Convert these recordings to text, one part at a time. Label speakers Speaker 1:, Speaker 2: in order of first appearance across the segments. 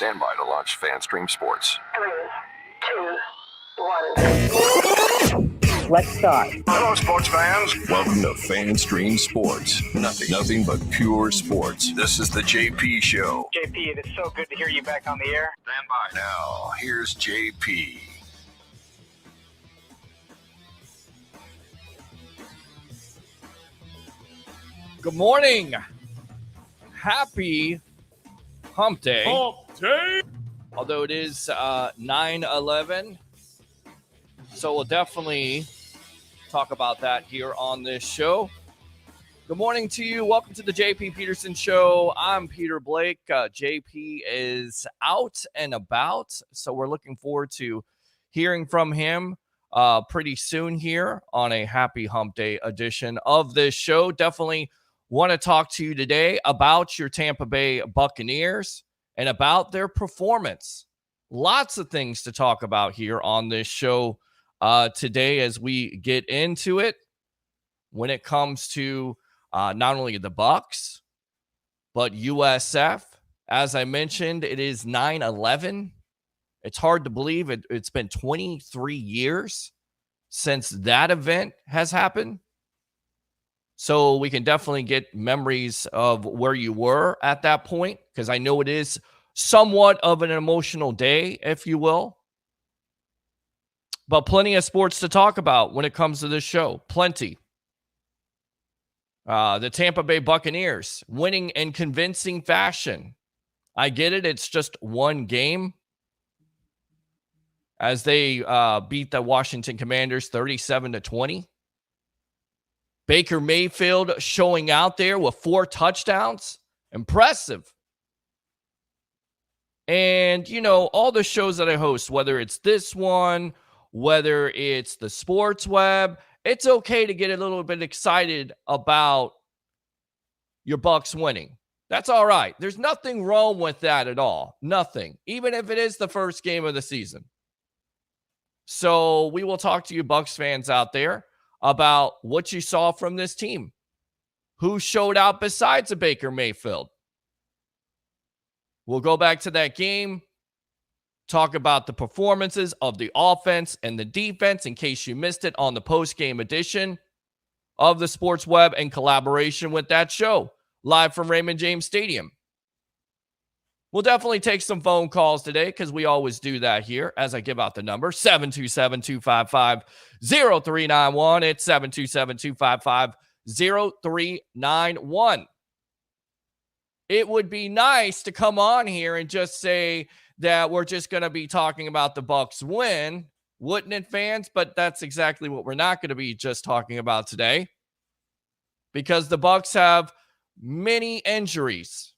Speaker 1: Stand by to launch FanStream Sports.
Speaker 2: 3, 2, 1. Let's start.
Speaker 1: Hello, sports fans. Welcome to FanStream Sports. Nothing but pure sports. This is the JP Show.
Speaker 3: JP, it is so good to hear you back on the air.
Speaker 1: Stand by. Now, here's JP.
Speaker 4: Good morning. Happy Hump Day.
Speaker 5: Hump Day.
Speaker 4: Although it is 9/11. So we'll definitely talk about that here on this show. Good morning to you. Welcome to the JP Peterson Show. I'm Peter Blake. JP is out and about, so we're looking forward to hearing from him pretty soon here on a Happy Hump Day edition of this show. Definitely want to talk to you today about your Tampa Bay Buccaneers and about their performance. Lots of things to talk about here on this show today as we get into it when it comes to not only the Bucs, but USF. As I mentioned, it is 9/11. It's hard to believe it's been 23 years since that event has happened. So we can definitely get memories of where you were at that point, because I know it is somewhat of an emotional day, if you will. But plenty of sports to talk about when it comes to this show. Plenty. The Tampa Bay Buccaneers winning in convincing fashion. I get it. It's just one game as they beat the Washington Commanders 37-20. Baker Mayfield showing out there with 4 touchdowns. Impressive. And, you know, all the shows that I host, whether it's this one, whether it's the Sports Web, it's okay to get a little bit excited about your Bucs winning. That's all right. There's nothing wrong with that at all. Nothing. Even if it is the first game of the season. So we will talk to you Bucs fans out there about what you saw from this team. Who showed out besides a Baker Mayfield? We'll go back to that game, talk about the performances of the offense and the defense in case you missed it on the post-game edition of the Sports Web in collaboration with that show, live from Raymond James Stadium. We'll definitely take some phone calls today because we always do that here as I give out the number, 727-255-0391. It's 727-255-0391. It would be nice to come on here and just say that we're just going to be talking about the Bucs win, wouldn't it, fans? But that's exactly what we're not going to be just talking about today, because the Bucs have many injuries,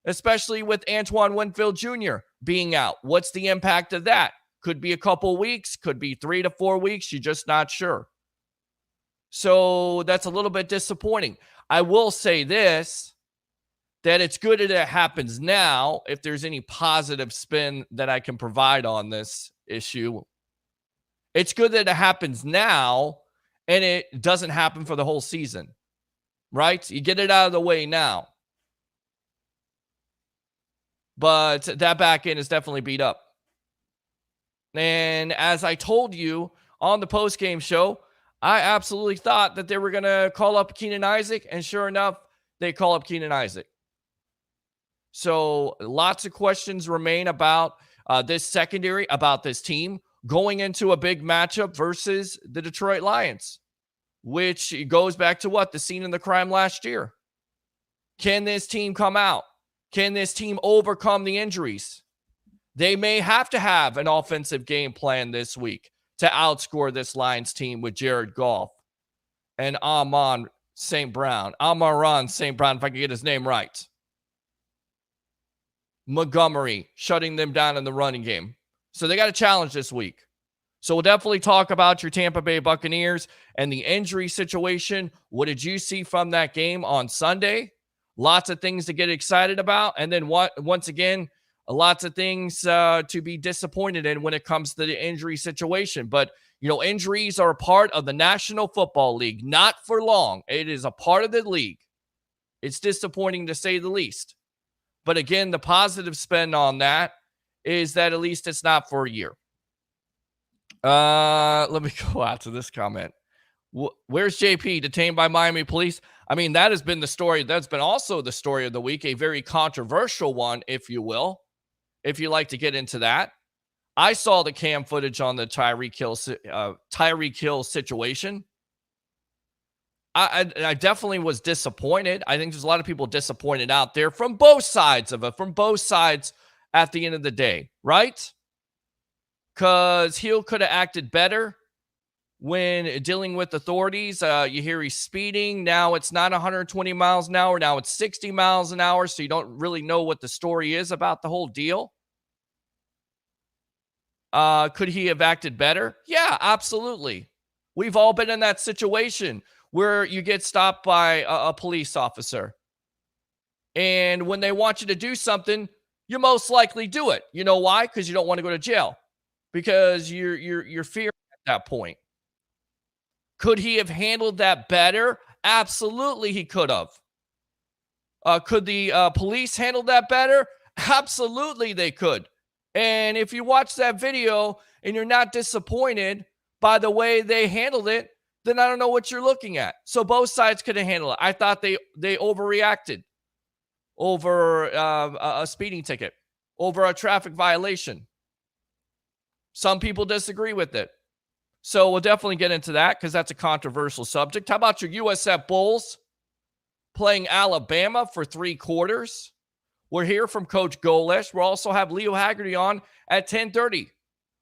Speaker 4: especially with Antoine Winfield Jr. being out. What's the impact of that? Could be a couple weeks, could be 3 to 4 weeks. You're just not sure. So that's a little bit disappointing. I will say this, that it's good that it happens now. If there's any positive spin that I can provide on this issue, it's good that it happens now and it doesn't happen for the whole season, right? You get it out of the way now. But that back end is definitely beat up. And as I told you on the post-game show, I absolutely thought that they were going to call up Keenan Isaac, and sure enough, they call up Keenan Isaac. So lots of questions remain about this secondary, about this team going into a big matchup versus the Detroit Lions, which goes back to what? The scene in the crime last year. Can this team come out? Can this team overcome the injuries? They may have to have an offensive game plan this week to outscore this Lions team with Jared Goff and Amon St. Brown. Amon St. Brown, if I can get his name right. Montgomery shutting them down in the running game. So they got a challenge this week. So we'll definitely talk about your Tampa Bay Buccaneers and the injury situation. What did you see from that game on Sunday? Lots of things to get excited about. And then once again, lots of things to be disappointed in when it comes to the injury situation. But, you know, injuries are a part of the National Football League. Not for long. It is a part of the league. It's disappointing to say the least. But again, the positive spin on that is that at least it's not for a year. Let me go out to this comment. Where's JP detained by Miami police? I mean, that has been the story. That's been also the story of the week, a very controversial one, if you will, if you like to get into that. I saw the cam footage on the Tyreek Hill situation. I definitely was disappointed. I think there's a lot of people disappointed out there from both sides of it, from both sides at the end of the day, right? Because Hill could have acted better when dealing with authorities. You hear he's speeding. Now it's not 120 miles an hour. Now it's 60 miles an hour. So you don't really know what the story is about the whole deal. Could he have acted better? Yeah, absolutely. We've all been in that situation where you get stopped by a police officer. And when they want you to do something, you most likely do it. You know why? Because you don't want to go to jail. Because you're fearing at that point. Could he have handled that better? Absolutely, he could have. Could the police handle that better? Absolutely, they could. And if you watch that video and you're not disappointed by the way they handled it, then I don't know what you're looking at. So both sides could have handled it. I thought they overreacted over a speeding ticket, over a traffic violation. Some people disagree with it. So we'll definitely get into that because that's a controversial subject. How about your USF Bulls playing Alabama for 3 quarters? We'll hear from Coach Golesh. We'll also have Leo Haggerty on at 10:30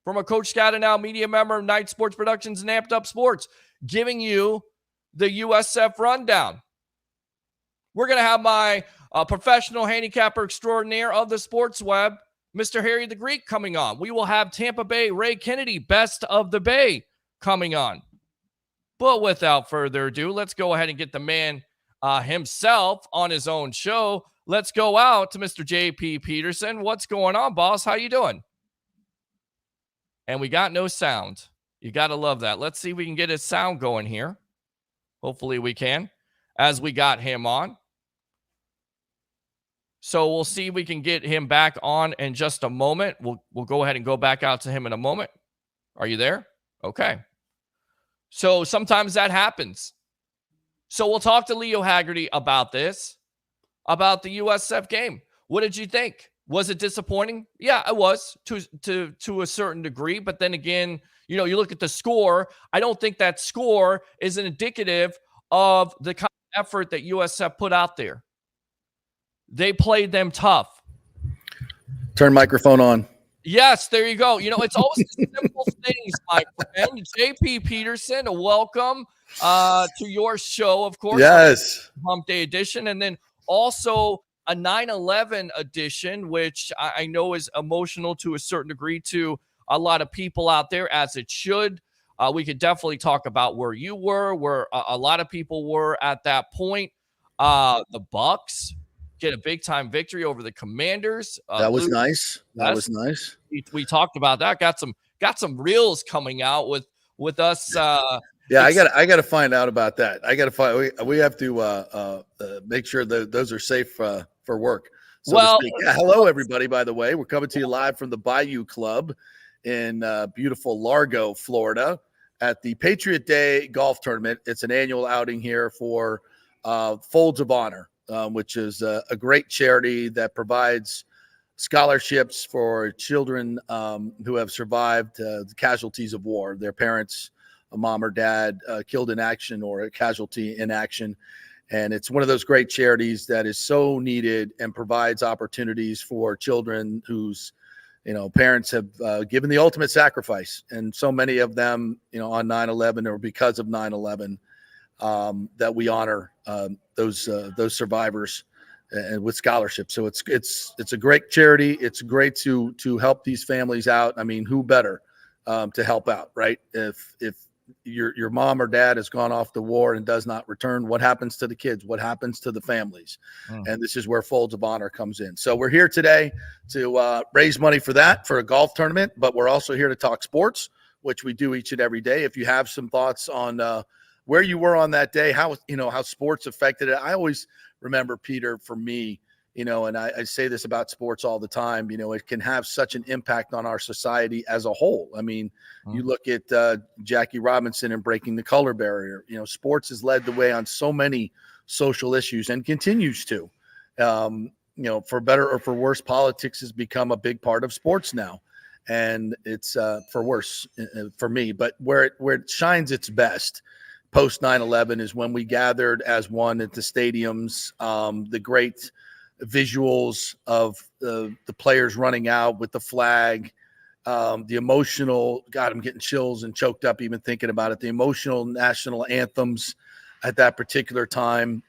Speaker 4: from a Coach Scott and Now media member of Night Sports Productions and Amped Up Sports, giving you the USF rundown. We're going to have my professional handicapper extraordinaire of the sports web, Mr. Harry the Greek, coming on. We will have Tampa Bay Ray Kennedy, best of the Bay, coming on. But without further ado, let's go ahead and get the man himself on his own show. Let's go out to Mr. JP Peterson. What's going on, boss? How you doing? And we got no sound. You got to love that. Let's see if we can get his sound going here. Hopefully we can, as we got him on. So we'll see if we can get him back on in just a moment. We'll go ahead and go back out to him in a moment. Are you there? Okay. So sometimes that happens. So we'll talk to Leo Haggerty about this, about the USF game. What did you think? Was it disappointing? Yeah, it was to a certain degree. But then again, you know, you look at the score. I don't think that score is indicative of the kind of effort that USF put out there. They played them tough.
Speaker 5: Turn microphone on.
Speaker 4: Yes, there you go. You know, it's always the simple things, my friend. JP Peterson, welcome to your show, of course.
Speaker 5: Yes.
Speaker 4: Hump Day edition. And then also a 9/11 edition, which I know is emotional to a certain degree to a lot of people out there, as it should. We could definitely talk about where you were, where a lot of people were at that point. The Bucks get a big-time victory over the Commanders.
Speaker 5: That was nice. That was nice.
Speaker 4: We talked about that. Got some reels coming out with us.
Speaker 5: Yeah, I got to find out about that. I got to find. We have to make sure that those are safe for work. So to speak. Yeah, hello, everybody. By the way, we're coming to you live from the Bayou Club in beautiful Largo, Florida, at the Patriot Day Golf Tournament. It's an annual outing here for Folds of Honor, which is a great charity that provides scholarships for children who have survived the casualties of war. Their parents, a mom or dad, killed in action or a casualty in action. And it's one of those great charities that is so needed and provides opportunities for children whose, parents have given the ultimate sacrifice. And so many of them, on 9/11 or because of 9/11, that we honor those survivors and with scholarships. So it's a great charity. It's great to help these families out. I mean, who better to help out, right? If your mom or dad has gone off to war and does not return, what happens to the kids? What happens to the families? And this is where Folds of Honor comes in. So we're here today to raise money for that, for a golf tournament, but we're also here to talk sports, which we do each and every day. If you have some thoughts on where you were on that day, how sports affected it. I always remember, Peter, for me, and I say this about sports all the time, it can have such an impact on our society as a whole. I mean, you look at Jackie Robinson and breaking the color barrier. Sports has led the way on so many social issues and continues to. For better or for worse, politics has become a big part of sports now. And it's for worse for me. But where it shines its best post 9/11 is when we gathered as one at the stadiums, the great visuals of the players running out with the flag, the emotional, God, I'm getting chills and choked up even thinking about it, the emotional national anthems at that particular time.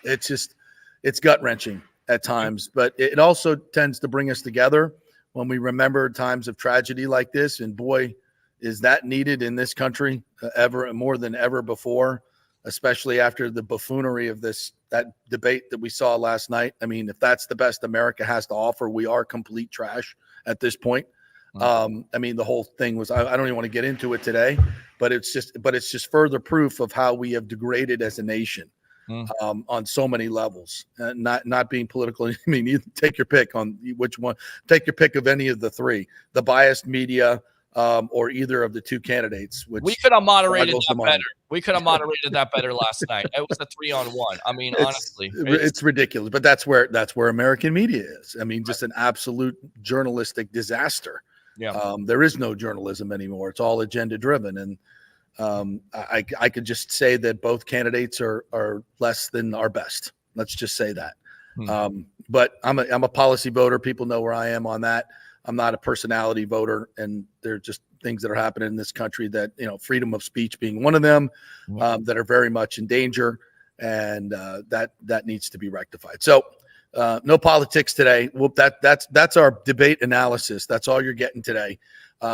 Speaker 5: It's gut-wrenching at times, but it also tends to bring us together when we remember times of tragedy like this. And boy, is that needed in this country ever more than ever before, especially after the buffoonery of that debate that we saw last night. I mean, if that's the best America has to offer, we are complete trash at this point. I mean, the whole thing was, I don't even want to get into it today, but it's just further proof of how we have degraded as a nation on so many levels. Not being political. I mean, you take your pick on which one, take your pick of any of the three, the biased media, or either of the two candidates. Which
Speaker 4: we could have moderated that better. We could have moderated that better last night. It was a 3-on-1. I mean, honestly,
Speaker 5: it's ridiculous. But that's where American media is. I mean, just an absolute journalistic disaster.
Speaker 4: Yeah.
Speaker 5: There is no journalism anymore. It's all agenda driven. And I could just say that both candidates are less than our best. Let's just say that. But I'm a policy voter. People know where I am on that. I'm not a personality voter, and there are just things that are happening in this country that, freedom of speech being one of them, that are very much in danger, and that needs to be rectified. So no politics today. Well, that's our debate analysis. That's all you're getting today.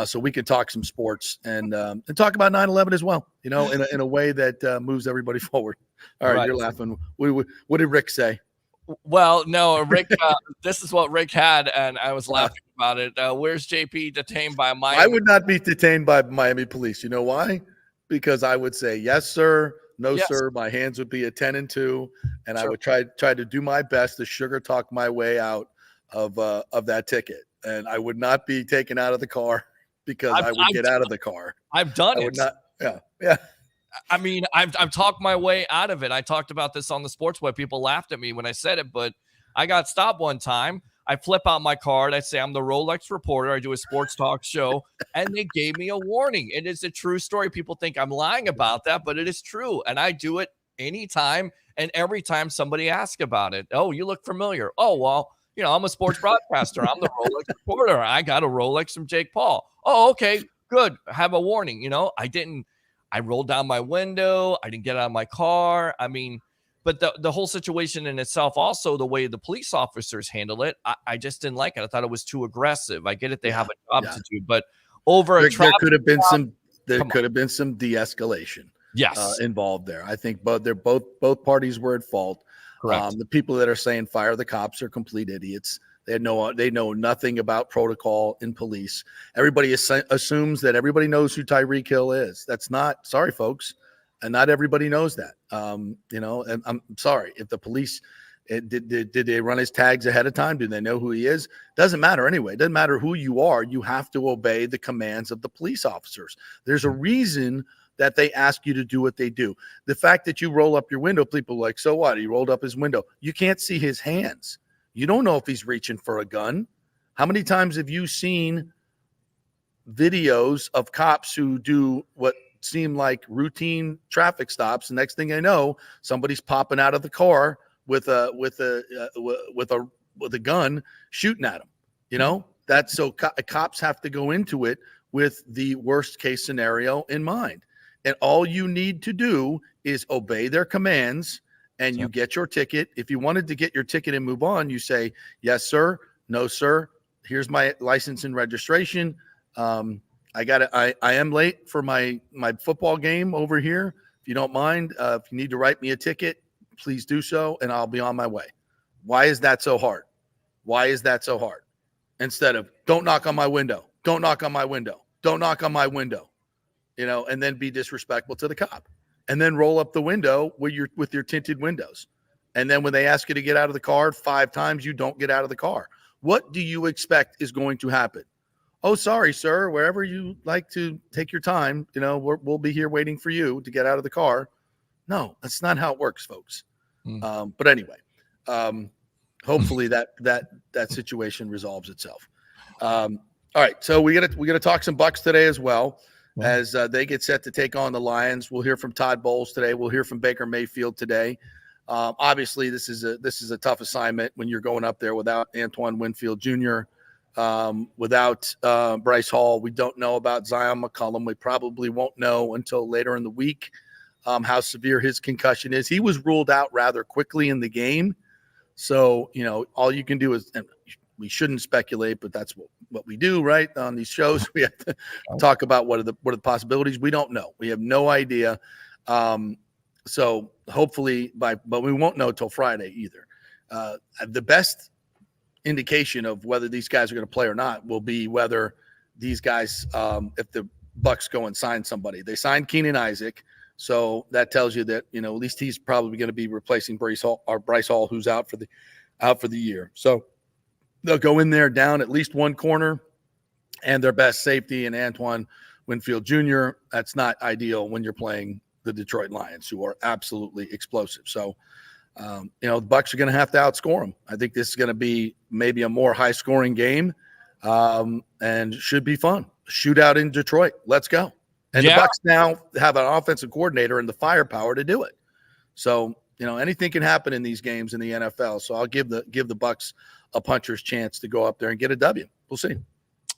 Speaker 5: So we can talk some sports and talk about 9/11 as well, in a way that moves everybody forward. All right. You're laughing. What did Rick say?
Speaker 4: Well, no, Rick, this is what Rick had, and I was laughing about it. Where's JP detained by Miami?
Speaker 5: I would not be detained by Miami police. You know why? Because I would say, yes, sir. No, sir. My hands would be a 10 and 2, and I would try to do my best to sugar talk my way out of that ticket. And I would not be taken out of the car because I would get out of the car.
Speaker 4: I've done it.
Speaker 5: Yeah.
Speaker 4: I mean, I've talked my way out of it. I talked about this on the Sports Web. People laughed at me when I said it, but I got stopped one time. I flip out my card. I say, I'm the Rolex reporter. I do a sports talk show, and they gave me a warning. It is a true story. People think I'm lying about that, but it is true. And I do it anytime and every time somebody asks about it. Oh, you look familiar. Oh, well, I'm a sports broadcaster. I'm the Rolex reporter. I got a Rolex from Jake Paul. Oh, okay, good. Have a warning. I rolled down my window. I didn't get out of my car. I mean, but the whole situation in itself, also the way the police officers handle it, I just didn't like it. I thought it was too aggressive. I get it. They have a job to do, but there
Speaker 5: could have been some de-escalation involved there. I think both parties were at fault.
Speaker 4: Correct.
Speaker 5: The people that are saying fire the cops are complete idiots. They know nothing about protocol in police. Everybody assumes that everybody knows who Tyreek Hill is. That's not, sorry, folks. And not everybody knows that. And I'm sorry if the police did they run his tags ahead of time? Do they know who he is? Doesn't matter anyway. It doesn't matter who you are. You have to obey the commands of the police officers. There's a reason that they ask you to do what they do. The fact that you roll up your window, people are like, so what? He rolled up his window. You can't see his hands. You don't know if he's reaching for a gun. How many times have you seen videos of cops who do what seem like routine traffic stops? The next thing they know, somebody's popping out of the car with a gun shooting at them. That's so cops have to go into it with the worst case scenario in mind. And all you need to do is obey their commands, and you get your ticket. If you wanted to get your ticket and move on, you say, yes, sir. No, sir. Here's my license and registration. I am late for my football game over here. If you don't mind, if you need to write me a ticket, please do so, and I'll be on my way. Why is that so hard? Why is that so hard? Instead of, don't knock on my window. Don't knock on my window. Don't knock on my window. And then be disrespectful to the cop. And then roll up the window with your tinted windows. And then when they ask you to get out of the car 5 times, you don't get out of the car. What do you expect is going to happen? Oh, sorry, sir. Wherever you like to take your time, we'll be here waiting for you to get out of the car. No, that's not how it works, folks. But anyway, hopefully that situation resolves itself. All right, so we got to talk some Bucks today as well. As they get set to take on the Lions. We'll hear from Todd Bowles today. We'll hear from Baker Mayfield today. Obviously, this is a tough assignment when you're going up there without Antoine Winfield Jr., without Bryce Hall. We don't know about Zion McCollum. We probably won't know until later in the week how severe his concussion is. He was ruled out rather quickly in the game. So, all you can do is – we shouldn't speculate, but that's what we do, right? On these shows, we have to talk about what are the possibilities. We don't know. We have no idea. So hopefully but we won't know till Friday either. The best indication of whether these guys are going to play or not will be whether these guys, if the Bucks go and sign somebody. They signed Keenan Isaac, so that tells you that at least he's probably going to be replacing Bryce Hall, who's out for the year. So they'll go in there down at least one corner and their best safety and Antoine Winfield Jr. That's not ideal when you're playing the Detroit Lions, who are absolutely explosive. So, the Bucks are going to have to outscore them. I think this is going to be maybe a more high-scoring game and should be fun. Shootout in Detroit. Let's go. And the Bucks now have an offensive coordinator and the firepower to do it. So, anything can happen in these games in the NFL. So I'll give the Bucks a puncher's chance to go up there and get a W. We'll see.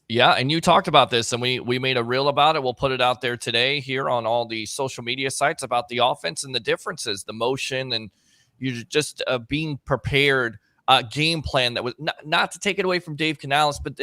Speaker 4: Yeah, and you talked about this, and we made a reel about it. We'll put it out there today here on all the social media sites about the offense and the differences, the motion, and you just being prepared, game plan that was not to take it away from Dave Canales, but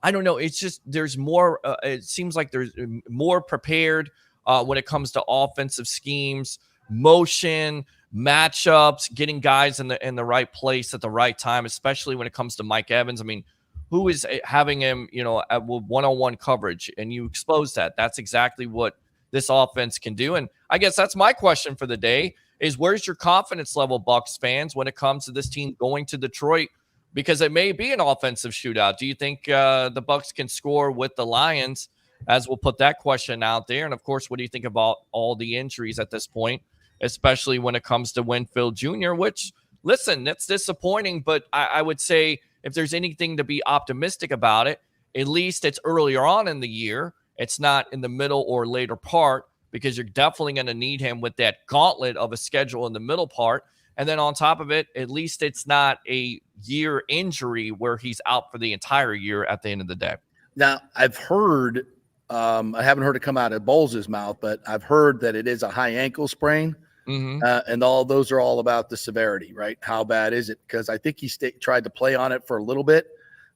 Speaker 4: I don't know. It's just there's more. It seems like there's more prepared when it comes to offensive schemes, motion, matchups, getting guys in the right place at the right time, especially when it comes to Mike Evans. I mean, who is having him, at one-on-one coverage, and you expose that. That's exactly what this offense can do. And I guess that's my question for the day is where's your confidence level, Bucks fans, when it comes to this team going to Detroit? Because it may be an offensive shootout. Do you think the Bucks can score with the Lions? As we'll put that question out there. And, of course, what do you think about all the injuries at this point, especially when it comes to Winfield Jr., which, listen, that's disappointing. But I would say if there's anything to be optimistic about it, at least it's earlier on in the year. It's not in the middle or later part, because you're definitely going to need him with that gauntlet of a schedule in the middle part. And then on top of it, at least it's not a year injury where he's out for the entire year at the end of the day.
Speaker 5: Now, I've heard, I haven't heard it come out of Bowles' mouth, but I've heard that it is a high ankle sprain. Mm-hmm. And all those are all about the severity, right? How bad is it? Because I think he tried to play on it for a little bit,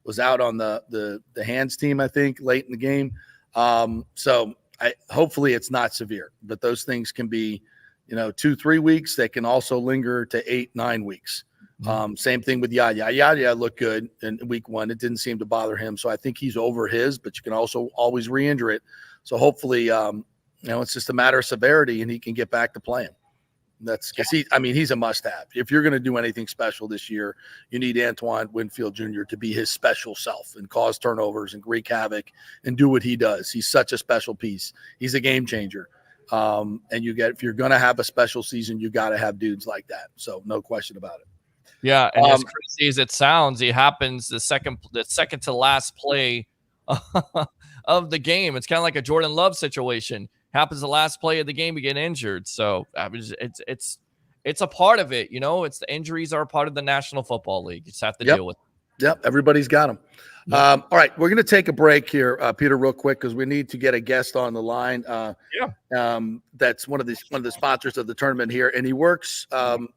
Speaker 5: was out on the hands team, I think, late in the game. So hopefully it's not severe, but those things can be, 2-3 weeks. They can also linger to 8-9 weeks. Same thing with Yaya. Yaya looked good in week 1. It didn't seem to bother him. So I think he's over his, but you can also always re-injure it. So hopefully, it's just a matter of severity and he can get back to playing. That's because he's a must-have. If you're going to do anything special this year, you need Antoine Winfield Jr. to be his special self and cause turnovers and wreak havoc and do what he does. He's such a special piece. He's a game changer. And if you're going to have a special season, you got to have dudes like that. So no question about it.
Speaker 4: Yeah, and as crazy as it sounds, it happens the second to last play of the game. It's kind of like a Jordan Love situation. Happens the last play of the game, you get injured. So it's a part of it, It's the injuries are a part of the National Football League. You just have to deal with it.
Speaker 5: Yep, everybody's got them. All right, we're going to take a break here, Peter, real quick, because we need to get a guest on the line. That's one of the sponsors of the tournament here, and he works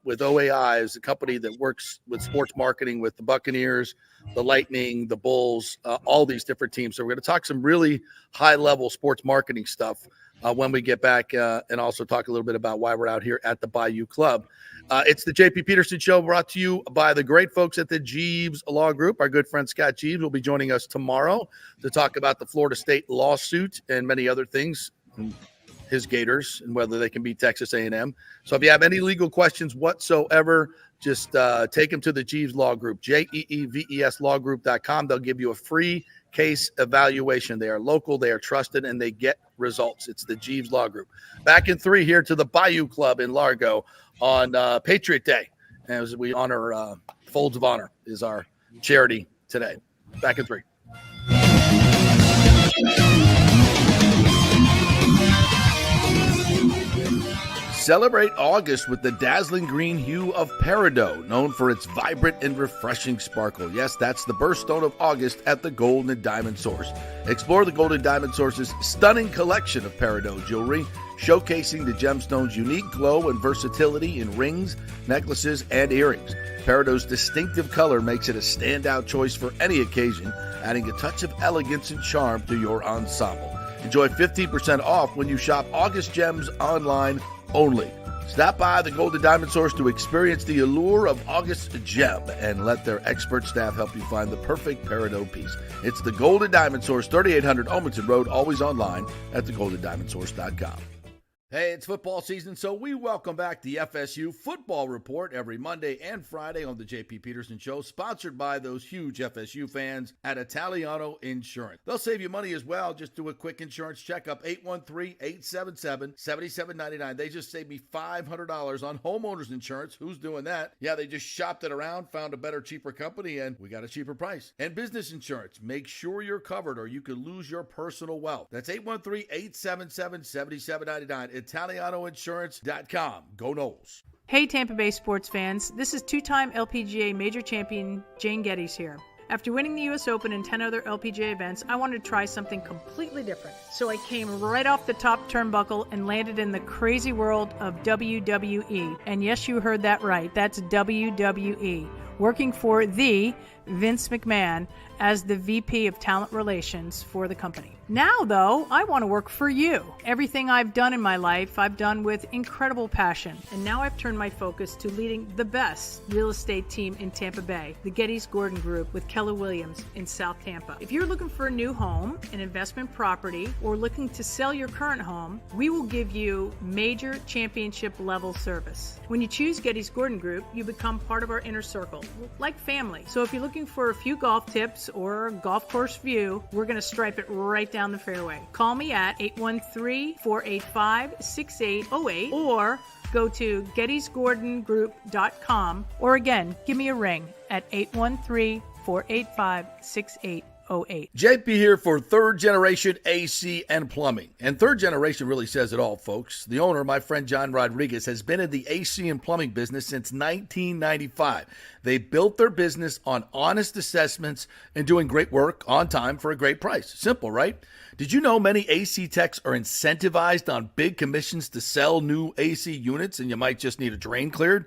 Speaker 5: with OAI, is a company that works with sports marketing with the Buccaneers, the Lightning, the Bulls, all these different teams. So we're going to talk some really high-level sports marketing stuff when we get back, and also talk a little bit about why we're out here at the Bayou Club. It's the JP Peterson Show, brought to you by the great folks at the Jeeves Law Group. Our good friend Scott Jeeves will be joining us tomorrow to talk about the Florida State lawsuit and many other things. his Gators and whether they can beat Texas A&M. So if you have any legal questions whatsoever, just take them to the Jeeves Law Group, JEEVES They'll give you a free case evaluation. They are local, they are trusted, and they get results. It's the Jeeves Law Group. Back in 3 here to the Bayou Club in Largo on Patriot Day. As we honor Folds of Honor is our charity today. Back in 3. Celebrate August with the dazzling green hue of Peridot, known for its vibrant and refreshing sparkle. Yes, that's the birthstone of August at the Gold and Diamond Source. Explore the Gold and Diamond Source's stunning collection of Peridot jewelry, showcasing the gemstone's unique glow and versatility in rings, necklaces, and earrings. Peridot's distinctive color makes it a standout choice for any occasion, adding a touch of elegance and charm to your ensemble. Enjoy 15% off when you shop August Gems online only. Stop by the Gold and Diamond Source to experience the allure of August Gem and let their expert staff help you find the perfect Peridot piece. It's the Gold and Diamond Source, 3800 Olmsted Road, always online at thegoldendiamondsource.com. Hey, it's football season, so we welcome back the FSU Football Report every Monday and Friday on the J.P. Peterson Show, sponsored by those huge FSU fans at Italiano Insurance. They'll save you money as well. Just do a quick insurance checkup, 813-877-7799. They just saved me $500 on homeowners insurance. Who's doing that? Yeah, they just shopped it around, found a better, cheaper company, and we got a cheaper price. And business insurance. Make sure you're covered or you could lose your personal wealth. That's 813-877-7799. ItalianoInsurance.com. Go Noles.
Speaker 6: Hey Tampa Bay sports fans, this is two-time LPGA major champion Jane Geddes here. After winning the US Open and 10 other LPGA events, I wanted to try something completely different. So I came right off the top turnbuckle and landed in the crazy world of WWE. And yes, you heard that right, that's WWE. Working for the Vince McMahon as the VP of Talent Relations for the company. Now, though, I want to work for you. Everything I've done in my life, I've done with incredible passion. And now I've turned my focus to leading the best real estate team in Tampa Bay, the Geddes Gordon Group with Keller Williams in South Tampa. If you're looking for a new home, an investment property, or looking to sell your current home, we will give you major championship level service. When you choose Geddes Gordon Group, you become part of our inner circle, like family. So if you're looking for a few golf tips or a golf course view, we're going to stripe it right down the fairway. Call me at 813-485-6808 or go to GettysGordonGroup.com, or again, give me a ring at 813-485-6808.
Speaker 5: JP here for Third Generation AC and Plumbing. And Third Generation really says it all, folks. The owner, my friend John Rodriguez, has been in the AC and plumbing business since 1995. They built their business on honest assessments and doing great work on time for a great price. Simple, right? Did you know many AC techs are incentivized on big commissions to sell new AC units and you might just need a drain cleared?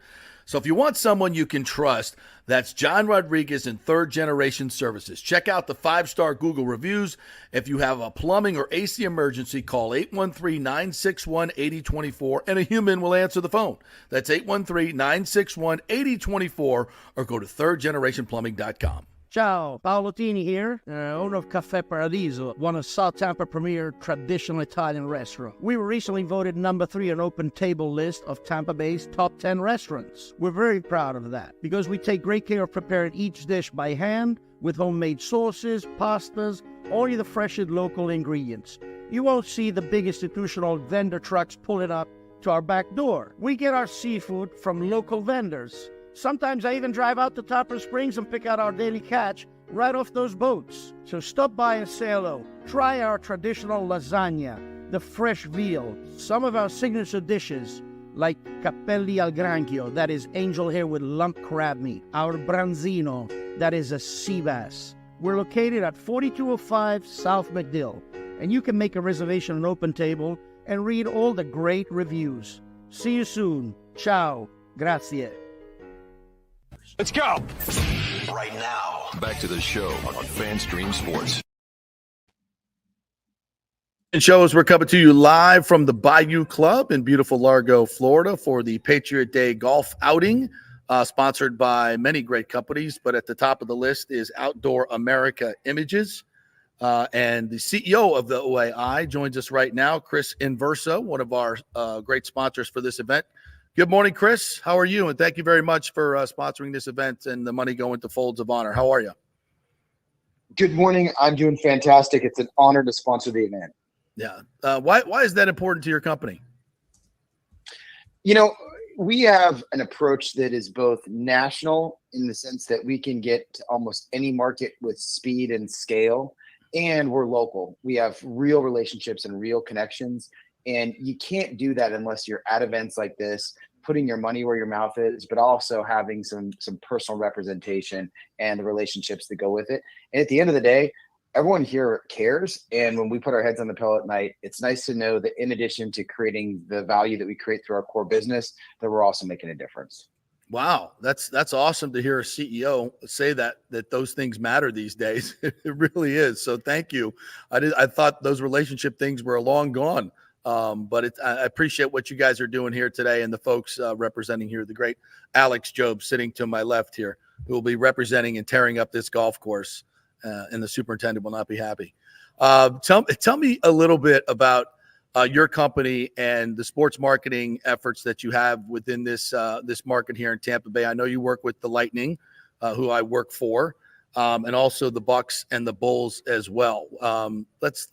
Speaker 5: So if you want someone you can trust, that's John Rodriguez in Third Generation Services. Check out the 5-star Google reviews. If you have a plumbing or AC emergency, call 813-961-8024 and a human will answer the phone. That's 813-961-8024 or go to thirdgenerationplumbing.com.
Speaker 7: Ciao, Paolo Tini here, owner of Caffè Paradiso, one of South Tampa premier traditional Italian restaurant. We were recently voted number 3 on Open Table list of Tampa Bay's top 10 restaurants. We're very proud of that because we take great care of preparing each dish by hand with homemade sauces, pastas, only the freshest local ingredients. You won't see the big institutional vendor trucks pulling up to our back door. We get our seafood from local vendors. Sometimes I even drive out to Topper Springs and pick out our daily catch right off those boats. So stop by and say hello. Try our traditional lasagna, the fresh veal, some of our signature dishes like capelli al granchio, that is angel hair with lump crab meat, our branzino, that is a sea bass. We're located at 4205 South McDill, and you can make a reservation on Open Table and read all the great reviews. See you soon. Ciao. Grazie.
Speaker 1: Let's go. Right now. Back to the show on FanStream Sports.
Speaker 5: And shows we're coming to you live from the Bayou Club in beautiful Largo, Florida for the Patriot Day golf outing, sponsored by many great companies. But at the top of the list is Outdoor America Images. and the CEO of the OAI joins us right now, Chris Inverso, one of our great sponsors for this event. Good morning, Chris. How are you? And thank you very much for sponsoring this event and the money going to Folds of Honor. How are you?
Speaker 8: Good morning. I'm doing fantastic. It's an honor to sponsor the event.
Speaker 5: Yeah. Why is that important to your company?
Speaker 8: You know, we have an approach that is both national in the sense that we can get to almost any market with speed and scale, and we're local. We have real relationships and real connections, and you can't do that unless you're at events like this, putting your money where your mouth is, but also having some personal representation and the relationships that go with it. And at the end of the day, everyone here cares. And when we put our heads on the pillow at night, it's nice to know that in addition to creating the value that we create through our core business, that we're also making a difference.
Speaker 5: Wow. That's awesome to hear a CEO say that those things matter these days. It really is. So thank you. I thought those relationship things were long gone. But I appreciate what you guys are doing here today, and the folks representing here, the great Alex Job sitting to my left here, who will be representing and tearing up this golf course, and the superintendent will not be happy. Tell me a little bit about your company and the sports marketing efforts that you have within this market here in Tampa Bay. I know you work with the Lightning, who I work for, and also the Bucks and the Bulls as well. Let's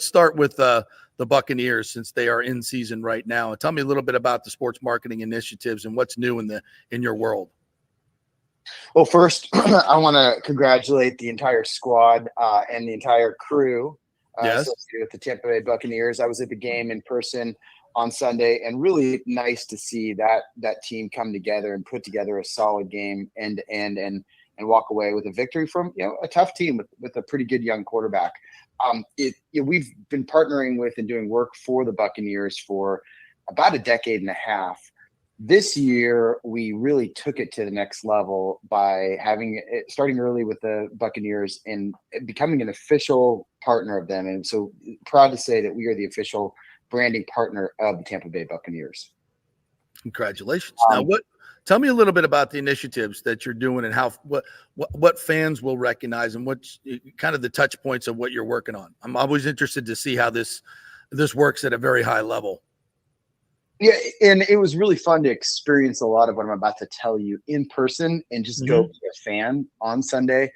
Speaker 5: start with the Buccaneers, since they are in season right now. And tell me a little bit about the sports marketing initiatives and what's new in your world.
Speaker 8: Well, first, I want to congratulate the entire squad and the entire crew associated with the Tampa Bay Buccaneers. I was at the game in person on Sunday, and really nice to see that team come together and put together a solid game end to end and walk away with a victory from a tough team with a pretty good young quarterback. We've been partnering with and doing work for the Buccaneers for about a decade and a half. This year, we really took it to the next level by starting early with the Buccaneers and becoming an official partner of them. And so proud to say that we are the official branding partner of the Tampa Bay Buccaneers.
Speaker 5: Congratulations. Now, tell me a little bit about the initiatives that you're doing and how what fans will recognize and what's kind of the touch points of what you're working on. I'm always interested to see how this works at a very high level.
Speaker 8: Yeah, and it was really fun to experience a lot of what I'm about to tell you in person and just go be a fan on Sunday.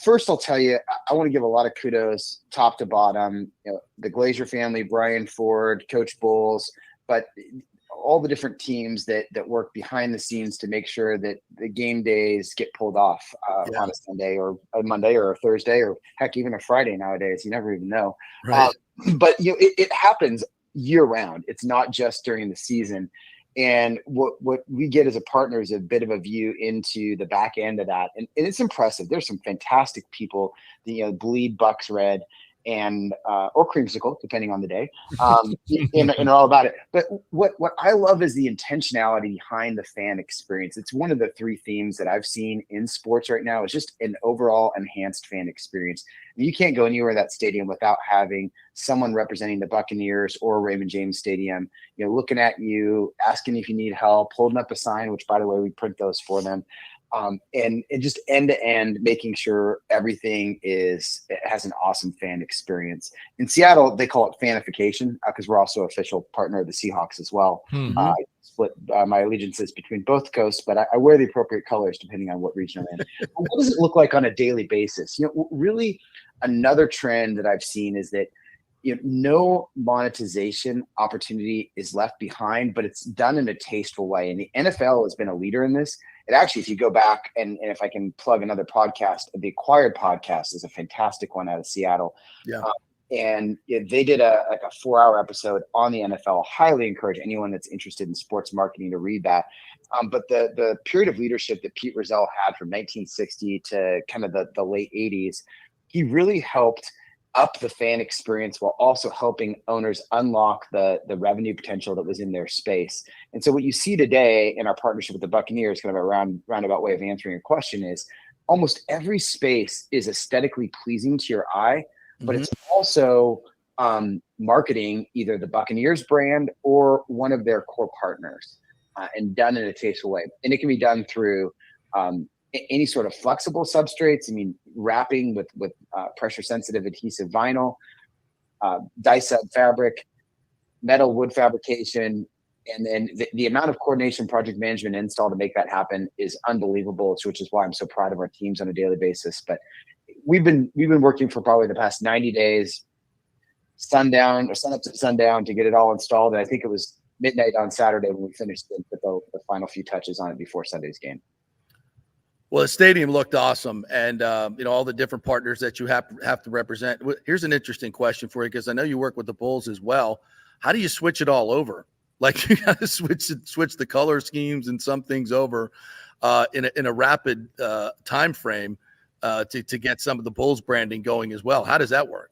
Speaker 8: First, I'll tell you, I want to give a lot of kudos top to bottom. The Glazer family, Brian Ford, Coach Bowles, but all the different teams that work behind the scenes to make sure that the game days get pulled off on a Sunday or a Monday or a Thursday or heck, even a Friday nowadays. You never even know.
Speaker 5: Right.
Speaker 8: But it happens year round. It's not just during the season. And what we get as a partner is a bit of a view into the back end of that. And it's impressive. There's some fantastic people that bleed Bucks red and or creamsicle, depending on the day, and all about it. But what I love is the intentionality behind the fan experience. It's one of the three themes that I've seen in sports right now. It's just an overall enhanced fan experience. You can't go anywhere in that stadium without having someone representing the Buccaneers or Raymond James Stadium, looking at you, asking if you need help, holding up a sign, which, by the way, we print those for them. And just end to end, making sure everything has an awesome fan experience. In Seattle, they call it fanification because we're also official partner of the Seahawks as well. I split my allegiances between both coasts, but I wear the appropriate colors depending on what region I'm in. What does it look like on a daily basis? Really, another trend that I've seen is that no monetization opportunity is left behind, but it's done in a tasteful way. And the NFL has been a leader in this. It actually, if you go back and if I can plug another podcast, the Acquired podcast is a fantastic one out of Seattle.
Speaker 5: Yeah.
Speaker 8: And they did a 4-hour episode on the NFL. Highly encourage anyone that's interested in sports marketing to read that. But the period of leadership that Pete Rozelle had from 1960 to kind of the late 80s, he really helped up the fan experience while also helping owners unlock the revenue potential that was in their space. And so what you see today in our partnership with the Buccaneers, kind of a roundabout way of answering your question, is almost every space is aesthetically pleasing to your eye, but it's also marketing either the Buccaneers brand or one of their core partners, and done in a tasteful way. And it can be done through any sort of flexible substrates. I mean, wrapping with pressure sensitive adhesive vinyl, dye-sub fabric, metal wood fabrication, and then the amount of coordination, project management, install to make that happen is unbelievable, which is why I'm so proud of our teams on a daily basis. But we've been working for probably the past 90 days, sun up to sundown, to get it all installed. And I think it was midnight on Saturday when we finished and put the final few touches on it before Sunday's game.
Speaker 5: Well, the stadium looked awesome, and all the different partners that you have to represent. Here's an interesting question for you, because I know you work with the Bulls as well. How do you switch it all over? Like, you got to switch the color schemes and some things over in a rapid time frame to get some of the Bulls branding going as well. How does that work?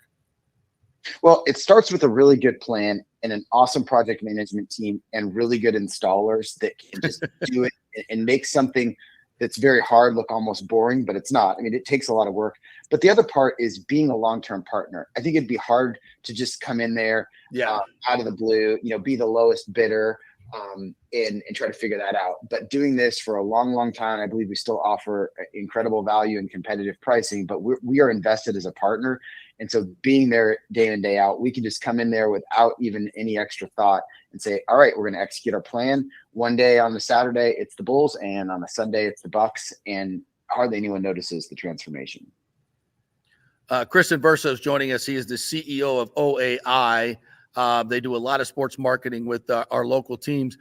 Speaker 8: Well, it starts with a really good plan and an awesome project management team and really good installers that can just do it and make something that's very hard look almost boring, but it's not. I mean, it takes a lot of work. But the other part is being a long-term partner. I think it'd be hard to just come in there out of the blue, be the lowest bidder and try to figure that out. But doing this for a long, long time, I believe we still offer incredible value and competitive pricing, but we are invested as a partner. And so being there day in and day out, we can just come in there without even any extra thought and say, all right, we're going to execute our plan. One day on the Saturday, it's the Bulls, and on a Sunday, it's the Bucks, and hardly anyone notices the transformation.
Speaker 5: Chris Inverso is joining us. He is the CEO of OAI. They do a lot of sports marketing with our local teams.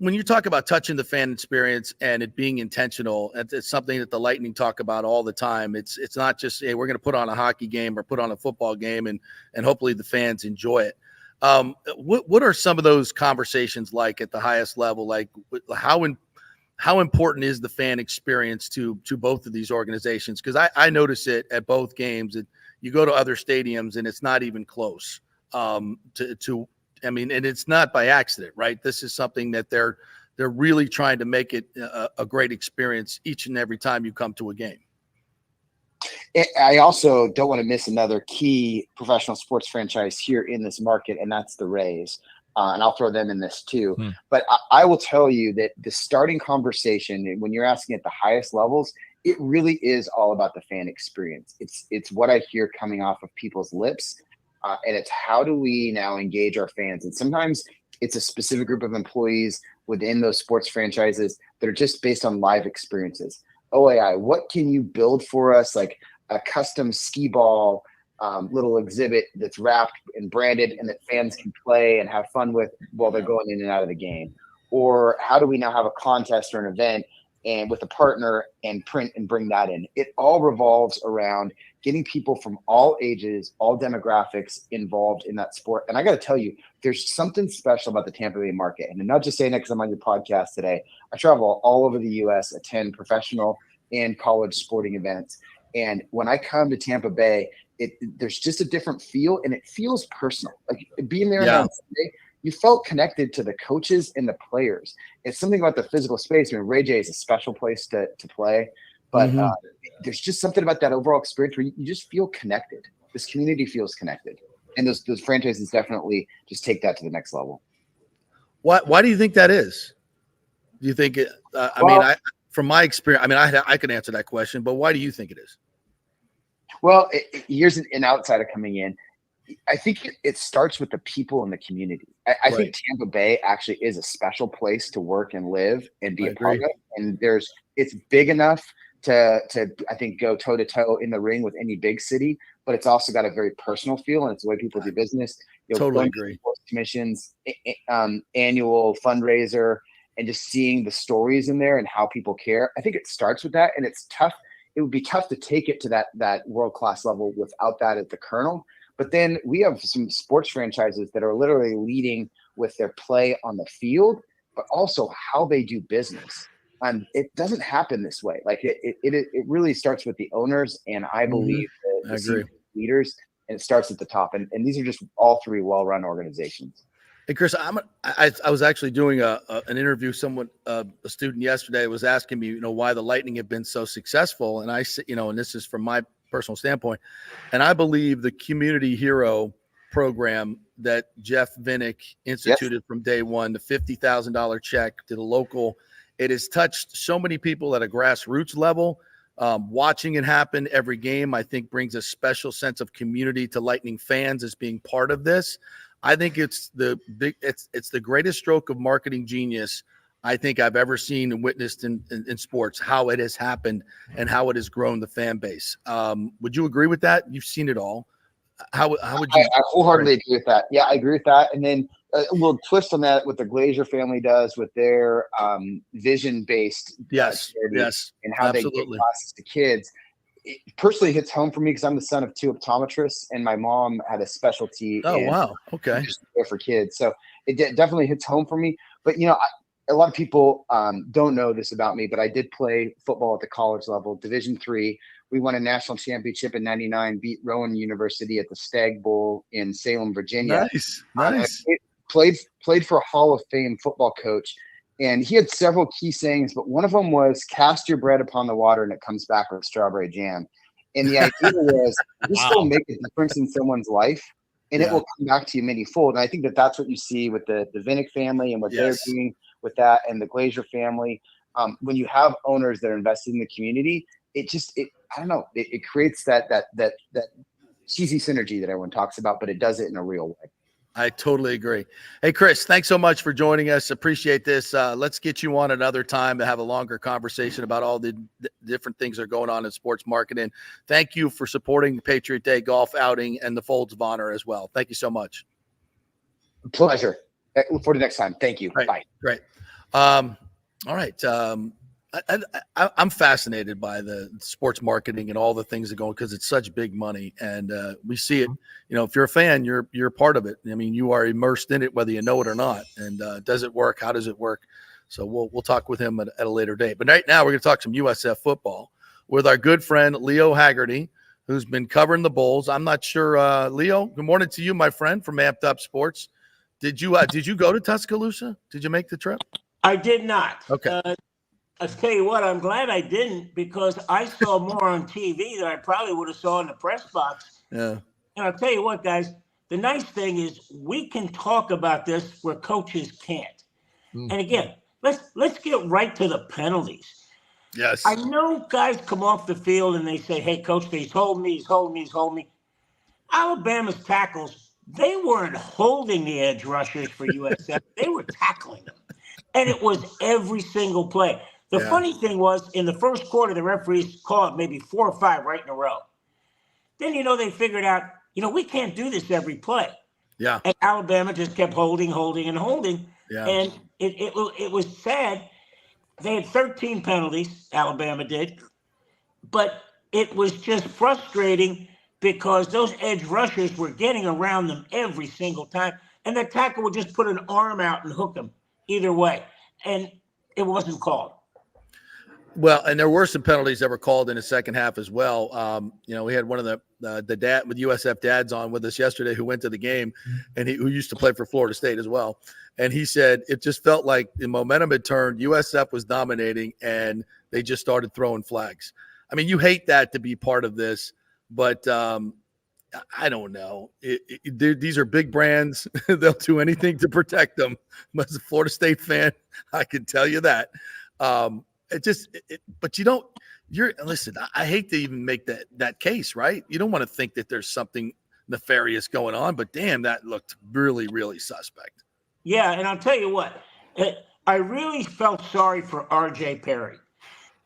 Speaker 5: When you talk about touching the fan experience and it being intentional, it's something that the Lightning talk about all the time. It's not just, hey, we're going to put on a hockey game or put on a football game and hopefully the fans enjoy it. What are some of those conversations like at the highest level? Like, how important is the fan experience to both of these organizations? Because I notice it at both games. That you go to other stadiums and it's not even close. And it's not by accident, right? This is something that they're really trying to make it a great experience each and every time you come to a game.
Speaker 8: I also don't want to miss another key professional sports franchise here in this market, and that's the Rays. And I'll throw them in this too. But I will tell you that the starting conversation, when you're asking at the highest levels, it really is all about the fan experience. It's what I hear coming off of people's lips. And it's how do we now engage our fans? And sometimes it's a specific group of employees within those sports franchises that are just based on live experiences. OAI, what can you build for us? Like a custom skee ball little exhibit that's wrapped and branded and that fans can play and have fun with while they're going in and out of the game. Or how do we now have a contest or an event and with a partner and print and bring that in? It all revolves around getting people from all ages, all demographics involved in that sport. And I got to tell you, there's something special about the Tampa Bay market. And I'm not just saying that because I'm on your podcast today. I travel all over the U.S., attend professional and college sporting events. And when I come to Tampa Bay, there's just a different feel, and it feels personal. Like being there on Sunday, you felt connected to the coaches and the players. It's something about the physical space. I mean, Ray J is a special place to play, but there's just something about that overall experience where you just feel connected. This community feels connected, and those franchises definitely just take that to the next level.
Speaker 5: Why do you think that is? Do you think it? From my experience, I can answer that question, but why do you think it is?
Speaker 8: Well, here's an outsider coming in. I think it starts with the people in the community. I think Tampa Bay actually is a special place to work and live and be a part of. And it's big enough to I think go toe to toe in the ring with any big city, but it's also got a very personal feel, and it's the way people do business.
Speaker 5: Totally agree.
Speaker 8: Commissions, annual fundraiser, and just seeing the stories in there and how people care. I think it starts with that, and it's tough. It would be tough to take it to that world-class level without that at the kernel. But then we have some sports franchises that are literally leading with their play on the field, but also how they do business. It doesn't happen this way. Like it really starts with the owners, and I believe the leaders, and it starts at the top. And these are just all three well-run organizations.
Speaker 5: Hey, Chris, I was actually doing an interview. A student yesterday was asking me, why the Lightning have been so successful. And I said, and this is from my personal standpoint, and I believe the Community Hero program that Jeff Vinik instituted from day one, the $50,000 check to the local It has touched so many people at a grassroots level. Watching it happen every game, I think, brings a special sense of community to Lightning fans as being part of this. I think it's the greatest stroke of marketing genius I think I've ever seen and witnessed in sports, how it has happened and how it has grown the fan base. Would you agree with that? You've seen it all. How would you?
Speaker 8: I wholeheartedly agree with that. Yeah, I agree with that. And then a little twist on that, what the Glazer family does with their vision-based
Speaker 5: yes,
Speaker 8: and how
Speaker 5: absolutely.
Speaker 8: they give classes to kids. It personally hits home for me because I'm the son of 2 optometrists, and my mom had a specialty.
Speaker 5: Oh, wow. Okay.
Speaker 8: For kids. So it definitely hits home for me. But, a lot of people don't know this about me, but I did play football at the college level, Division III. We won a national championship in '99, beat Rowan University at the Stag Bowl in Salem, Virginia.
Speaker 5: Nice.
Speaker 8: Played for a Hall of Fame football coach. And he had several key sayings, but one of them was cast your bread upon the water and it comes back with strawberry jam. And the idea was this will make a difference in someone's life and it will come back to you many-fold. And I think that's what you see with the Vinnick family and what they're doing with that and the Glazer family. When you have owners that are invested in the community, it creates that cheesy synergy that everyone talks about, but it does it in a real way.
Speaker 5: I totally agree. Hey, Chris, thanks so much for joining us. Appreciate this. Let's get you on another time to have a longer conversation about all the different things that are going on in sports marketing. Thank you for supporting the Patriot Day golf outing and the Folds of Honor as well. Thank you so much.
Speaker 8: Pleasure. Look forward to next time. Thank you.
Speaker 5: Right.
Speaker 8: Bye.
Speaker 5: Great. All right. I'm fascinated by the sports marketing and all the things that go on because it's such big money, and we see it. If you're a fan, you're part of it. I mean, you are immersed in it, whether you know it or not. And does it work? How does it work? So we'll talk with him at a later date. But right now, we're going to talk some USF football with our good friend Leo Haggerty, who's been covering the Bulls. I'm not sure, Leo. Good morning to you, my friend from Amped Up Sports. Did you go to Tuscaloosa? Did you make the trip?
Speaker 9: I did not.
Speaker 5: Okay.
Speaker 9: I'll tell you what, I'm glad I didn't because I saw more on TV than I probably would have saw in the press box.
Speaker 5: Yeah.
Speaker 9: And I'll tell you what, guys, the nice thing is we can talk about this where coaches can't. And again, let's get right to the penalties.
Speaker 5: Yes.
Speaker 9: I know guys come off the field and they say, hey, coach, he's holding me. Alabama's tackles, they weren't holding the edge rushers for USF. They were tackling them. And it was every single play. The funny thing was, in the first quarter, the referees called maybe 4 or 5 right in a row. Then, they figured out, we can't do this every play.
Speaker 5: Yeah.
Speaker 9: And Alabama just kept holding.
Speaker 5: Yeah.
Speaker 9: And it was sad. They had 13 penalties, Alabama did. But it was just frustrating because those edge rushers were getting around them every single time. And the tackle would just put an arm out and hook them either way. And it wasn't called.
Speaker 5: Well, and there were some penalties that were called in the second half as well. We had one of the dad with USF dads on with us yesterday who went to the game, and who used to play for Florida State as well. And he said it just felt like the momentum had turned. USF was dominating, and they just started throwing flags. I mean, you hate that to be part of this, but I don't know. These are big brands. They'll do anything to protect them. As a Florida State fan, I can tell you that. But you don't. Listen. I hate to even make that case, right? You don't want to think that there's something nefarious going on, but damn, that looked really, really suspect.
Speaker 9: Yeah, and I'll tell you what. I really felt sorry for R.J. Perry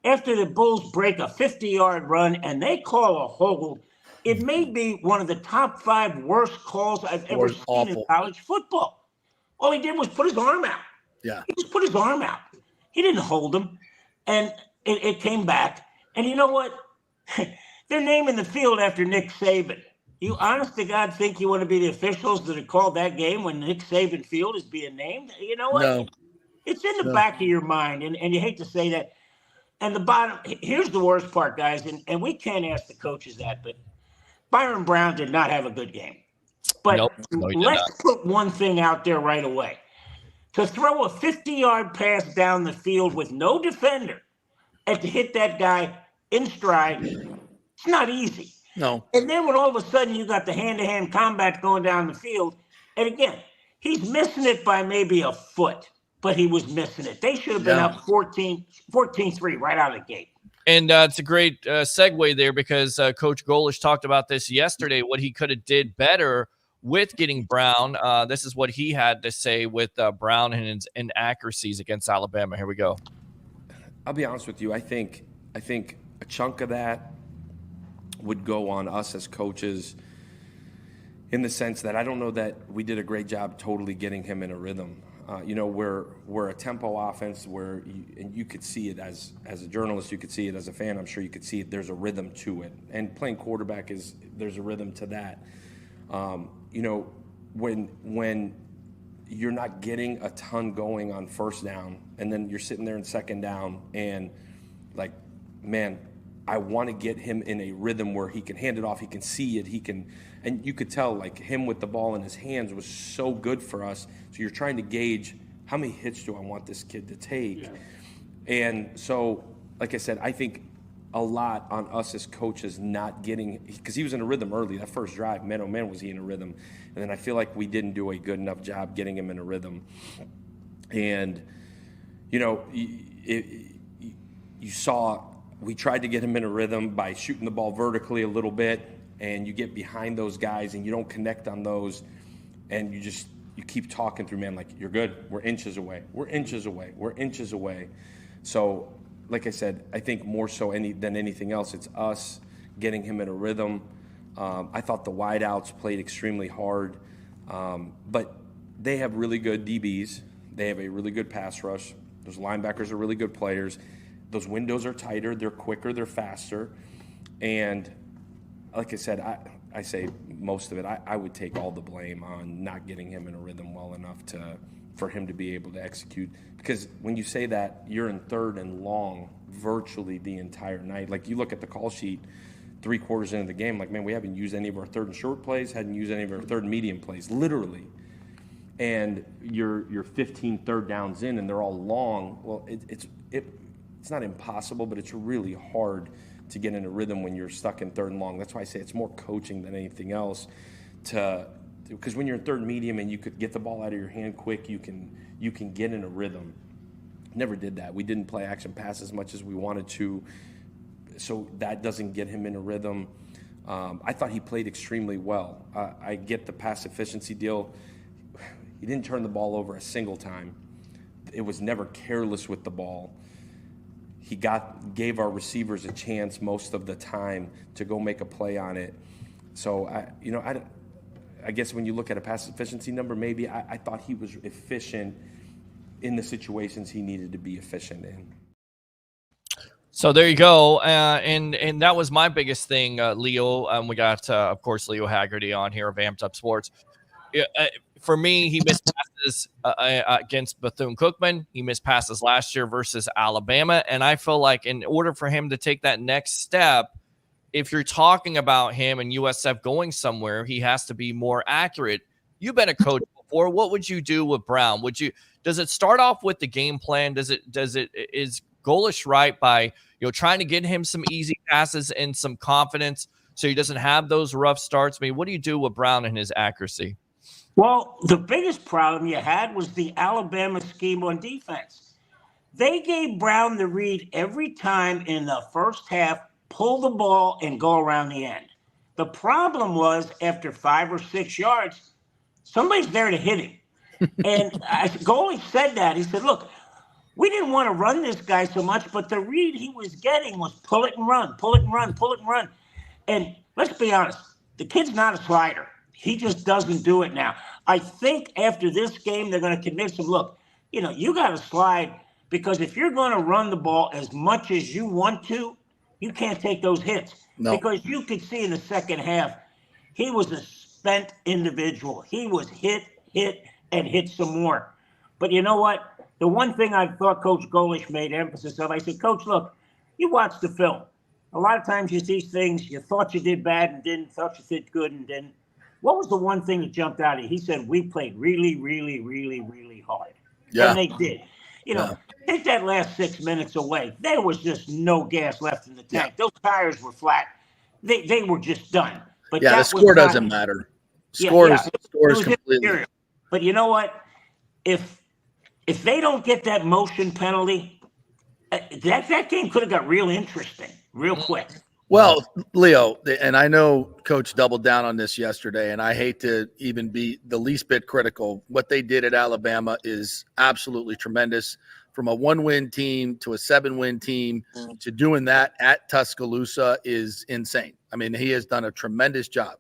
Speaker 9: after the Bulls break a 50-yard run and they call a hold. It may be one of the top 5 worst calls I've ever seen in college football. All he did was put his arm out.
Speaker 5: Yeah,
Speaker 9: he just put his arm out. He didn't hold him. And it came back. And you know what? They're naming the field after Nick Saban. You honest to God think you want to be the officials that have called that game when Nick Saban Field is being named? You know what?
Speaker 5: No.
Speaker 9: It's in the back of your mind. And you hate to say that. And here's the worst part, guys. And we can't ask the coaches that, but Byron Brown did not have a good game. But let's put one thing out there right away. To throw a 50-yard pass down the field with no defender and to hit that guy in stride, it's not easy.
Speaker 5: No.
Speaker 9: And then when all of a sudden you got the hand-to-hand combat going down the field, and again, he's missing it by maybe a foot. but he was missing it. They should have been up 14-3 right out of the gate.
Speaker 4: And it's a great segue there because Coach Golesh talked about this yesterday, what he could have did better with getting Brown. This is what he had to say with Brown and his inaccuracies against Alabama. Here we go.
Speaker 10: I'll be honest with you. I think a chunk of that would go on us as coaches in the sense that I don't know that we did a great job totally getting him in a rhythm. We're a tempo offense where you could see it as a journalist, you could see it as a fan. I'm sure you could see it. There's a rhythm to it, and playing quarterback there's a rhythm to that. When you're not getting a ton going on first down, and then you're sitting there in second down, and like, man, I want to get him in a rhythm where he can hand it off, he can see it, and you could tell like him with the ball in his hands was so good for us. So you're trying to gauge how many hits do I want this kid to take? Yeah. And so, like I said, I think a lot on us as coaches not getting, because he was in a rhythm early. That first drive, man, oh man, was he in a rhythm. And then I feel like we didn't do a good enough job getting him in a rhythm. And, you saw, we tried to get him in a rhythm by shooting the ball vertically a little bit, and you get behind those guys and you don't connect on those, and you keep talking through, man, like, you're good. We're inches away. We're inches away. We're inches away. So, like I said, I think more so than anything else, it's us getting him in a rhythm. I thought the wideouts played extremely hard, but they have really good DBs. They have a really good pass rush. Those linebackers are really good players. Those windows are tighter. They're quicker. They're faster. And like I said, I say most of it, I would take all the blame on not getting him in a rhythm well enough for him to be able to execute. Because when you say that, you're in third and long virtually the entire night. Like, you look at the call sheet 3 quarters into the game, like, man, we haven't used any of our third and short plays, hadn't used any of our third and medium plays, literally. And you're 15 third downs in, and they're all long. Well, it's not impossible, but it's really hard to get in a rhythm when you're stuck in third and long. That's why I say it's more coaching than anything else. Because when you're in third and medium and you could get the ball out of your hand quick, you can get in a rhythm. Never did that. We didn't play action pass as much as we wanted to, so that doesn't get him in a rhythm. I thought he played extremely well. I get the pass efficiency deal. He didn't turn the ball over a single time. It was never careless with the ball. He gave our receivers a chance most of the time to go make a play on it. So, I guess when you look at a pass efficiency number, maybe I thought he was efficient in the situations he needed to be efficient in.
Speaker 4: So there you go. And that was my biggest thing, Leo. We got, of course, Leo Haggerty on here of Amped Up Sports. For me, he missed passes against Bethune-Cookman. He missed passes last year versus Alabama. And I feel like in order for him to take that next step, if you're talking about him and USF going somewhere, he has to be more accurate. You've been a coach before. What would you do with Brown? Does it start off with the game plan? Is Golesh right by trying to get him some easy passes and some confidence so he doesn't have those rough starts? I mean, what do you do with Brown and his accuracy?
Speaker 9: Well, the biggest problem you had was the Alabama scheme on defense. They gave Brown the read every time in the first half, pull the ball and go around the end. The problem was after 5 or 6 yards, somebody's there to hit him. And Golesh said that. He said, look, we didn't want to run this guy so much, but the read he was getting was pull it and run, pull it and run, pull it and run. And let's be honest, the kid's not a slider. He just doesn't do it now. I think after this game, they're going to convince him, look, you got to slide, because if you're going to run the ball as much as you want to, you can't take those hits. No. Because you could see in the second half, he was a spent individual. He was hit, and hit some more. But you know what? The one thing I thought Coach Golesh made emphasis of, I said, Coach, look, you watch the film. A lot of times you see things you thought you did bad and didn't, thought you did good and didn't. What was the one thing that jumped out at you? He said, we played really, really, really, really hard. Yeah. And they did. Take that last 6 minutes away. There was just no gas left in the tank. Yeah. Those tires were flat. They were just done. But
Speaker 5: the score doesn't matter. Score is completely.
Speaker 9: But you know what? If if they don't get that motion penalty, that game could have got real interesting real quick.
Speaker 5: Well, Leo, and I know Coach doubled down on this yesterday, and I hate to even be the least bit critical. What they did at Alabama is absolutely tremendous. From a 1-win team to a 7-win team to doing that at Tuscaloosa is insane. I mean, he has done a tremendous job.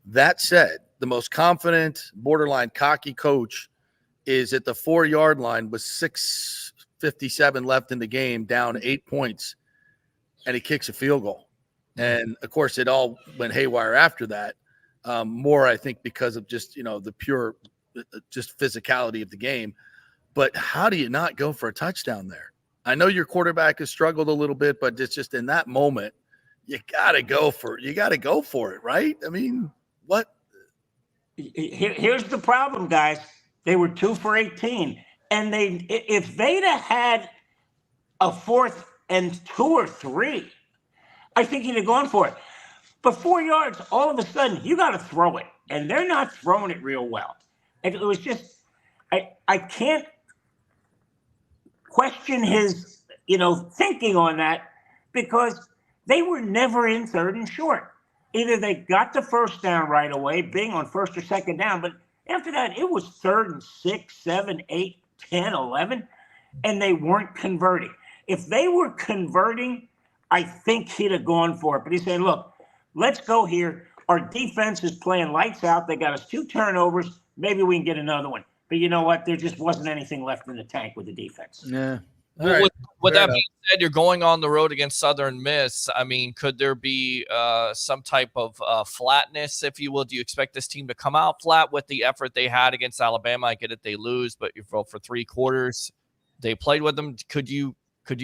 Speaker 5: That said, the most confident, borderline cocky coach is at the 4-yard line with 6:57 left in the game, down 8 points, and he kicks a field goal. And, of course, it all went haywire after that, more, I think, because of just, the pure just physicality of the game. But how do you not go for a touchdown there? I know your quarterback has struggled a little bit, but it's just in that moment, you got to go for it, right? I mean, what?
Speaker 9: Here's the problem, guys. They were 2 for 18, and if they'd have had a 4th and 2 or 3, I think he'd have gone for it. But 4 yards, all of a sudden, you got to throw it, and they're not throwing it real well. It was just, I can't question his, thinking on that, because they were never in 3rd and short. Either they got the first down right away, being on 1st or 2nd down, but after that, it was 3rd and 6, 7, 8, 10, 11, and they weren't converting. If they were converting, I think he'd have gone for it. But he's saying, look, let's go here. Our defense is playing lights out. They got us 2 turnovers. Maybe we can get another one. But you know what? There just wasn't anything left in the tank with the defense.
Speaker 5: Yeah.
Speaker 4: Well, with that being said, you're going on the road against Southern Miss. I mean, could there be some type of flatness, if you will? Do you expect this team to come out flat with the effort they had against Alabama? I get it, they lose, but you vote for 3 quarters. They played with them. Could you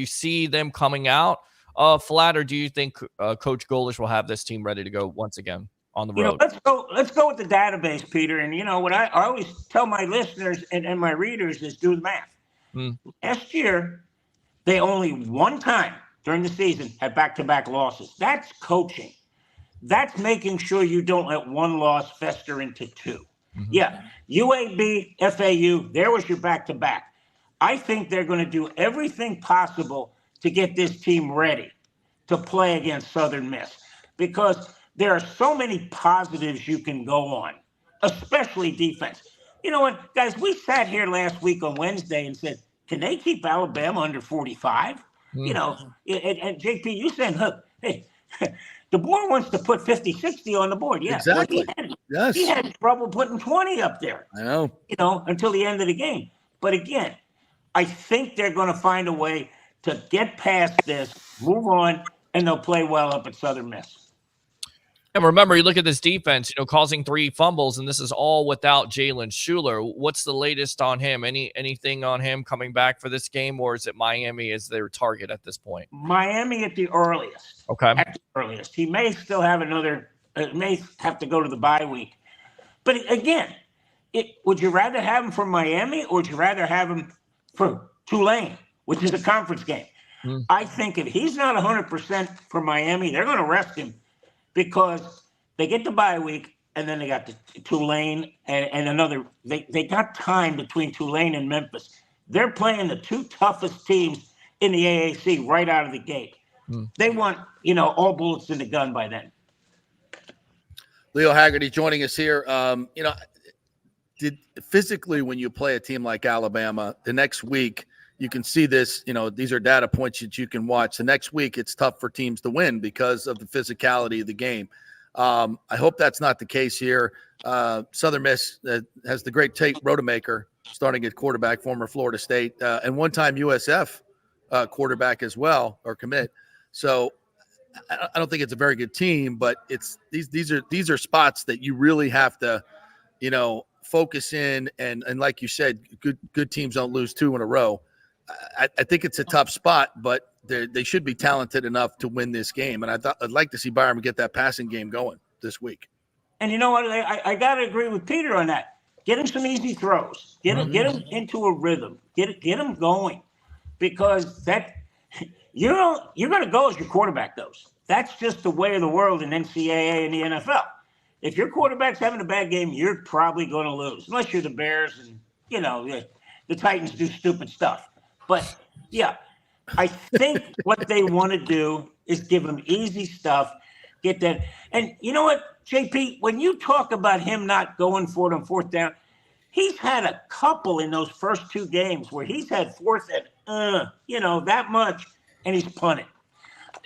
Speaker 4: see them coming out flat, or do you think Coach Golesh will have this team ready to go once again on the road?
Speaker 9: Let's go with the database, Peter. And what I always tell my listeners and my readers is do the math. Last year, they only one time during the season had back-to-back losses. That's coaching. That's making sure you don't let one loss fester into 2. Yeah, UAB, FAU, there was your back-to-back. I think they're going to do everything possible to get this team ready to play against Southern Miss, because there are so many positives you can go on, especially defense. You know what, guys, we sat here last week on Wednesday and said, can they keep Alabama under 45? And JP, you said, look, hey, the board wants to put 50, 60 on the board. Yeah,
Speaker 5: exactly.
Speaker 9: He had trouble putting 20 up there.
Speaker 5: I know.
Speaker 9: Until the end of the game. But again, I think they're going to find a way to get past this, move on, and they'll play well up at Southern Miss.
Speaker 4: And remember, you look at this defense, causing 3 fumbles, and this is all without Jalen Shuler. What's the latest on him? Anything on him coming back for this game, or is it Miami as their target at this point?
Speaker 9: Miami at the earliest.
Speaker 4: Okay.
Speaker 9: At the earliest. He may still have may have to go to the bye week. But again, would you rather have him for Miami, or would you rather have him for Tulane, which is a conference game? I think if he's not 100% for Miami, they're going to rest him, because they get the bye week, and then they got the Tulane and another. They got time between Tulane and Memphis. They're playing the 2 toughest teams in the AAC right out of the gate. They want, all bullets in the gun by then.
Speaker 5: Leo Haggerty joining us here. Physically, when you play a team like Alabama, the next week, you can see this, these are data points that you can watch. The next week, it's tough for teams to win because of the physicality of the game. I hope that's not the case here. Southern Miss has the great Tate Rodemaker starting at quarterback, former Florida State, and one-time USF quarterback as well, or commit. So I don't think it's a very good team, but it's these are spots that you really have to, focus in. And like you said, good teams don't lose 2 in a row. I think it's a tough spot, but they should be talented enough to win this game. And I'd like to see Byram get that passing game going this week.
Speaker 9: And you know what? I got to agree with Peter on that. Get him some easy throws. Get him into a rhythm. Get him going, because you're going to go as your quarterback goes. That's just the way of the world in NCAA and the NFL. If your quarterback's having a bad game, you're probably going to lose, unless you're the Bears and the Titans do stupid stuff. But yeah, I think what they want to do is give him easy stuff, get that. And you know what, JP, when you talk about him not going for it on fourth down, he's had a couple in those first 2 games where he's had fourth and, that much, and he's punted.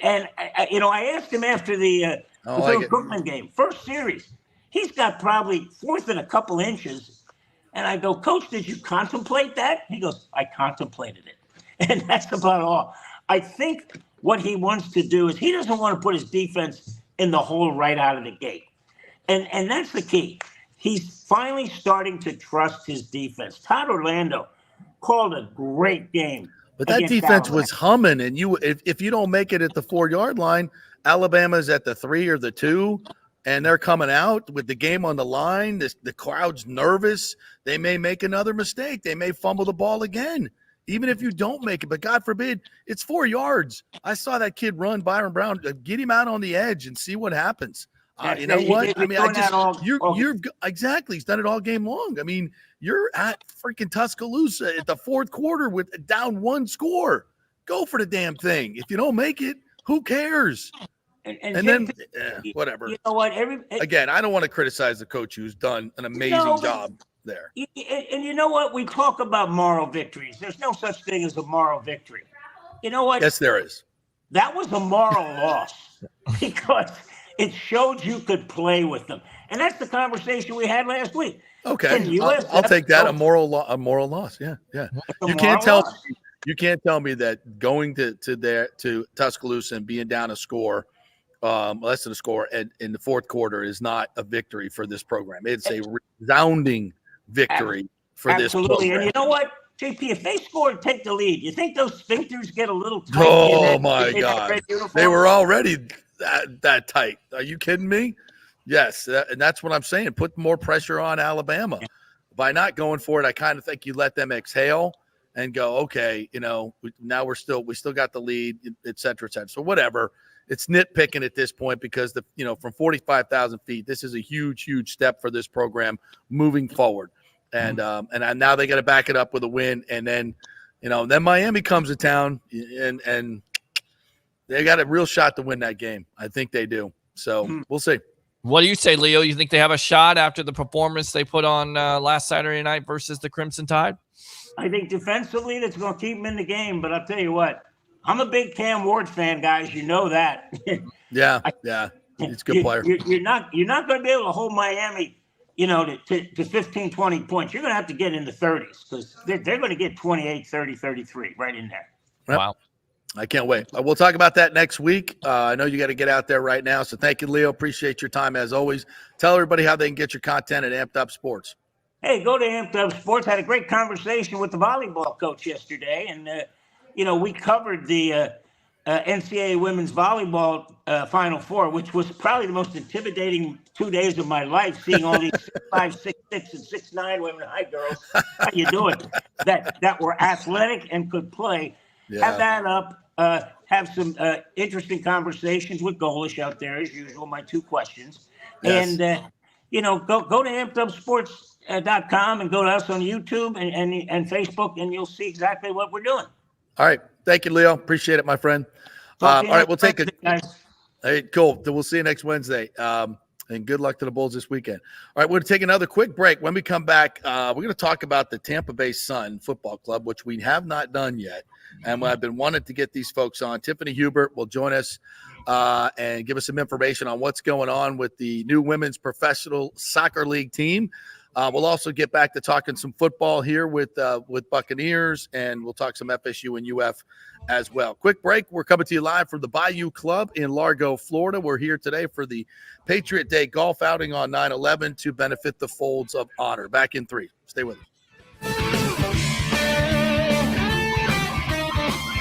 Speaker 9: And, I asked him after the Brooklyn game, first series, he's got probably fourth and a couple inches. And I go, Coach, did you contemplate that? He goes, I contemplated it. And that's about all. I think what he wants to do is he doesn't want to put his defense in the hole right out of the gate. And that's the key. He's finally starting to trust his defense. Todd Orlando called a great game.
Speaker 5: But that defense was humming, and if you don't make it at the 4-yard line, Alabama's at the 3 or the 2, and they're coming out with the game on the line. The crowd's nervous. They may make another mistake. They may fumble the ball again, even if you don't make it. But God forbid, it's 4 yards. I saw that kid run, Byron Brown. Get him out on the edge and see what happens. You know what? I mean, you're exactly. He's done it all game long. I mean, you're at freaking Tuscaloosa at the 4th quarter with a down 1 score. Go for the damn thing. If you don't make it, who cares? And then whatever.
Speaker 9: You know what?
Speaker 5: Again, I don't want to criticize the coach who's done an amazing job there.
Speaker 9: And you know what? We talk about moral victories. There's no such thing as a moral victory. You know what?
Speaker 5: Yes, there is.
Speaker 9: That was a moral loss because it showed you could play with them. And that's the conversation we had last week.
Speaker 5: Okay. I'll take that. A moral loss. Yeah. You can't tell me that going to Tuscaloosa and being down a score, less than a score in the 4th quarter is not a victory for this program. It's a resounding victory for this program.
Speaker 9: Absolutely. And you know what, JP, if they score and take the lead, you think those sphincters get a little tight?
Speaker 5: Oh, my God. They were already that tight. Are you kidding me? Yes, and that's what I'm saying. Put more pressure on Alabama. By not going for it, I kind of think you let them exhale and go, okay, now we still got the lead, et cetera, et cetera. So whatever. It's nitpicking at this point because from 45,000 feet, this is a huge, huge step for this program moving forward. And now they got to back it up with a win, and then then Miami comes to town and they got a real shot to win that game. I think they do. So we'll see.
Speaker 4: What do you say, Leo? You think they have a shot after the performance they put on last Saturday night versus the Crimson Tide?
Speaker 9: I think defensively that's going to keep them in the game. But I'll tell you what, I'm a big Cam Ward fan, guys. You know that.
Speaker 5: Yeah. He's a good player.
Speaker 9: You're not going to be able to hold Miami, to 15, 20 points. You're going to have to get in the 30s because they're going to get 28, 30, 33 right in there.
Speaker 5: Yep. Wow. I can't wait. We'll talk about that next week. I know you got to get out there right now. So thank you, Leo. Appreciate your time as always. Tell everybody how they can get your content at Amped Up Sports.
Speaker 9: Hey, go to Amped Up Sports. Had a great conversation with the volleyball coach yesterday. And, we covered the NCAA women's volleyball Final Four, which was probably the most intimidating 2 days of my life, seeing all these 5'6", 6'6", and 6'9" women. Hi, girls. How you doing? That were athletic and could play. Yeah. Have that up. Have some interesting conversations with Golish out there, as usual, my 2 questions. Yes. And, go to ampedupsports.com and go to us on YouTube and Facebook, and you'll see exactly what we're doing.
Speaker 5: All right. Thank you, Leo. Appreciate it, my friend. All right. We'll take it. Hey, cool. We'll see you next Wednesday. And good luck to the Bulls this weekend. All right, we're going to take another quick break. When we come back, we're going to talk about the Tampa Bay Sun Football Club, which we have not done yet. And I've been wanting to get these folks on. Tiffany Hubert will join us and give us some information on what's going on with the new women's professional soccer league team. We'll also get back to talking some football here with Buccaneers, and we'll talk some FSU and UF as well. Quick break. We're coming to you live from the Bayou Club in Largo, Florida. We're here today for the Patriot Day golf outing on 9/11 to benefit the Folds of Honor. Back in 3. Stay with us.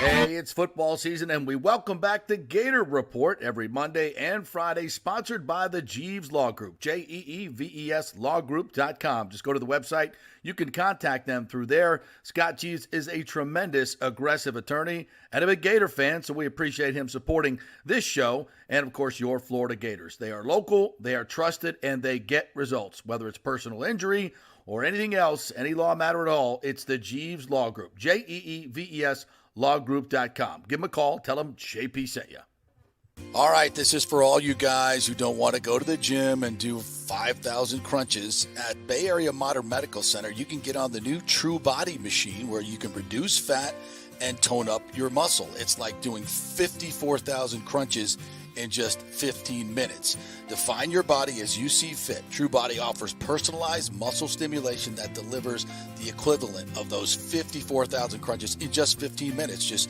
Speaker 5: Hey, it's football season, and we welcome back the Gator Report every Monday and Friday, sponsored by the Jeeves Law Group, JEEVES lawgroup.com. Just go to the website. You can contact them through there. Scott Jeeves is a tremendous, aggressive attorney and a big Gator fan, so we appreciate him supporting this show and, of course, your Florida Gators. They are local, they are trusted, and they get results, whether it's personal injury or anything else, any law matter at all, it's the Jeeves Law Group. JEEVES lawgroup.com. Give them a call. Tell them JP sent you. All right, this is for all you guys who don't want to go to the gym and do 5,000 crunches. At Bay Area Modern Medical Center, you can get on the new True Body machine where you can reduce fat and tone up your muscle. It's like doing 54,000 crunches in just 15 minutes. Define your body as you see fit. True Body offers personalized muscle stimulation that delivers the equivalent of those 54,000 crunches in just 15 minutes. Just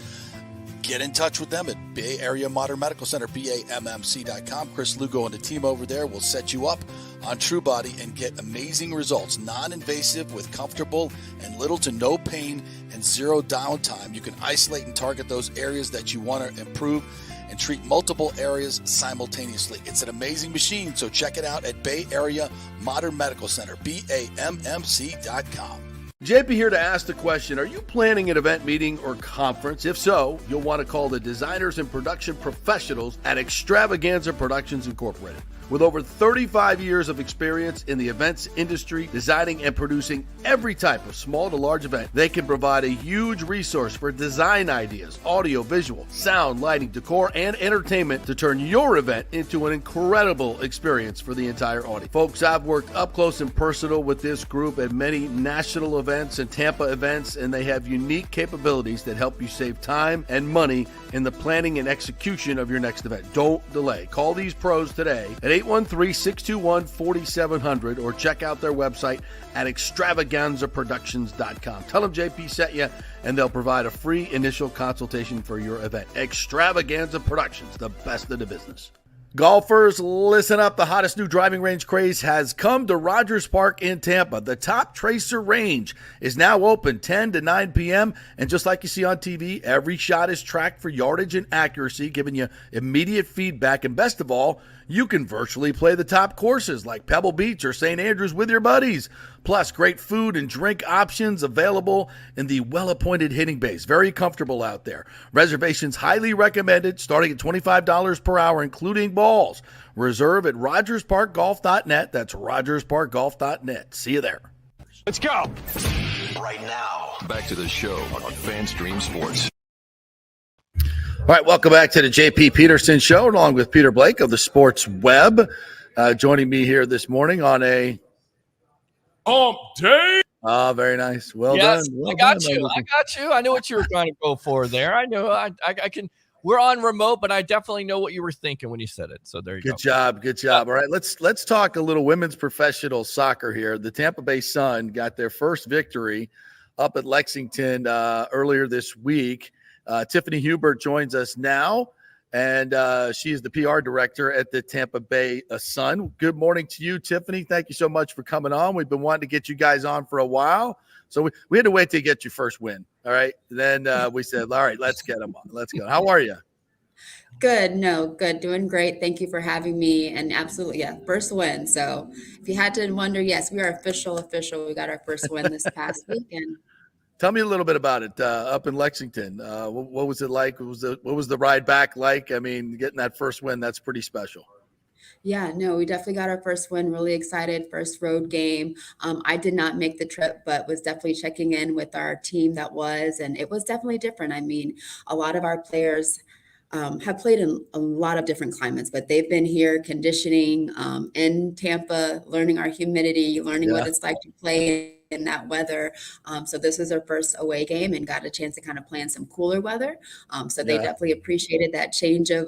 Speaker 5: get in touch with them at Bay Area Modern Medical Center, BAMMC.com. Chris Lugo and the team over there will set you up on True Body and get amazing results. Non-invasive with comfortable and little to no pain and zero downtime. You can isolate and target those areas that you want to improve and treat multiple areas simultaneously. It's an amazing machine, so check it out at Bay Area Modern Medical Center, BAMMC.com. JP here to ask the question, are you planning an event, meeting, or conference? If so, you'll want to call the designers and production professionals at Extravaganza Productions Incorporated. With over 35 years of experience in the events industry, designing and producing every type of small to large event, they can provide a huge resource for design ideas, audio, visual, sound, lighting, decor, and entertainment to turn your event into an incredible experience for the entire audience. Folks, I've worked up close and personal with this group at many national events and Tampa events, and they have unique capabilities that help you save time and money in the planning and execution of your next event. Don't delay. Call these pros today at 813-621-4700 or check out their website at extravaganzaproductions.com. Tell them JP sent you, and they'll provide a free initial consultation for your event. Extravaganza Productions, the best of the business. Golfers, listen up. The hottest new driving range craze has come to Rogers Park in Tampa. The Top Tracer range is now open 10 to 9 p.m. And just like you see on TV, every shot is tracked for yardage and accuracy, giving you immediate feedback. And best of all, you can virtually play the top courses like Pebble Beach or St. Andrews with your buddies. Plus, great food and drink options available in the well-appointed hitting bays. Very comfortable out there. Reservations highly recommended, starting at $25 per hour, including balls. Reserve at RogersParkGolf.net. That's RogersParkGolf.net. See you there.
Speaker 1: Let's go. Right now, back to the show on FanStream Sports.
Speaker 5: All right, welcome back to the JP Peterson Show, along with Peter Blake of the Sports Web. Joining me here this morning on a
Speaker 4: hump day.
Speaker 5: Oh, very nice. Well
Speaker 4: yes,
Speaker 5: done. Well
Speaker 4: I got
Speaker 5: done,
Speaker 4: you. I got you. I knew what you were trying to go for there. I know. I can. We're on remote, but I definitely know what you were thinking when you said it. So there you go.
Speaker 5: Good job. Good job. All right, let's talk a little women's professional soccer here. The Tampa Bay Sun got their first victory up at Lexington earlier this week. Tiffany Hubert joins us now, and she is the PR director at the Tampa Bay Sun. Good morning to you, Tiffany. Thank you so much for coming on. We've been wanting to get you guys on for a while, so we had to wait to get your first win. All right. Then we said, all right, let's get them on. Let's go. How are you?
Speaker 11: Good. No, good. Doing great. Thank you for having me. And absolutely, yeah, first win. So if you had to wonder, yes, we are official. We got our first win this past weekend.
Speaker 5: Tell me a little bit about it up in Lexington. What was it like? What was the ride back like? I mean, getting that first win, that's pretty special.
Speaker 11: Yeah, no, we definitely got our first win. Really excited. First road game. I did not make the trip, but was definitely checking in with our team and it was definitely different. I mean, a lot of our players have played in a lot of different climates, but they've been here conditioning in Tampa, learning our humidity, learning what it's like to play in that weather. So this was our first away game and got a chance to kind of play in some cooler weather. So they definitely appreciated that change of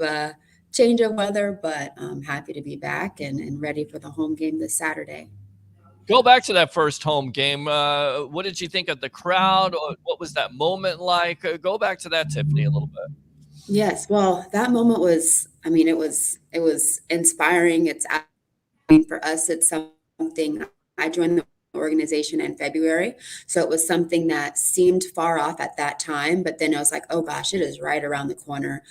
Speaker 11: weather, but I'm happy to be back and ready for the home game this Saturday.
Speaker 4: Go back to that first home game. What did you think of the crowd? What was that moment like? Go back to that, Tiffany, a little bit.
Speaker 11: Yes. Well, that moment was, I mean, it was inspiring. For us, it's something. I joined the organization in February. So it was something that seemed far off at that time, but then I was like, oh gosh, it is right around the corner.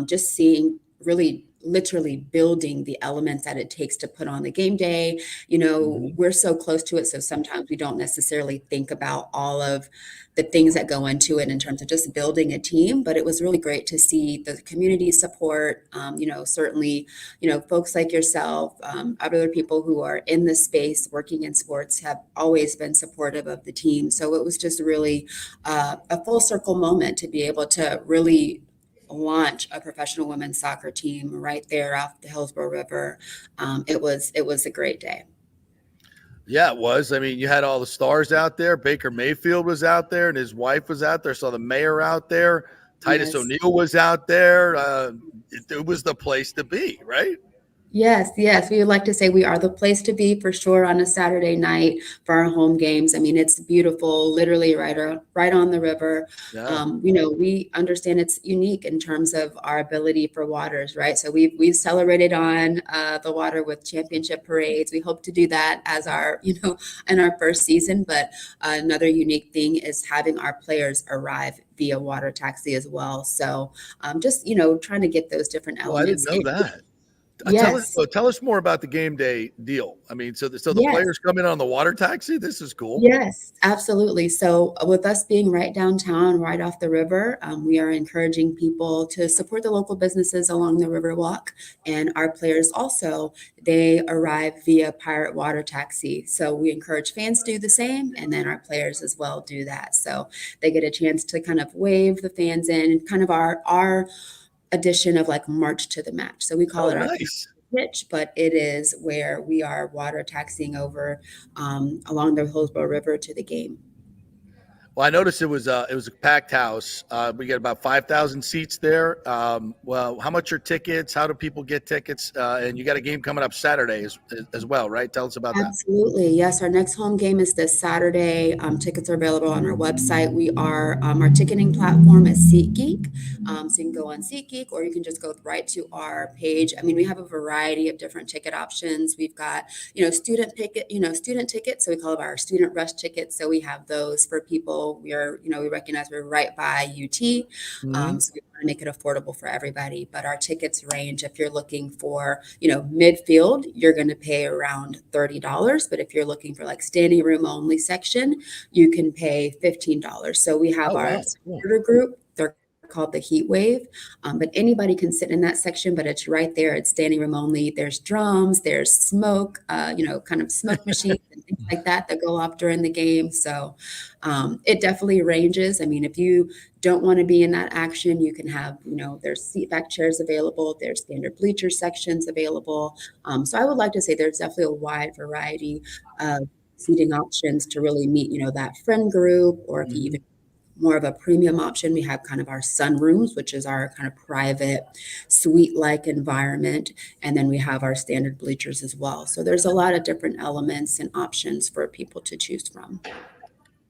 Speaker 11: Just seeing really literally building the elements that it takes to put on the game day. We're so close to it. So sometimes we don't necessarily think about all of the things that go into it in terms of just building a team. But it was really great to see the community support, certainly, folks like yourself, other people who are in the space working in sports have always been supportive of the team. So it was just really a full circle moment to be able to really launch a professional women's soccer team right there off the Hillsborough River. It was a great day.
Speaker 5: Yeah, it was. I mean, you had all the stars out there. Baker Mayfield was out there and his wife was out there. Saw the mayor out there. Titus O'Neil was out there. It was the place to be, right?
Speaker 11: Yes. We would like to say we are the place to be for sure on a Saturday night for our home games. I mean, it's beautiful, literally right on the river.
Speaker 5: Yeah.
Speaker 11: We understand it's unique in terms of our ability for waters, right? So we've celebrated on the water with championship parades. We hope to do that as our, in our first season. But another unique thing is having our players arrive via water taxi as well. So just, trying to get those different elements.
Speaker 5: I didn't know that.
Speaker 11: Yes.
Speaker 5: Tell us more about the game day deal. I mean, so the
Speaker 11: Yes.
Speaker 5: players come in on the water taxi. This is cool.
Speaker 11: Yes, absolutely. So with us being right downtown, right off the river, we are encouraging people to support the local businesses along the Riverwalk. And our players also, they arrive via Pirate Water Taxi. So we encourage fans to do the same, and then our players as well do that. So they get a chance to kind of wave the fans in, kind of our edition of like March to the Match. So we call it our pitch, but it is where we are water taxiing over along the Hillsborough River to the game.
Speaker 5: Well, I noticed it was a packed house. We got about 5,000 seats there. Well, how much are tickets? How do people get tickets? And you got a game coming up Saturday as well, right? Tell us about that.
Speaker 11: Absolutely. Yes. Our next home game is this Saturday. Tickets are available on our website. We are, our ticketing platform is SeatGeek. So you can go on SeatGeek or you can just go right to our page. I mean, we have a variety of different ticket options. We've got, student tickets. So we call it our student rush tickets. So we have those for people. We are, we recognize we're right by UT. So we want to make it affordable for everybody. But our tickets range, if you're looking for, midfield, you're going to pay around $30. But if you're looking for like standing room only section, you can pay $15. So we have our supporter group. They're called the Heat Wave, but anybody can sit in that section, but it's right there. It's standing room only. There's drums, there's smoke, kind of smoke machines and things like that go off during the game. So it definitely ranges. I mean, if you don't want to be in that action, you can have, there's seat back chairs available. There's standard bleacher sections available. So I would like to say there's definitely a wide variety of seating options to really meet, that friend group, or if you even more of a premium option, we have kind of our sunrooms, which is our kind of private suite-like environment. And then we have our standard bleachers as well. So there's a lot of different elements and options for people to choose from.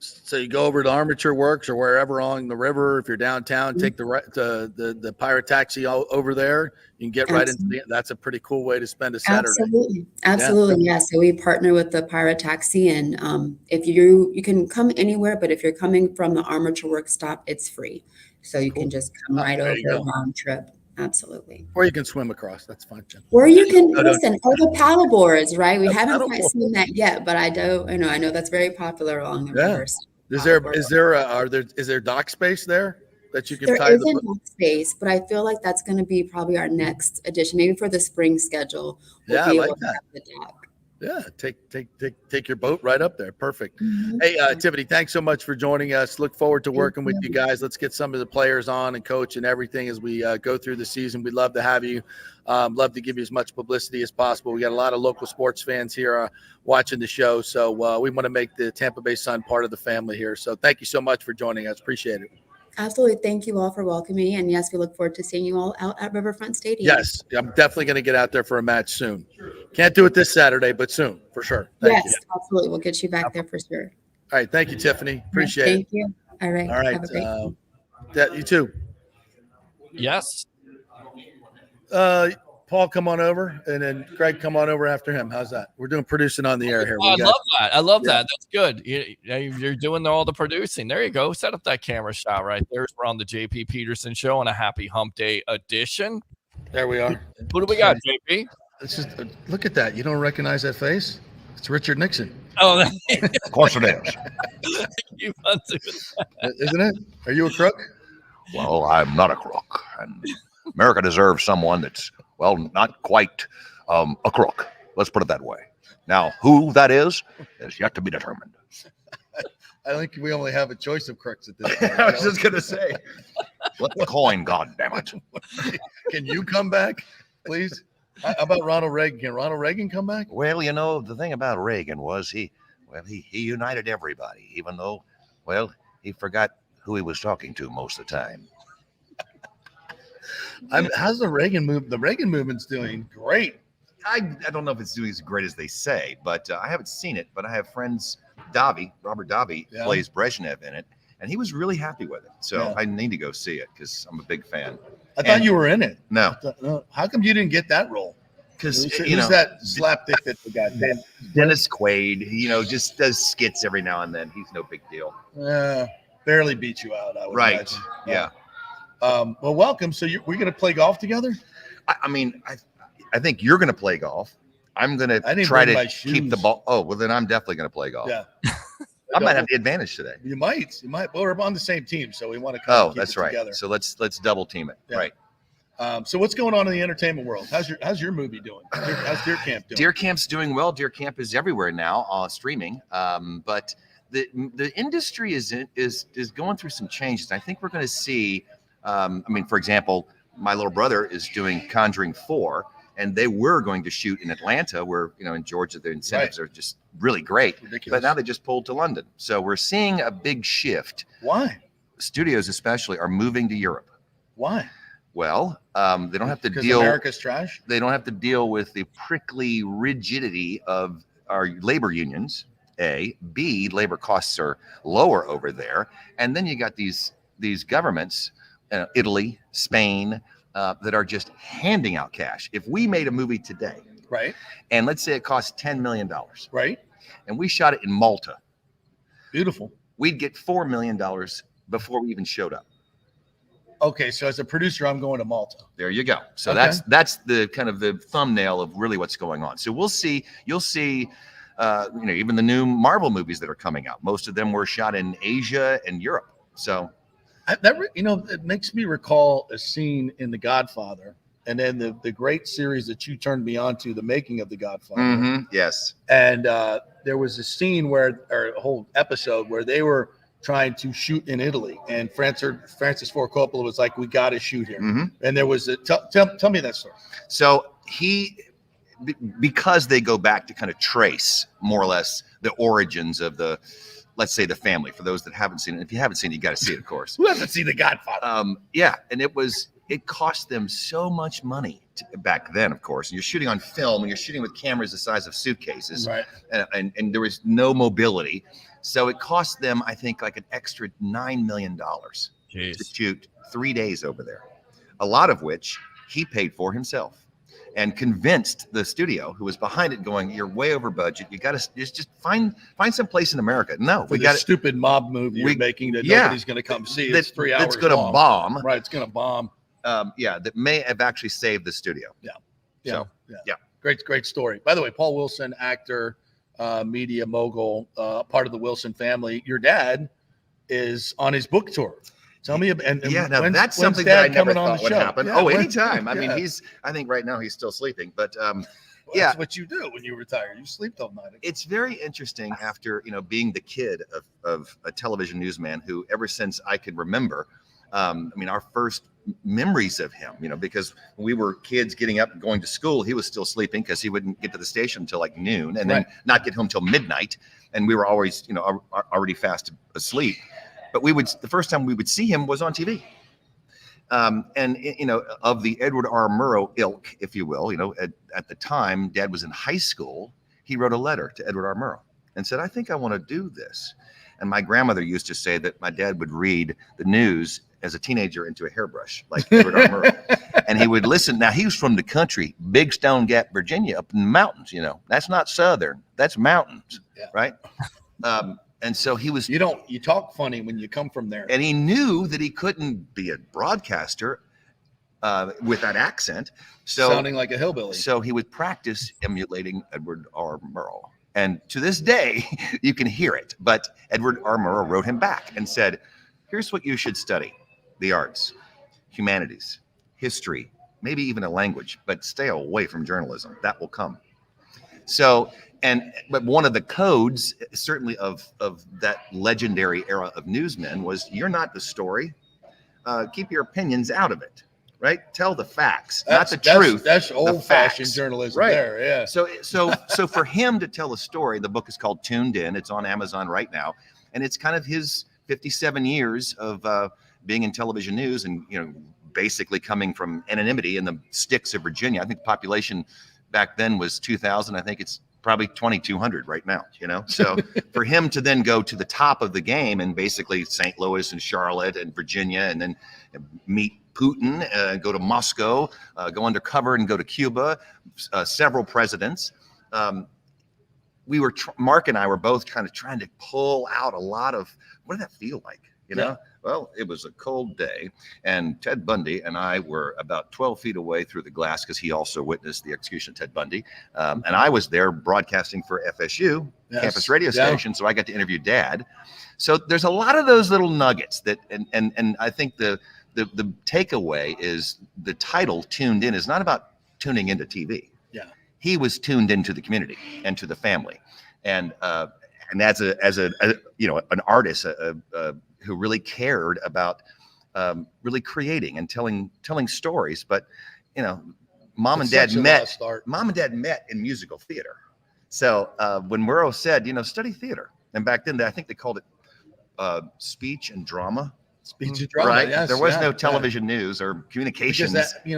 Speaker 5: So you go over to Armature Works or wherever along the river. If you're downtown, take the pirate taxi over there. You can get right into that's a pretty cool way to spend a Saturday.
Speaker 11: Absolutely. Yeah. So we partner with the Pirate Taxi, and if you can come anywhere, but if you're coming from the Armature Works stop, it's free. So you can just come right over round trip. Absolutely.
Speaker 5: Or you can swim across. That's fine, Jim.
Speaker 11: Or you can listen, or the paddle boards, right? We haven't quite seen that yet, but I know that's very popular along the river.
Speaker 5: Is there dock space there that you can
Speaker 11: There
Speaker 5: tie
Speaker 11: isn't dock space, but I feel like that's going to be probably our next addition, maybe for the spring schedule.
Speaker 5: I like that.
Speaker 11: The dock.
Speaker 5: Yeah, take your boat right up there. Perfect. Hey, Tiffany, thanks so much for joining us. Look forward to working with you guys. Let's get some of the players on and coach and everything as we go through the season. We'd love to have you. Love to give you as much publicity as possible. We got a lot of local sports fans here watching the show, so we want to make the Tampa Bay Sun part of the family here. So thank you so much for joining us. Appreciate it.
Speaker 11: Absolutely. Thank you all for welcoming me. And yes, we look forward to seeing you all out at Riverfront Stadium.
Speaker 5: Yes, I'm definitely going to get out there for a match soon. Can't do it this Saturday, but soon, for sure. Thank you.
Speaker 11: Absolutely. We'll get you back there for sure.
Speaker 5: All right. Thank you, Tiffany. Appreciate it.
Speaker 11: Thank you. All right. Have a great
Speaker 5: you too.
Speaker 4: Yes.
Speaker 5: Paul, come on over, and then Greg, come on over after him. How's that? We're doing producing on the air here.
Speaker 4: I love that. I love that. That's good. You're doing all the producing. There you go. Set up that camera shot right there. We're on the JP Peterson Show on a happy hump day edition.
Speaker 5: There we are.
Speaker 4: Who do we got, JP?
Speaker 5: It's just look at that. You don't recognize that face? It's Richard Nixon.
Speaker 4: Oh,
Speaker 12: of course it is.
Speaker 5: Isn't it? Are you a crook?
Speaker 12: Well, I'm not a crook, and America deserves someone that's, well, not quite a crook. Let's put it that way. Now, who that is yet to be determined.
Speaker 5: I think we only have a choice of crooks at this point.
Speaker 12: I was just going to say. Flip the coin, God damn it.
Speaker 5: Can you come back, please? How about Ronald Reagan? Can Ronald Reagan come back?
Speaker 12: Well, you know, the thing about Reagan was he united everybody, even though, well, he forgot who he was talking to most of the time.
Speaker 5: How's the Reagan move? The Reagan movement's doing great.
Speaker 13: I don't know if it's doing as great as they say, but I haven't seen it. But I have friends. Robert Davi plays Brezhnev in it, and he was really happy with it. So I need to go see it because I'm a big fan.
Speaker 5: I thought you were in it.
Speaker 13: No.
Speaker 5: How come you didn't get that role?
Speaker 13: Because
Speaker 5: who's that slapdick that the guy?
Speaker 13: Dennis Quaid. Just does skits every now and then. He's no big deal.
Speaker 5: Barely beat you out. I would imagine.
Speaker 13: Yeah.
Speaker 5: Well, welcome. So we're going to play golf together?
Speaker 13: I think you're going to play golf. I'm going to try to keep the ball. Oh, well, then I'm definitely going to play golf.
Speaker 5: Yeah.
Speaker 13: I might have the advantage today.
Speaker 5: You might. Well, we're on the same team, so we want to keep
Speaker 13: that's
Speaker 5: it
Speaker 13: right.
Speaker 5: together.
Speaker 13: So let's double team it.
Speaker 5: Yeah.
Speaker 13: Right.
Speaker 5: So what's going on in the entertainment world? How's your movie doing? How's Deer Camp doing?
Speaker 13: Deer Camp's doing well. Deer Camp is everywhere now, streaming. But the industry is going through some changes. I think we're going to see. For example, my little brother is doing Conjuring 4. And they were going to shoot in Atlanta, where, in Georgia, the incentives are just really great.
Speaker 5: Ridiculous.
Speaker 13: But now they just pulled to London. So we're seeing a big shift.
Speaker 5: Why?
Speaker 13: Studios especially are moving to Europe.
Speaker 5: Why?
Speaker 13: Well, they don't have to
Speaker 5: because
Speaker 13: deal.
Speaker 5: America's trash?
Speaker 13: They don't have to deal with the prickly rigidity of our labor unions. A. B. Labor costs are lower over there. And then you got these governments, Italy, Spain, that are just handing out cash. If we made a movie today,
Speaker 5: right,
Speaker 13: and let's say it cost $10 million,
Speaker 5: right,
Speaker 13: and we shot it in Malta,
Speaker 5: beautiful,
Speaker 13: we'd get $4 million before we even showed up.
Speaker 5: Okay, so as a producer, I'm going to Malta.
Speaker 13: There you go. So
Speaker 5: Okay.
Speaker 13: that's the kind of the thumbnail of really what's going on. So you'll see, even the new Marvel movies that are coming out. Most of them were shot in Asia and Europe. So.
Speaker 5: It makes me recall a scene in The Godfather, and then the great series that you turned me on to, The Making of The Godfather.
Speaker 13: Mm-hmm. Yes.
Speaker 5: And there was a scene or a whole episode where they were trying to shoot in Italy, and Francis Ford Coppola was like, "We got to shoot here."
Speaker 13: Mm-hmm.
Speaker 5: And there was tell me that story.
Speaker 13: So because they go back to kind of trace more or less the origins of let's say the family, for those that haven't seen it. If you haven't seen it, you got to see it, of course.
Speaker 5: Who hasn't seen The Godfather?
Speaker 13: And it cost them so much money back then, of course. And you're shooting on film, and you're shooting with cameras the size of suitcases,
Speaker 5: right?
Speaker 13: And there was no mobility, so it cost them, I think, like an extra $9 million to shoot 3 days over there. A lot of which he paid for himself. And convinced the studio who was behind it, going, "You're way over budget. You got to just find some place in America." No,
Speaker 5: we got a stupid mob movie you're making that nobody's going to come see. It's 3 hours.
Speaker 13: It's going to bomb.
Speaker 5: Right, it's going to bomb.
Speaker 13: That may have actually saved the studio.
Speaker 5: Yeah. Great story. By the way, Paul Wilson, actor, media mogul, part of the Wilson family. Your dad is on his book tour. Tell me,
Speaker 13: now that's something that I never thought would happen.
Speaker 5: Yeah,
Speaker 13: anytime. I mean, I think right now he's still sleeping, but
Speaker 5: that's what you do when you retire. You sleep all night.
Speaker 13: It's very interesting after, being the kid of a television newsman who, ever since I can remember, our first memories of him, because when we were kids getting up and going to school, he was still sleeping because he wouldn't get to the station until like noon, and then not get home till midnight. And we were always, already fast asleep. But the first time we would see him was on TV. Of the Edward R. Murrow ilk, if you will, at the time Dad was in high school, he wrote a letter to Edward R. Murrow and said, "I think I want to do this." And my grandmother used to say that my dad would read the news as a teenager into a hairbrush, like Edward R. Murrow. And he would listen. Now, he was from the country, Big Stone Gap, Virginia, up in the mountains, That's not Southern, that's mountains, right? And so he was.
Speaker 5: You talk funny when you come from there.
Speaker 13: And he knew that he couldn't be a broadcaster with that accent. So
Speaker 5: sounding like a hillbilly.
Speaker 13: So he would practice emulating Edward R. Murrow. And to this day, you can hear it. But Edward R. Murrow wrote him back and said, here's what you should study: the arts, humanities, history, maybe even a language, but stay away from journalism. That will come. So, but one of the codes, certainly of that legendary era of newsmen, was you're not the story. Keep your opinions out of it. Right? Tell the facts, not the truth.
Speaker 5: That's old-fashioned journalism,
Speaker 13: right
Speaker 5: there. Yeah.
Speaker 13: So for him to tell a story, the book is called Tuned In. It's on Amazon right now, and it's kind of his 57 years of being in television news, and basically coming from anonymity in the sticks of Virginia. I think the population back then was 2,000. I think it's probably 2,200 right now. So for him to then go to the top of the game and basically St. Louis and Charlotte and Virginia, and then meet Putin, go to Moscow, go undercover and go to Cuba, several presidents. Mark and I were both kind of trying to pull out a lot of, what did that feel like?
Speaker 5: Yeah.
Speaker 13: Well, it was a cold day, and Ted Bundy and I were about 12 feet away through the glass, because he also witnessed the execution of Ted Bundy. And I was there broadcasting for FSU, campus radio station, so I got to interview Dad. So there's a lot of those little nuggets that, and I think the takeaway is the title "Tuned In" is not about tuning into TV.
Speaker 5: Yeah,
Speaker 13: he was tuned into the community and to the family, and as an artist who really cared about really creating and telling stories. But mom and dad met in musical theater. So when Murrow said, study theater, and back then I think they called it speech and drama.
Speaker 5: Speech and drama,
Speaker 13: right?
Speaker 5: Yes,
Speaker 13: there was no television news or communications.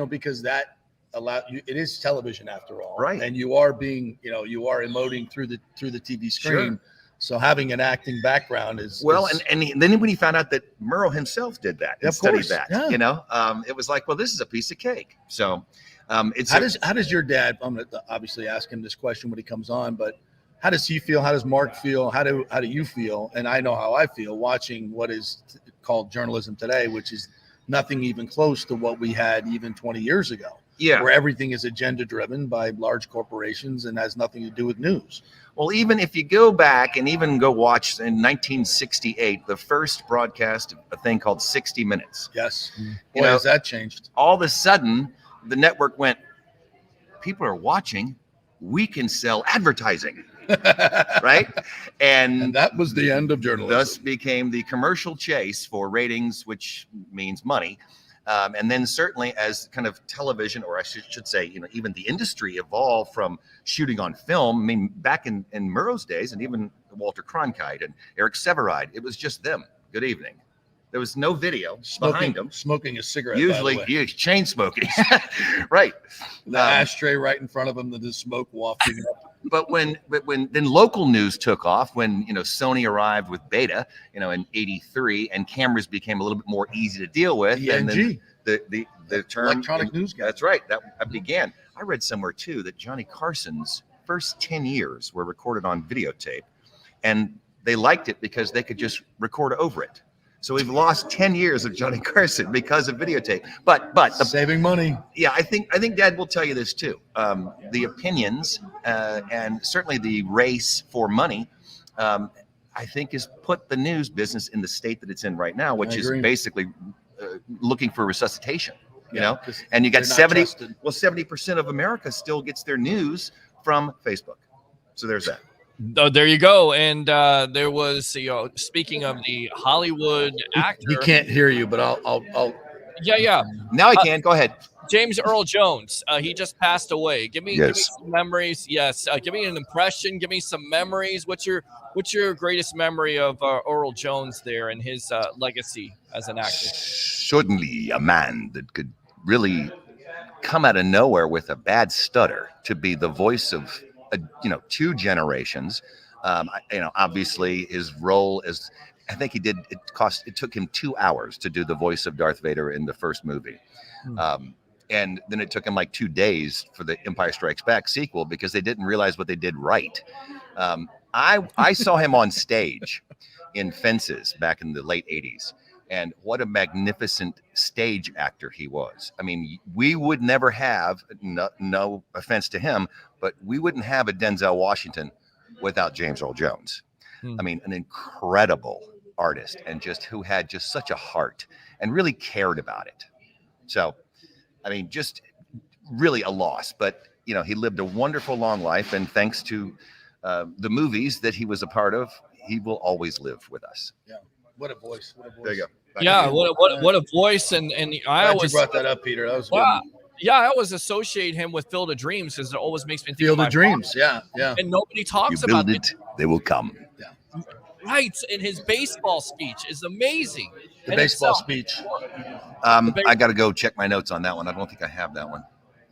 Speaker 5: Because that allowed you. It is television after all,
Speaker 13: right?
Speaker 5: And you are being, you are emoting through the TV screen.
Speaker 13: Sure.
Speaker 5: So having an acting background is
Speaker 13: and then when he found out that Murrow himself did that and studied that,
Speaker 5: yeah.
Speaker 13: It was like, well, this is a piece of cake. So it's
Speaker 5: how does your dad? I'm going to obviously ask him this question when he comes on, but how does he feel? How does Mark feel? How do you feel? And I know how I feel watching what is called journalism today, which is nothing even close to what we had even 20 years ago.
Speaker 13: Yeah,
Speaker 5: where everything is agenda driven by large corporations and has nothing to do with news.
Speaker 13: Well, even if you go back and even go watch in 1968, the first broadcast of a thing called 60 Minutes.
Speaker 5: Yes. Boy, has that changed.
Speaker 13: All of a sudden, the network went, people are watching, we can sell advertising. Right? And
Speaker 5: that was the end of journalism.
Speaker 13: Thus became the commercial chase for ratings, which means money. And then certainly as kind of television, or I should say, even the industry evolved from shooting on film. I mean, back in Murrow's days, and even Walter Cronkite and Eric Severide, it was just them. Good evening. There was no video behind them.
Speaker 5: Smoking a cigarette.
Speaker 13: Usually, chain smoking. Right.
Speaker 5: The ashtray right in front of them, the smoke wafting up.
Speaker 13: But when then local news took off, when Sony arrived with Beta, in '83, and cameras became a little bit more easy to deal with, and then the term
Speaker 5: electronic news guy.
Speaker 13: That's right. That began. I read somewhere too that Johnny Carson's first 10 years were recorded on videotape, and they liked it because they could just record over it. So we've lost 10 years of Johnny Carson because of videotape. But
Speaker 5: saving money.
Speaker 13: Yeah, I think Dad will tell you this too. The opinions and certainly the race for money, I think, has put the news business in the state that it's in right now, which is basically looking for resuscitation. And you got 70% of America still gets their news from Facebook. So there's that.
Speaker 4: Oh, there you go. And there was, speaking of the Hollywood actor.
Speaker 5: He can't hear you, but I'll.
Speaker 4: Yeah.
Speaker 13: Now I can. Go ahead.
Speaker 4: James Earl Jones. He just passed away. Give me some memories. Yes. Give me an impression. Give me some memories. What's your greatest memory of Earl Jones there and his legacy as an actor?
Speaker 13: Certainly a man that could really come out of nowhere with a bad stutter to be the voice of two generations. Obviously his role as, I think he did, it took him 2 hours to do the voice of Darth Vader in the first movie. And then it took him like 2 days for the Empire Strikes Back sequel because they didn't realize what they did right. I saw him on stage in Fences back in the late 80s.
Speaker 12: And what a magnificent stage actor he was. I mean, we would never have, no offense to him, but we wouldn't have a Denzel Washington without James Earl Jones. I mean, an incredible artist, and just who had just such a heart and really cared about it. So, I mean, just really a loss, but you know, he lived a wonderful long life, and thanks to the movies that he was a part of, he will always live with us.
Speaker 5: Yeah. What a voice. What a voice.
Speaker 12: There you go.
Speaker 4: Yeah, what a voice, and I always
Speaker 5: brought that up, Peter. That was good.
Speaker 4: Yeah, I always associate him with Field of Dreams because it always makes me think
Speaker 5: Field
Speaker 4: of
Speaker 5: of Dreams. Yeah.
Speaker 4: And nobody talks
Speaker 12: You build
Speaker 4: about
Speaker 12: it, they will come.
Speaker 5: Yeah.
Speaker 4: Right, and his baseball speech is amazing.
Speaker 5: The baseball speech.
Speaker 12: I got to go check my notes on that one. I don't think I have that one.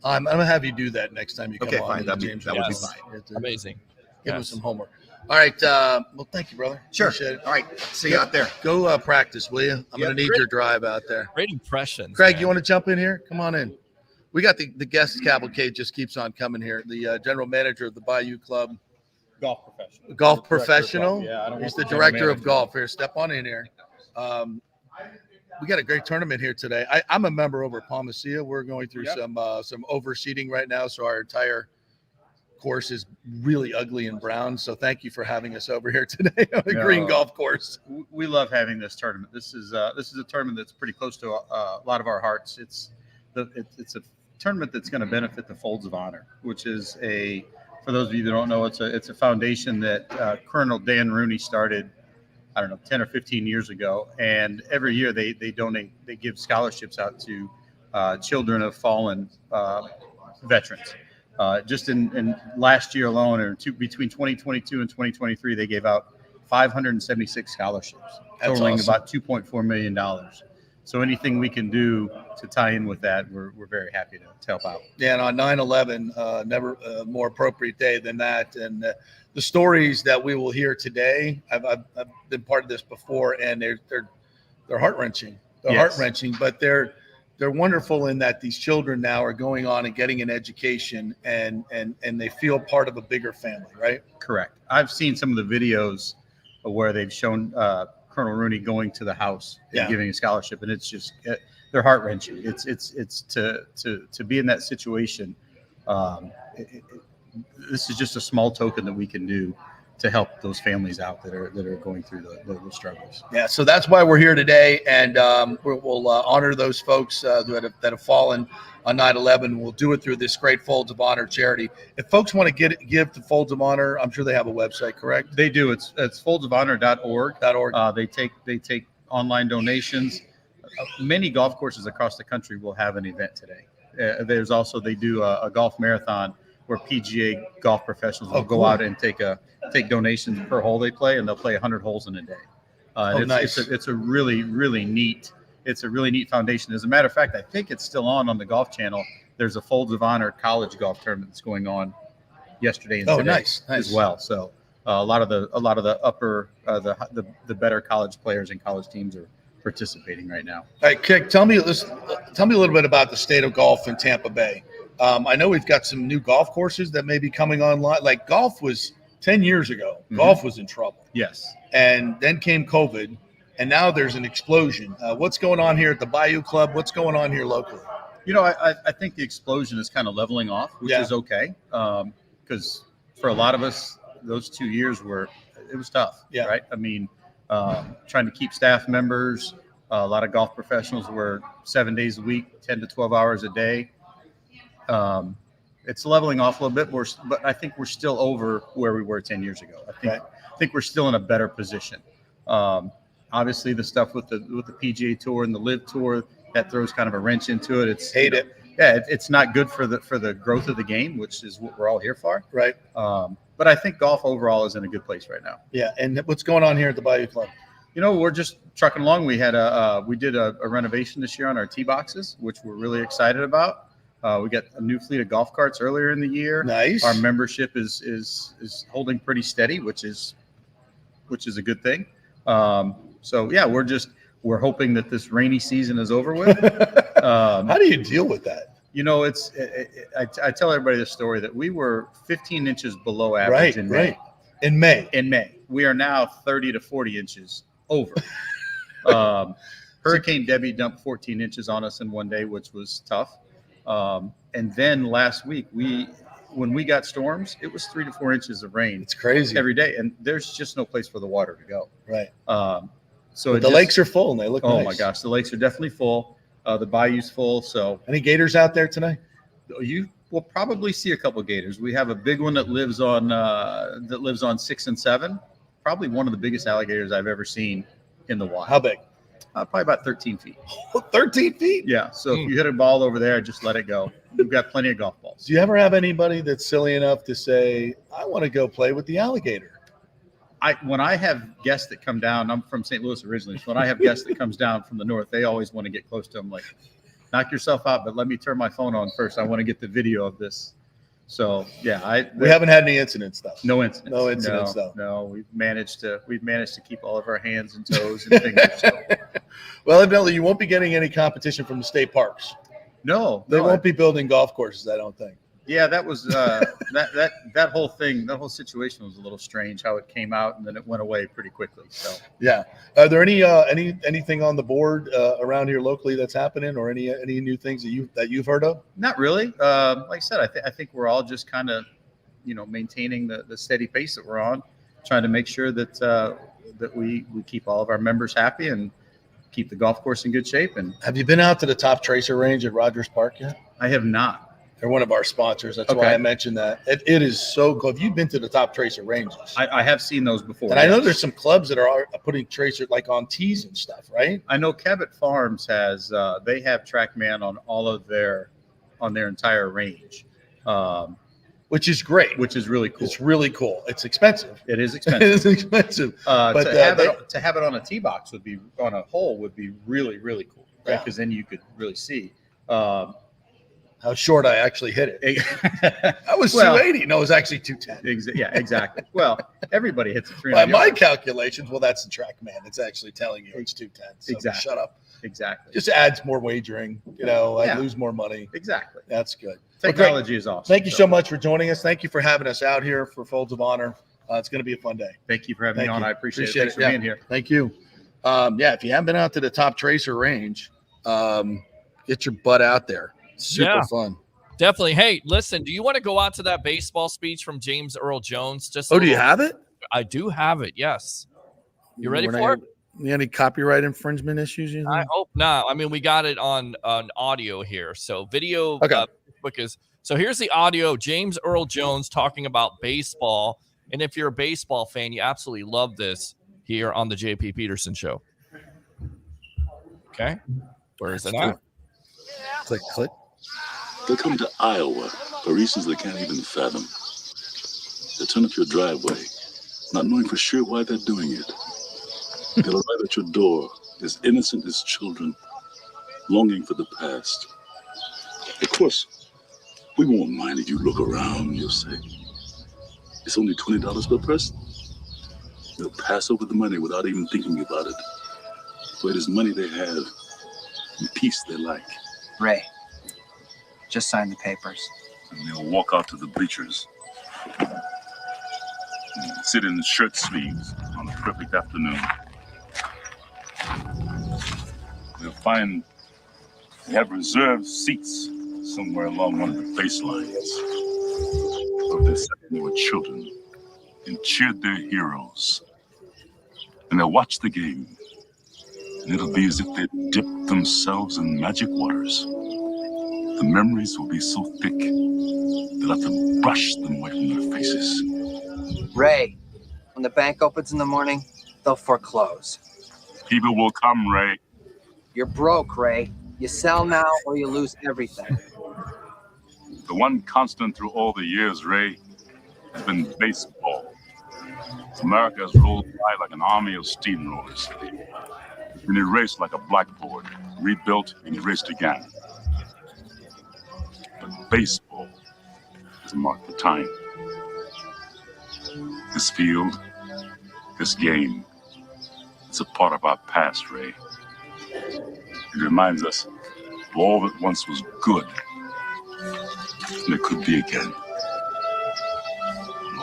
Speaker 5: I'm going to have you do that next time you come
Speaker 12: Okay,
Speaker 5: on.
Speaker 12: fine. That would be
Speaker 5: James.
Speaker 12: fine.
Speaker 4: Amazing.
Speaker 5: Give him some homework. All right. Well, thank you, brother.
Speaker 12: Sure.
Speaker 5: Appreciate it.
Speaker 12: All right. See you out there.
Speaker 5: Go practice, will you? I'm going to need your drive out there.
Speaker 4: Great impressions.
Speaker 5: Craig,
Speaker 4: man.
Speaker 5: you want to jump in here? Come on in. We got the guest cavalcade just keeps on coming here. The general manager of the Bayou Club.
Speaker 14: Golf professional.
Speaker 5: Golf professional.
Speaker 14: Yeah, I don't
Speaker 5: He's
Speaker 14: want
Speaker 5: the
Speaker 14: the
Speaker 5: director of
Speaker 14: manager.
Speaker 5: golf. Here, step on in here. We got a great tournament here today. I'm a member over at Palmacia. We're going through some overseeding right now, so our entire course is really ugly and brown. So thank you for having us over here today on the green golf course.
Speaker 14: We love having this tournament. This is a tournament that's pretty close to a lot of our hearts. It's a tournament that's going to benefit the Folds of Honor, which is for those of you that don't know, it's a foundation that Colonel Dan Rooney started, I don't know, 10 or 15 years ago. And every year they give scholarships out to children of fallen veterans. Just in last year alone, or between 2022 and 2023, they gave out 576 scholarships, totaling about $2.4 million. So anything we can do to tie in with that, we're very happy to help out.
Speaker 5: Yeah, and on 9/11, never a more appropriate day than that. And the stories that we will hear today, I've been part of this before, and they're heart-wrenching. They're heart-wrenching, but they're wonderful in that these children now are going on and getting an education, and they feel part of a bigger family, right?
Speaker 14: Correct. I've seen some of the videos where they've shown Colonel Rooney going to the house and giving a scholarship, and it's just they're heart-wrenching. It's to be in that situation. This is just a small token that we can do to help those families out that are going through the struggles.
Speaker 5: Yeah, so that's why we're here today, and we'll honor those folks that have fallen on 9/11. We'll do it through this great Folds of Honor charity. If folks want to give to Folds of Honor, I'm sure they have a website, correct?
Speaker 14: They do. It's foldsofhonor.org. They take online donations. Many golf courses across the country will have an event today. They do a golf marathon where PGA golf professionals will go out and take donations per hole they play, and they'll play 100 holes in a day.
Speaker 5: Nice.
Speaker 14: It's a really, really neat. It's a really neat foundation. As a matter of fact, I think it's still on the Golf Channel. There's a Folds of Honor college golf tournament that's going on yesterday and today
Speaker 5: nice.
Speaker 14: as well. So a lot of the upper the better college players and college teams are participating right now.
Speaker 5: All right, Kick, tell me a little bit about the state of golf in Tampa Bay. I know we've got some new golf courses that may be coming online. Like golf was 10 years ago. Mm-hmm. Golf was in trouble.
Speaker 14: Yes.
Speaker 5: And then came COVID, and now there's an explosion. What's going on here at the Bayou Club? What's going on here locally?
Speaker 14: I think the explosion is kind of leveling off, which is okay. Because for a lot of us, those 2 years it was tough.
Speaker 5: Yeah.
Speaker 14: Right. I mean, trying to keep staff members, a lot of golf professionals were 7 days a week, 10 to 12 hours a day. It's leveling off a little bit, but I think we're still over where we were 10 years ago. I think we're still in a better position. Obviously, the stuff with the PGA Tour and the Live Tour, that throws kind of a wrench into it. It's not good for the growth of the game, which is what we're all here for.
Speaker 5: Right.
Speaker 14: But I think golf overall is in a good place right now.
Speaker 5: Yeah. And what's going on here at the Bayou Club?
Speaker 14: We're just trucking along. We did a renovation this year on our tee boxes, which we're really excited about. We got a new fleet of golf carts earlier in the year.
Speaker 5: Nice.
Speaker 14: Our membership is holding pretty steady, which is a good thing. So yeah, we're hoping that this rainy season is over with.
Speaker 5: How do you deal with that?
Speaker 14: I tell everybody this story that we were 15 inches below average in May.
Speaker 5: In May,
Speaker 14: we are now 30 to 40 inches over. Hurricane Debbie dumped 14 inches on us in one day, which was tough. And then last week, when we got storms, it was 3 to 4 inches of rain.
Speaker 5: It's crazy
Speaker 14: every day, and there's just no place for the water to go.
Speaker 5: Right.
Speaker 14: So
Speaker 5: the lakes are full and they look
Speaker 14: oh
Speaker 5: nice.
Speaker 14: my gosh, the lakes are definitely full. The bayou's full. So
Speaker 5: any gators out there tonight?
Speaker 14: You will probably see a couple gators. We have a big one that lives on 6 and 7. Probably one of the biggest alligators I've ever seen in the wild.
Speaker 5: How big?
Speaker 14: Probably about 13 feet.
Speaker 5: 13 feet?
Speaker 14: Yeah. So if you hit a ball over there, just let it go. We've got plenty of golf balls.
Speaker 5: Do you ever have anybody that's silly enough to say, I want to go play with the alligator?
Speaker 14: When I have guests that come down, I'm from St. Louis originally. So when I have guests that comes down from the north, they always want to get close to them. Like, knock yourself out, but let me turn my phone on first. I want to get the video of this. So yeah,
Speaker 5: we haven't had any incidents though.
Speaker 14: No incidents.
Speaker 5: No incidents though.
Speaker 14: No, we've managed to keep all of our hands and toes and fingers. So.
Speaker 5: Well, evidently you won't be getting any competition from the state parks.
Speaker 14: No,
Speaker 5: they won't be building golf courses, I don't think.
Speaker 14: Yeah, that was that whole thing, that whole situation was a little strange how it came out and then it went away pretty quickly. So
Speaker 5: yeah, are there anything on the board around here locally that's happening, or any new things that you've heard of?
Speaker 14: Not really. Like I said, I think we're all just kind of maintaining the steady pace that we're on, trying to make sure that that we keep all of our members happy and keep the golf course in good shape. And
Speaker 5: have you been out to the Top Tracer range at Rogers Park yet?
Speaker 14: I have not.
Speaker 5: They're one of our sponsors. That's why I mentioned that. It is so cool. Have you been to the Top Tracer ranges?
Speaker 14: I have seen those before.
Speaker 5: And I know there's some clubs that are putting Tracer like on tees and stuff, right?
Speaker 14: I know Cabot Farms has they have TrackMan on their entire range,
Speaker 5: which is great.
Speaker 14: Which is really cool.
Speaker 5: It's really cool. It's expensive.
Speaker 14: It is expensive.
Speaker 5: It is expensive.
Speaker 14: But to have it on a tee box would be on a hole would be really, really cool, right? Because then you could really see.
Speaker 5: How short I actually hit it. I was 280. No, it was actually 210.
Speaker 14: Yeah, exactly. Well, everybody hits a 300.
Speaker 5: By my calculations, that's the TrackMan. It's actually telling you it's 210. So
Speaker 14: exactly.
Speaker 5: Shut up.
Speaker 14: Exactly.
Speaker 5: Just adds more wagering. I lose more money.
Speaker 14: Exactly.
Speaker 5: That's good.
Speaker 14: Technology is awesome.
Speaker 5: Thank you so much for joining us. Thank you for having us out here for Folds of Honor. It's going to be a fun day.
Speaker 14: Thank you for having me on. I appreciate it. Thanks for being here.
Speaker 5: Thank you. If you haven't been out to the Top Tracer range, get your butt out there. Super fun.
Speaker 4: Definitely. Hey, listen, do you want to go out to that baseball speech from James Earl Jones?
Speaker 5: Do you have it?
Speaker 4: I do have it, yes. You ready for it?
Speaker 5: Any copyright infringement issues?
Speaker 4: I hope not. I mean, we got it on audio here. So video so here's the audio. James Earl Jones talking about baseball. And if you're a baseball fan, you absolutely love this here on the JP Peterson Show. Okay. Where is it at?
Speaker 5: Click.
Speaker 15: They'll come to Iowa for reasons they can't even fathom. They'll turn up your driveway, not knowing for sure why they're doing it. They'll arrive at your door as innocent as children, longing for the past. Of course, we won't mind if you look around, you'll say. It's only $20 per person. They'll pass over the money without even thinking about it. For it is money they have and peace they like.
Speaker 16: Ray, just sign the papers.
Speaker 15: And they'll walk out to the bleachers. And sit in shirt sleeves on a perfect afternoon. They'll find they have reserved seats somewhere along one of the baselines. Or they said they were children and cheered their heroes. And they'll watch the game. And it'll be as if they dipped themselves in magic waters. The memories will be so thick, they'll have to brush them away from their faces.
Speaker 16: Ray, when the bank opens in the morning, they'll foreclose.
Speaker 15: People will come, Ray.
Speaker 16: You're broke, Ray. You sell now or you lose everything.
Speaker 15: The one constant through all the years, Ray, has been baseball. America has rolled by like an army of steamrollers. Been erased like a blackboard, rebuilt and erased again. But baseball has marked the time. This field, this game, it's a part of our past, Ray. It reminds us of all that once was good, and it could be again.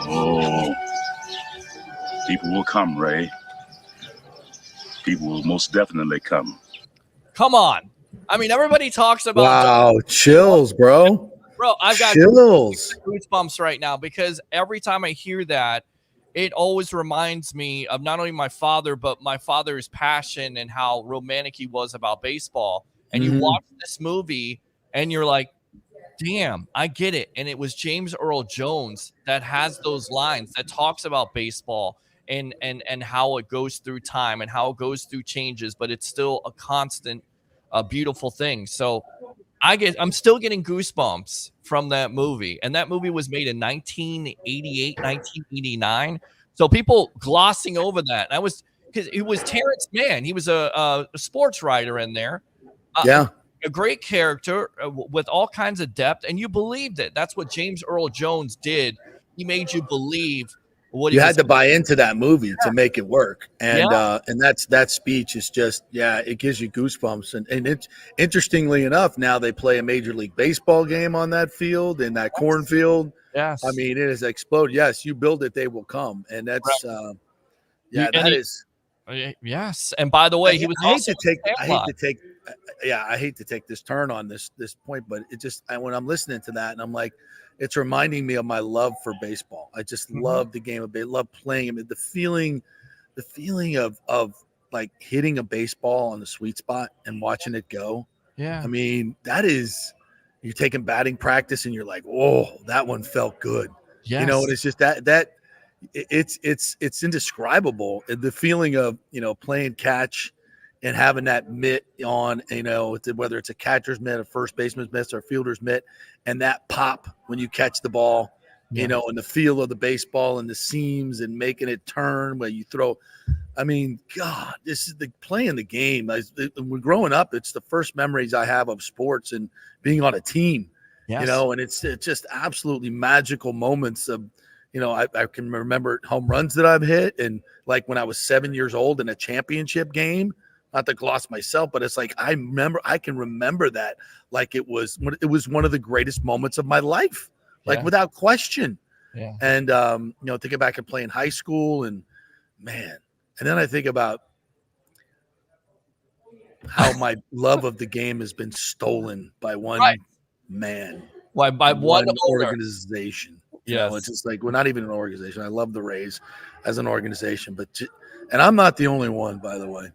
Speaker 15: Oh, people will come, Ray. People will most definitely come.
Speaker 4: Come on. I mean, everybody talks about.
Speaker 5: Wow, chills, bro.
Speaker 4: Bro, I've got
Speaker 5: chills,
Speaker 4: goosebumps right now because every time I hear that, it always reminds me of not only my father, but my father's passion and how romantic he was about baseball. And you watch this movie and you're like, damn, I get it. And it was James Earl Jones that has those lines that talks about baseball and how it goes through time and how it goes through changes, but it's still a constant, beautiful thing. So I'm still getting goosebumps from that movie. And that movie was made in 1988, 1989. So people glossing over that. And because it was Terrence Mann. He was a sports writer in there.
Speaker 5: Yeah.
Speaker 4: A great character with all kinds of depth. And you believed it. That's what James Earl Jones did. He made you believe what
Speaker 5: you had to buy into that movie to make it work. And that speech is just, it gives you goosebumps. And it's interestingly enough, now they play a Major League Baseball game on that field, in that cornfield.
Speaker 4: Yes.
Speaker 5: I mean, it has exploded. Yes, you build it, they will come. And that's,
Speaker 4: yes. And by the way, he was
Speaker 5: I hate to take this turn on this point, but it just, when I'm listening to that and I'm like, it's reminding me of my love for baseball. I just love the game of baseball, love playing it. The feeling of like hitting a baseball on the sweet spot and watching it go.
Speaker 4: Yeah.
Speaker 5: I mean, that is, you're taking batting practice and you're like, oh, that one felt good.
Speaker 4: Yes.
Speaker 5: You know, and it's just that it's indescribable. The feeling of, playing catch and having that mitt on, whether it's a catcher's mitt, a first baseman's mitt, or a fielder's mitt, and that pop when you catch the ball, and the feel of the baseball and the seams and making it turn where you throw. I mean, God, this is playing the game. When growing up, it's the first memories I have of sports and being on a team, and it's just absolutely magical moments of, I can remember home runs that I've hit. And like when I was 7 years old in a championship game, not to gloss myself, but it's like, I can remember that like it was one of the greatest moments of my life, like without question.
Speaker 4: Yeah.
Speaker 5: And, thinking back and playing high school and man, and then I think about how my love of the game has been stolen by one man.
Speaker 4: Why, by one
Speaker 5: organization. It's just like, we're not even an organization. I love the Rays as an organization, and I'm not the only one, by the way.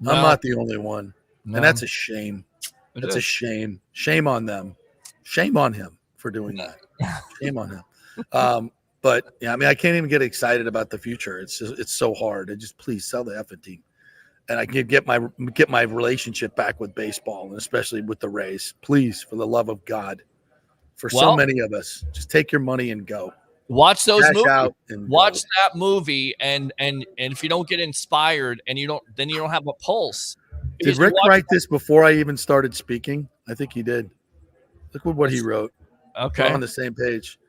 Speaker 4: No.
Speaker 5: I'm not the only one.
Speaker 4: No.
Speaker 5: And that's a shame. That's a shame. Shame on them. Shame on him for doing that. Shame on him. But yeah, I mean, I can't even get excited about the future. It's so hard. Please sell the effing team. And I can get my relationship back with baseball, and especially with the Rays. Please, for the love of God. For so many of us, just take your money and go.
Speaker 4: Watch those movies.
Speaker 5: Watch
Speaker 4: that movie, and if you don't get inspired, and you don't have a pulse.
Speaker 5: Did Rick write this before I even started speaking? I think he did. Look what he wrote.
Speaker 4: Okay,
Speaker 5: we're on the same page.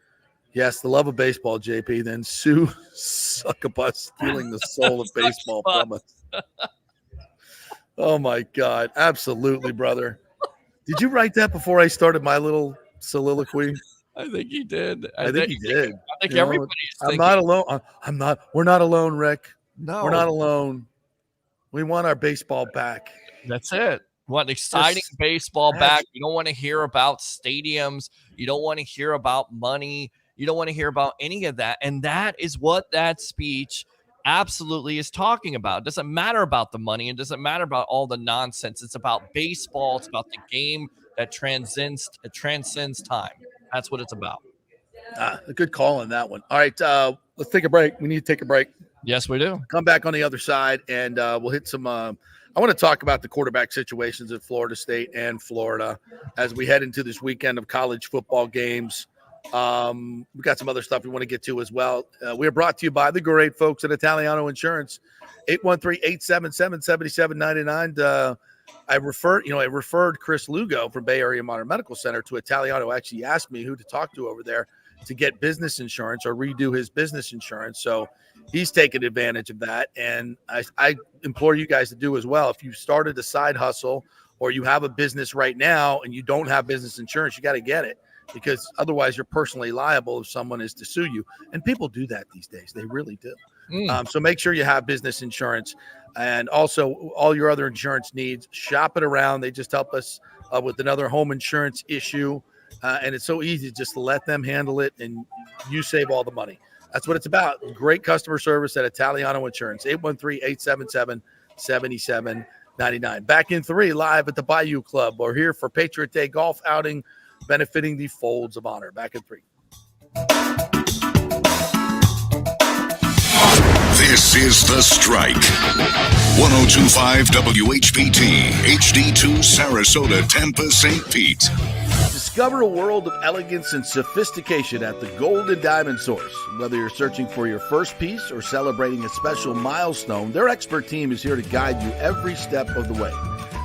Speaker 5: Yes, the love of baseball, JP. Then Sue Succubus stealing the soul of baseball from us. Oh my God, absolutely, brother. Did you write that before I started my little soliloquy?
Speaker 4: I think he did.
Speaker 5: I think he did.
Speaker 4: I think everybody's
Speaker 5: I'm not alone. I'm not. We're not alone, Rick.
Speaker 4: No,
Speaker 5: we're not alone. We want our baseball back.
Speaker 4: That's it. Want exciting baseball back. You don't want to hear about stadiums. You don't want to hear about money. You don't want to hear about any of that. And that is what that speech absolutely is talking about. It doesn't matter about the money. It doesn't matter about all the nonsense. It's about baseball. It's about the game that transcends time. That's what it's about.
Speaker 5: A good call on that one. All right, let's take a break. We need to take a break.
Speaker 4: Yes, we do.
Speaker 5: Come back on the other side, and we'll hit some I want to talk about the quarterback situations at Florida State and Florida as we head into this weekend of college football games. We've got some other stuff we want to get to as well. We are brought to you by the great folks at Italiano Insurance, 813-877-7799. I referred Chris Lugo from Bay Area Modern Medical Center to Italiano. Actually asked me who to talk to over there to get business insurance or redo his business insurance. So he's taken advantage of that. And I implore you guys to do as well. If you started a side hustle or you have a business right now and you don't have business insurance, you got to get it, because otherwise you're personally liable if someone is to sue you. And people do that these days. They really do. So make sure you have business insurance, and also all your other insurance needs. Shop it around. They just help us with another home insurance issue, and it's so easy just to let them handle it, and you save all the money. That's what it's about. Great customer service at Italiano Insurance, 813-877-7799. Back in 3, live at the Bayou Club. We're here for Patriot Day golf outing, benefiting the Folds of Honor. Back in 3.
Speaker 1: This is The Strike. 102.5 WHPT, HD2 Sarasota, Tampa, St. Pete.
Speaker 5: Discover a world of elegance and sophistication at the Golden Diamond Source. Whether you're searching for your first piece or celebrating a special milestone, their expert team is here to guide you every step of the way.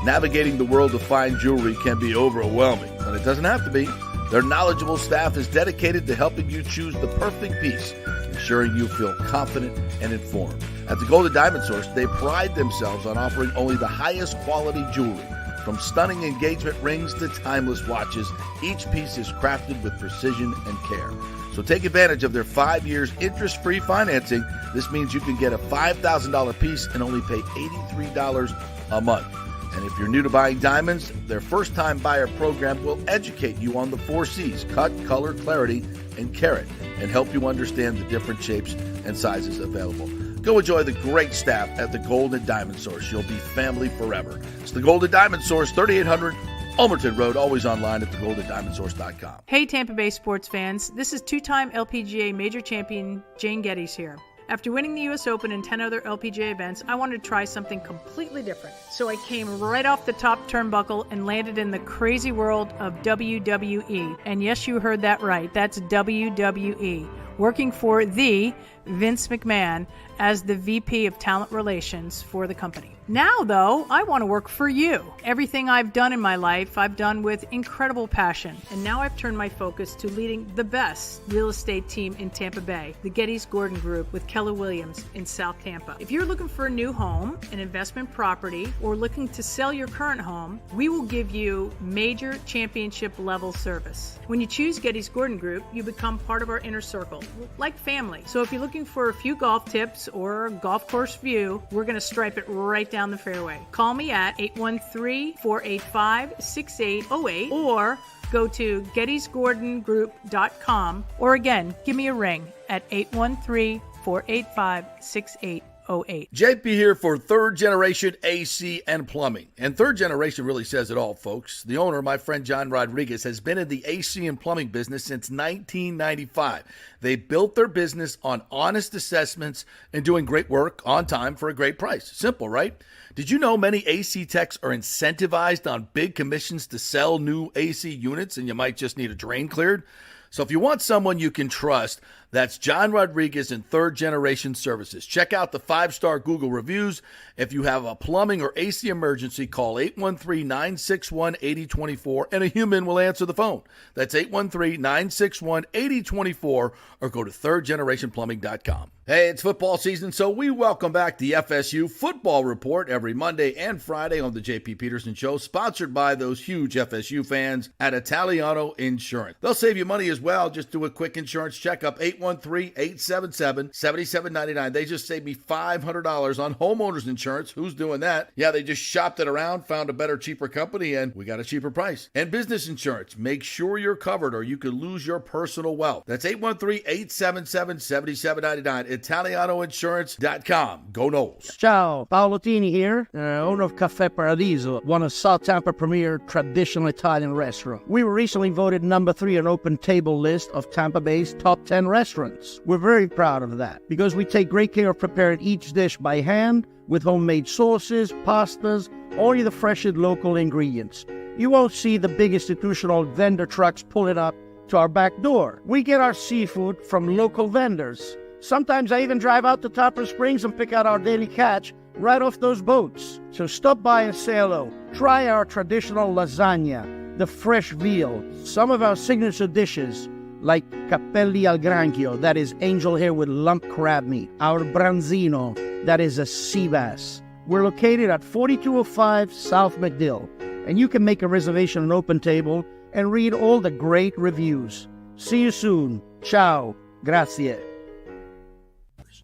Speaker 5: Navigating the world of fine jewelry can be overwhelming, but it doesn't have to be. Their knowledgeable staff is dedicated to helping you choose the perfect piece, ensuring you feel confident and informed. At the Golden Diamond Source, they pride themselves on offering only the highest quality jewelry. From stunning engagement rings to timeless watches, each piece is crafted with precision and care. So take advantage of their 5 years interest-free financing. This means you can get a $5,000 piece and only pay $83 a month. And if you're new to buying diamonds, their first-time buyer program will educate you on the 4 C's, cut, color, clarity, and carat, and help you understand the different shapes and sizes available. Go enjoy the great staff at the Golden Diamond Source. You'll be family forever. It's the Golden Diamond Source, 3800 Ulmerton Road, always online at thegoldendiamondsource.com.
Speaker 6: Hey Tampa Bay sports fans, this is two-time LPGA major champion Jane Geddes here. After winning the US Open and 10 other LPGA events, I wanted to try something completely different. So I came right off the top turnbuckle and landed in the crazy world of WWE. And yes, you heard that right. That's WWE. Working for the Vince McMahon as the VP of Talent Relations for the company. Now, though, I want to work for you. Everything I've done in my life, I've done with incredible passion. And now I've turned my focus to leading the best real estate team in Tampa Bay, the Geddes Gordon Group with Keller Williams in South Tampa. If you're looking for a new home, an investment property, or looking to sell your current home, we will give you major championship level service. When you choose Geddes Gordon Group, you become part of our inner circle, like family. So if you're looking for a few golf tips or a golf course view, we're going to stripe it right down the fairway. Call me at 813-485-6808 or go to GettysGordonGroup.com, or again, give me a ring at 813-485-6808.
Speaker 5: JP here for Third Generation AC and Plumbing. And Third Generation really says it all, folks. The owner, my friend John Rodriguez, has been in the AC and plumbing business since 1995. They built their business on honest assessments and doing great work on time for a great price. Simple, right? Did you know many AC techs are incentivized on big commissions to sell new AC units, and you might just need a drain cleared? So if you want someone you can trust, that's John Rodriguez and Third Generation Services. Check out the 5-star Google reviews. If you have a plumbing or AC emergency, call 813-961-8024 and a human will answer the phone. That's 813-961-8024 or go to thirdgenerationplumbing.com. Hey, it's football season, so we welcome back the FSU Football Report every Monday and Friday on the J.P. Peterson Show, sponsored by those huge FSU fans at Italiano Insurance. They'll save you money as well. Just do a quick insurance checkup, 813-877-7799. They just saved me $500 on homeowners insurance. Who's doing that? Yeah, they just shopped it around, found a better, cheaper company, and we got a cheaper price. And business insurance. Make sure you're covered or you could lose your personal wealth. That's 813-877-7799. ItalianoInsurance.com. Go Noles.
Speaker 7: Ciao, Paolo Tini here, owner of Caffè Paradiso, one of South Tampa premier traditional Italian restaurant. We were recently voted number 3 on Open Table list of Tampa Bay's top 10 restaurants. We're very proud of that because we take great care of preparing each dish by hand with homemade sauces, pastas, only the freshest local ingredients. You won't see the big institutional vendor trucks pulling up to our back door. We get our seafood from local vendors. Sometimes I even drive out to Topper Springs and pick out our daily catch right off those boats. So stop by and say hello. Try our traditional lasagna, the fresh veal, some of our signature dishes like capelli al granchio, that is angel hair with lump crab meat, our branzino, that is a sea bass. We're located at 4205 South McDill, and you can make a reservation on Open Table and read all the great reviews. See you soon. Ciao. Grazie.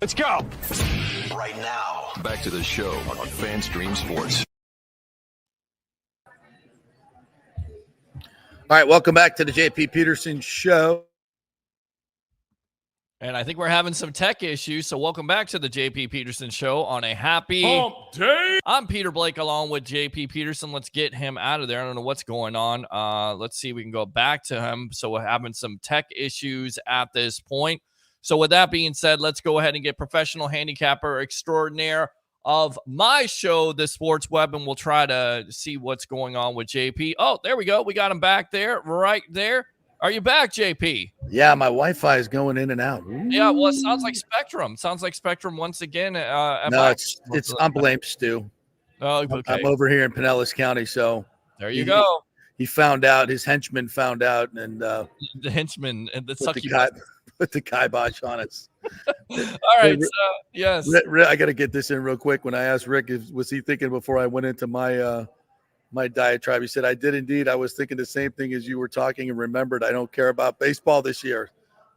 Speaker 1: Let's go. Right now. Back to the show on FanStream Sports.
Speaker 5: All right, welcome back to the JP Peterson Show.
Speaker 4: And I think we're having some tech issues, so welcome back to the JP Peterson Show on a happy
Speaker 17: Hump day.
Speaker 4: I'm Peter Blake along with JP Peterson. Let's get him out of there. I don't know what's going on. Let's see if we can go back to him. So we're having some tech issues at this point. So with that being said, let's go ahead and get professional handicapper extraordinaire of my show, The Sports Web, and we'll try to see what's going on with JP. Oh, there we go. We got him back there, right there. Are you back, JP?
Speaker 5: Yeah, my Wi-Fi is going in and out. Ooh.
Speaker 4: Yeah, well, it sounds like Spectrum. Sounds like Spectrum once again.
Speaker 5: No, I'm blamed Stu.
Speaker 4: Oh, okay.
Speaker 5: I'm over here in Pinellas County, so
Speaker 4: there you go.
Speaker 5: He found out. His henchman found out, and
Speaker 4: the henchman and the
Speaker 5: put the kibosh on us.
Speaker 4: All right, yes.
Speaker 5: I got to get this in real quick. When I asked Rick, was he thinking before I went into my my diatribe, he said, I did indeed. I was thinking the same thing as you were talking and remembered I don't care about baseball this year.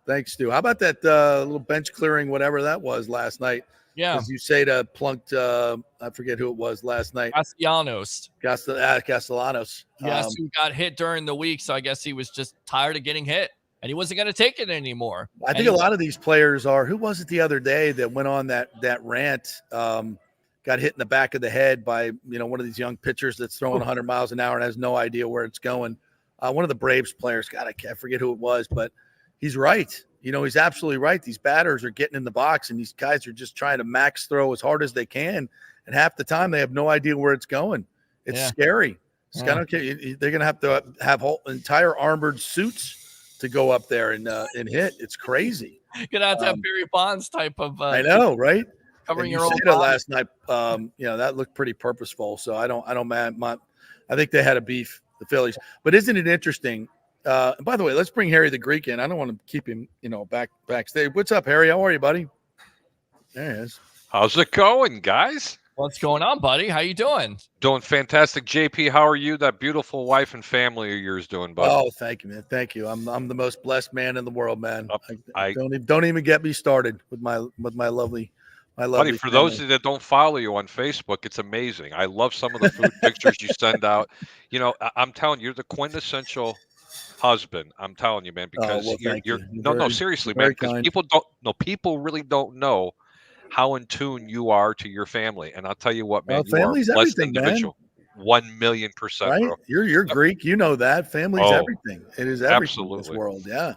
Speaker 5: Thanks, Stu. How about that little bench clearing, whatever that was last night?
Speaker 4: Yeah.
Speaker 5: As you say, to plunked, I forget who it was last night.
Speaker 4: Castellanos.
Speaker 5: Castellanos.
Speaker 4: Yes, who got hit during the week, so I guess he was just tired of getting hit, and he wasn't going to take it anymore.
Speaker 5: I think a lot of these players are. Who was it the other day that went on that rant? Got hit in the back of the head by one of these young pitchers that's throwing 100 miles an hour and has no idea where it's going. One of the Braves players, God, I forget who it was, but he's right. He's absolutely right. These batters are getting in the box, and these guys are just trying to max throw as hard as they can, and half the time they have no idea where it's going. It's scary. It's kind of okay. They're going to have whole entire armored suits to go up there and hit. It's crazy.
Speaker 4: You're going to have to have Barry Bonds type of.
Speaker 5: I know, right?
Speaker 4: Covering
Speaker 5: and
Speaker 4: your own
Speaker 5: last night, that looked pretty purposeful. So I think they had a beef, the Phillies. But isn't it interesting? By the way, let's bring Harry the Greek in. I don't want to keep him, backstage. What's up, Harry? How are you, buddy? There he is.
Speaker 17: How's it going, guys?
Speaker 4: What's going on, buddy? How you doing?
Speaker 17: Doing fantastic. JP, how are you? That beautiful wife and family of yours doing, buddy?
Speaker 5: Oh, thank you, man. Thank you. I'm the most blessed man in the world, man. Don't even get me started with my lovely.
Speaker 17: Buddy, for those of you that don't follow you on Facebook, it's amazing. I love some of the food pictures you send out. I'm telling you, you're the quintessential husband. I'm telling you, man, because you're seriously, man, because people really don't know how in tune you are to your family. And I'll tell you what, man, you are a blessed individual. Man. 1,000,000%.
Speaker 5: Right?
Speaker 17: Bro.
Speaker 5: You're Greek, you know that. Family's everything. It is everything in this world. Yeah.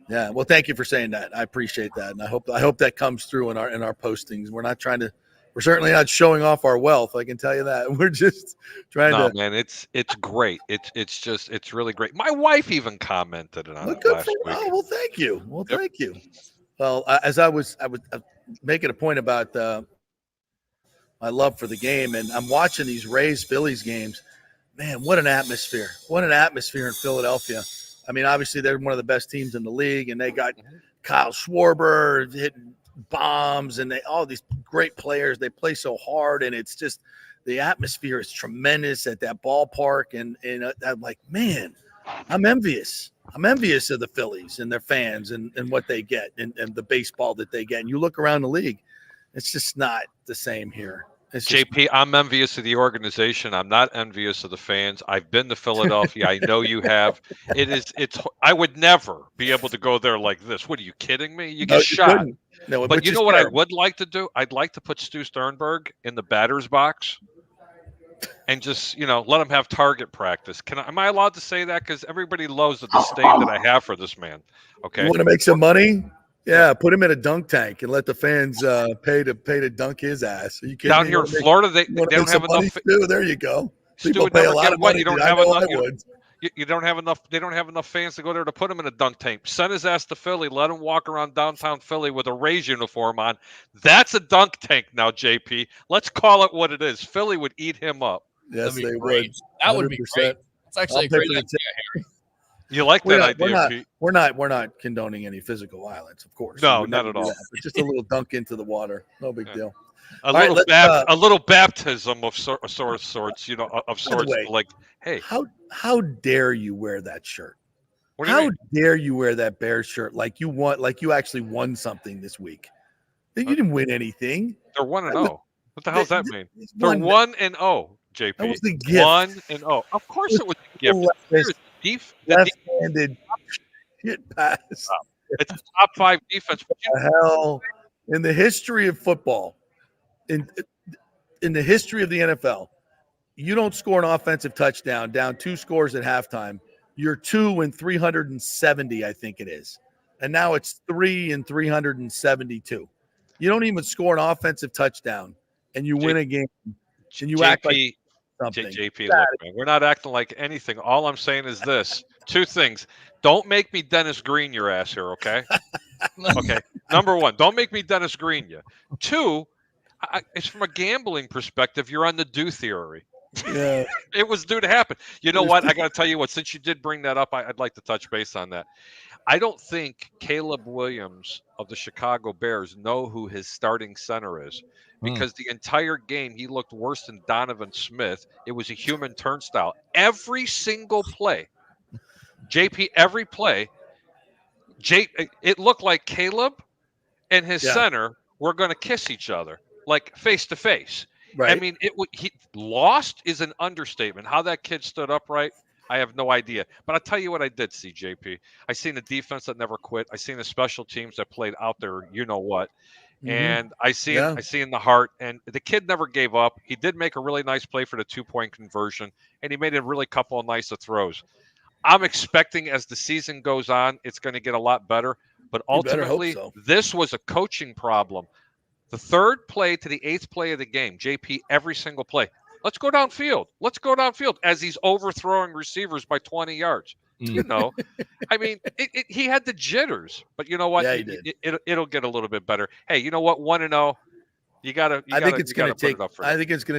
Speaker 5: Yeah, well, thank you for saying that. I appreciate that, and I hope that comes through in our postings. We're certainly not showing off our wealth. I can tell you that. We're just trying to.
Speaker 17: No, man, it's great. It's really great. My wife even commented on it last week.
Speaker 5: Oh, well, thank you. Well, thank you. Well, as I was making a point about my love for the game, and I'm watching these Rays Phillies games. Man, what an atmosphere! What an atmosphere in Philadelphia. I mean, obviously, they're one of the best teams in the league, and they got Kyle Schwarber hitting bombs, and all these great players. They play so hard, and it's just the atmosphere is tremendous at that ballpark. And I'm like, man, I'm envious. I'm envious of the Phillies and their fans and what they get and the baseball that they get. And you look around the league, it's just not the same here.
Speaker 17: JP, I'm envious of the organization. I'm not envious of the fans. I've been to Philadelphia. I know you have. I would never be able to go there like this. What are you kidding me? You get shot.
Speaker 5: No,
Speaker 17: but you know what I would like to do? I'd like to put Stu Sternberg in the batter's box and just, let him have target practice. Am I allowed to say that? Because everybody loves the disdain that I have for this man. Okay.
Speaker 5: You want to make some money? Yeah, put him in a dunk tank and let the fans pay to dunk his ass. Are you kidding
Speaker 17: Down
Speaker 5: me?
Speaker 17: here in Florida, they don't have enough.
Speaker 5: There you go.
Speaker 17: People pay a lot of money. You don't have enough. You don't have enough. They don't have enough fans to go there to put him in a dunk tank. Send his ass to Philly. Let him walk around downtown Philly with a Rays uniform on. That's a dunk tank now, JP. Let's call it what it is. Philly would eat him up.
Speaker 5: Yes, they would.
Speaker 4: That would be great. It's actually a great idea, Harry.
Speaker 17: You like that idea, Pete?
Speaker 5: We're not condoning any physical violence, of course.
Speaker 17: No, not at all.
Speaker 5: It's just a little dunk into the water. No big deal.
Speaker 17: A little baptism of sorts. Of sorts. Like, hey,
Speaker 5: how dare you wear that shirt?
Speaker 17: How
Speaker 5: dare you wear that Bears shirt? Like you actually won something this week. You didn't win anything.
Speaker 17: They're 1-0. What the hell does that mean?
Speaker 5: It's
Speaker 17: They're
Speaker 5: 1-0.
Speaker 17: 1-0, JP.
Speaker 5: That was the gift.
Speaker 17: 1-0. Of course it was a gift.
Speaker 5: Left-handed shit pass.
Speaker 17: It's a top 5 defense.
Speaker 5: The hell, in the history of football, in the history of the NFL, you don't score an offensive touchdown down 2 scores at halftime. You're 2 in 370, I think it is. And now it's 3 in 372. You don't even score an offensive touchdown, and you win a game, and you act like something.
Speaker 17: JP, look, man, we're not acting like anything. All I'm saying is this: 2 things. Don't make me Dennis Green your ass here, okay? Okay. Number 1, don't make me Dennis Green you. 2, it's from a gambling perspective. You're on the due theory.
Speaker 5: Yeah.
Speaker 17: It was due to happen. You know what? I got to tell you what, since you did bring that up, I'd like to touch base on that. I don't think Caleb Williams of the Chicago Bears know who his starting center is, because the entire game he looked worse than Donovan Smith. It was a human turnstile. Every single play, JP, every play, it looked like Caleb and his center were going to kiss each other, like face to face.
Speaker 5: Right.
Speaker 17: I mean, he lost is an understatement. How that kid stood upright, I have no idea. But I'll tell you what I did see, JP. I seen a defense that never quit. I seen the special teams that played out there, you know what. And I seen the heart, and the kid never gave up. He did make a really nice play for the 2-point conversion, and he made a really couple of nice throws. I'm expecting as the season goes on, it's going to get a lot better. But ultimately, this was a coaching problem. The 3rd play to the 8th play of the game, JP, every single play. Let's go downfield. Let's go downfield as he's overthrowing receivers by 20 yards. You know, I mean, he had the jitters, but you know what?
Speaker 5: Yeah, he did.
Speaker 17: It'll get a little bit better. Hey, you know what? 1-0. I think it's going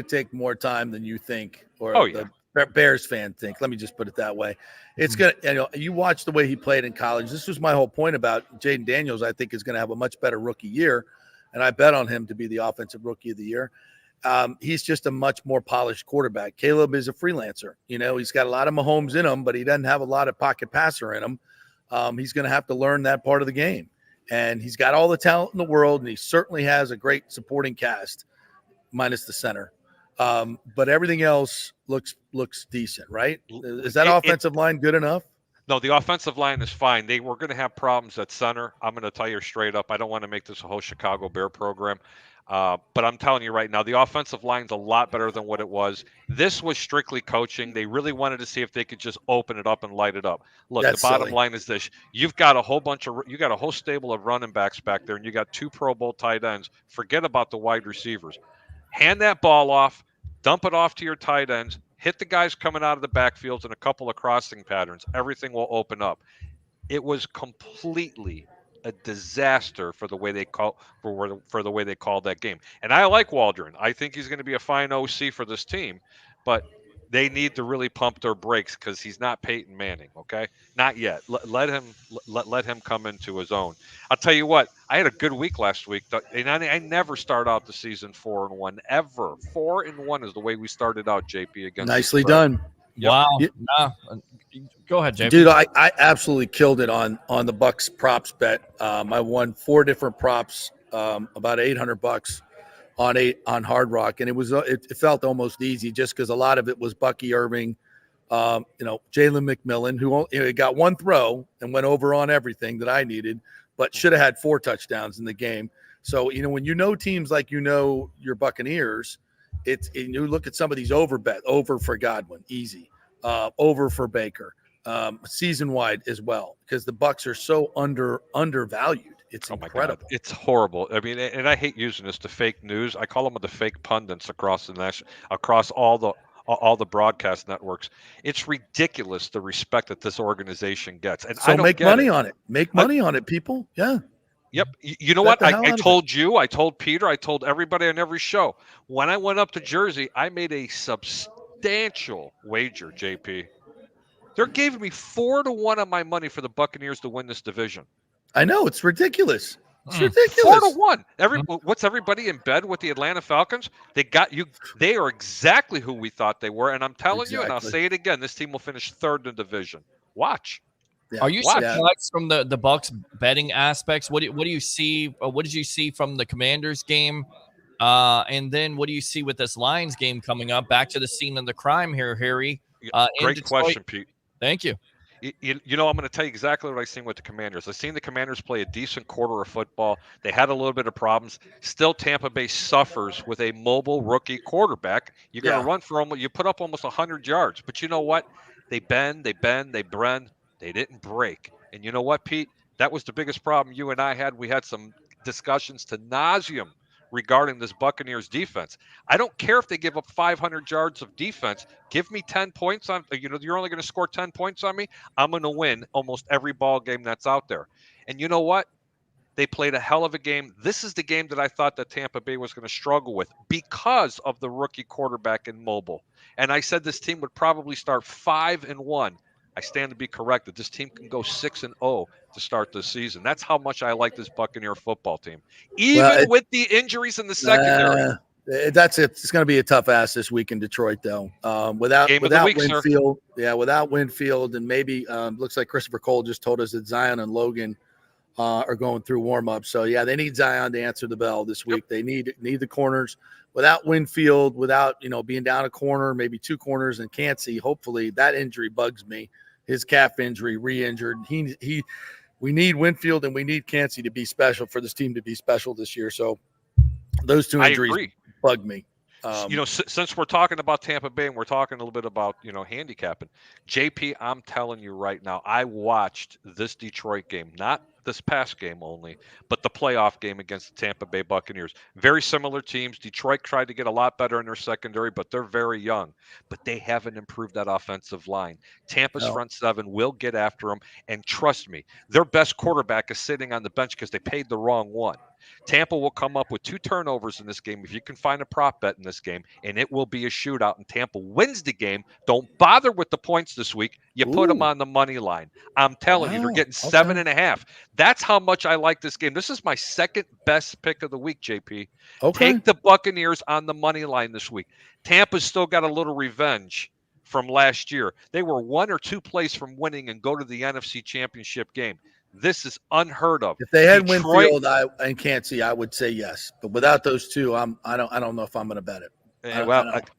Speaker 5: to take more time than you think, or the Bears fan think. Let me just put it that way. It's going to, you watch the way he played in college. This was my whole point about Jaden Daniels. I think is going to have a much better rookie year, and I bet on him to be the offensive rookie of the year. He's just a much more polished quarterback. Caleb is a freelancer. You know, he's got a lot of Mahomes in him, but he doesn't have a lot of pocket passer in him. He's going to have to learn that part of the game. And he's got all the talent in the world, and he certainly has a great supporting cast, minus the center. But everything else looks decent, right? Is that offensive line good enough?
Speaker 17: No, the offensive line is fine. They were going to have problems at center. I'm going to tell you straight up. I don't want to make this a whole Chicago Bear program. But I'm telling you right now, the offensive line's a lot better than what it was. This was strictly coaching. They really wanted to see if they could just open it up and light it up. Look, the bottom line is this. You've got a whole stable of running backs back there, and you got 2 Pro Bowl tight ends. Forget about the wide receivers. Hand that ball off, dump it off to your tight ends, hit the guys coming out of the backfields and a couple of crossing patterns. Everything will open up. It was completely a disaster for the way they called that game. And I like Waldron. I think he's going to be a fine OC for this team, but they need to really pump their brakes because he's not Peyton Manning. Okay, not yet. Let him come into his own. I'll tell you what. I had a good week last week, and I never start out the season 4-1 ever. 4-1 is the way we started out, JP. Against
Speaker 5: nicely done.
Speaker 17: Yep.
Speaker 4: Wow. Go ahead, JP.
Speaker 5: Dude, I absolutely killed it on the Bucks props bet. I won 4 different props, about $800 on Hard Rock, and it felt almost easy just because a lot of it was Bucky Irving, Jalen McMillan, who got 1 throw and went over on everything that I needed, but should have had 4 touchdowns in the game. So when you know teams like your Buccaneers, you look at some of these over for Godwin, easy. Over for Baker, season wide as well, because the Bucks are so undervalued. It's incredible.
Speaker 17: God. It's horrible. I mean, and I hate using this to fake news. I call them the fake pundits across all the broadcast networks. It's ridiculous the respect that this organization gets. And
Speaker 5: so
Speaker 17: I don't
Speaker 5: make
Speaker 17: get
Speaker 5: money
Speaker 17: it.
Speaker 5: on it. Make money on it, people. Yeah.
Speaker 17: Yep. You know what? I told you, I told Peter, I told everybody on every show. When I went up to Jersey, I made a substantial wager, JP. They're giving me 4-1 on my money for the Buccaneers to win this division.
Speaker 5: I know, it's ridiculous. It's ridiculous.
Speaker 17: 4-1. What's everybody in bed with the Atlanta Falcons? They got you. They are exactly who we thought they were. And I'm telling you, and I'll say it again, this team will finish 3rd in the division. Watch.
Speaker 5: Yeah.
Speaker 4: Are you surprised from the Bucks betting aspects? What do you see? What did you see from the Commanders game? And then what do you see with this Lions game coming up? Back to the scene of the crime here, Harry.
Speaker 17: Great question, Pete.
Speaker 4: Thank you.
Speaker 17: You know, I'm going to tell you exactly what I've seen with the Commanders. I've seen the Commanders play a decent quarter of football. They had a little bit of problems. Still, Tampa Bay suffers with a mobile rookie quarterback. You're going to run for almost, you put up almost 100 yards. But you know what? They bend. They didn't break. And you know what, Pete? That was the biggest problem you and I had. We had some discussions to nauseam regarding this Buccaneers defense. I don't care if they give up 500 yards of defense. Give me 10 points on, you're only going to score 10 points on me. I'm going to win almost every ball game that's out there. And you know what? They played a hell of a game. This is the game that I thought that Tampa Bay was going to struggle with because of the rookie quarterback in mobile. And I said this team would probably start 5-1. I stand to be corrected. This team can go 6-0 to start the season. That's how much I like this Buccaneer football team, even with the injuries in the secondary.
Speaker 5: That's it. It's going to be a tough ass this week in Detroit, though. Without Winfield, without Winfield, and maybe looks like Christopher Cole just told us that Zion and Logan are going through warm-ups. So yeah, they need Zion to answer the bell this week. They need the corners. Without Winfield, without being down a corner, maybe two corners, and can't see. Hopefully that injury bugs me. His calf injury, re-injured. We need Winfield and we need Kancey to be special for this team to be special this year. So those two injuries bug me.
Speaker 17: Since we're talking about Tampa Bay and we're talking a little bit about, handicapping, JP, I'm telling you right now, I watched this Detroit game, not this past game only, but the playoff game against the Tampa Bay Buccaneers. Very similar teams. Detroit tried to get a lot better in their secondary, but they're very young. But they haven't improved that offensive line. Tampa's front seven will get after them. And trust me, their best quarterback is sitting on the bench because they paid the wrong one. Tampa will come up with 2 turnovers in this game if you can find a prop bet in this game, and it will be a shootout, and Tampa wins the game. Don't bother with the points this week. You put them on the money line. I'm telling you, they're getting 7.5. That's how much I like this game. This is my second best pick of the week, JP. Take the Buccaneers on the money line this week. Tampa's still got a little revenge from last year. They were 1 or 2 plays from winning and go to the NFC Championship game. This is unheard of.
Speaker 5: If they had Winfield and Kancey, I would say yes. But without those two, I don't know if I'm going to bet it.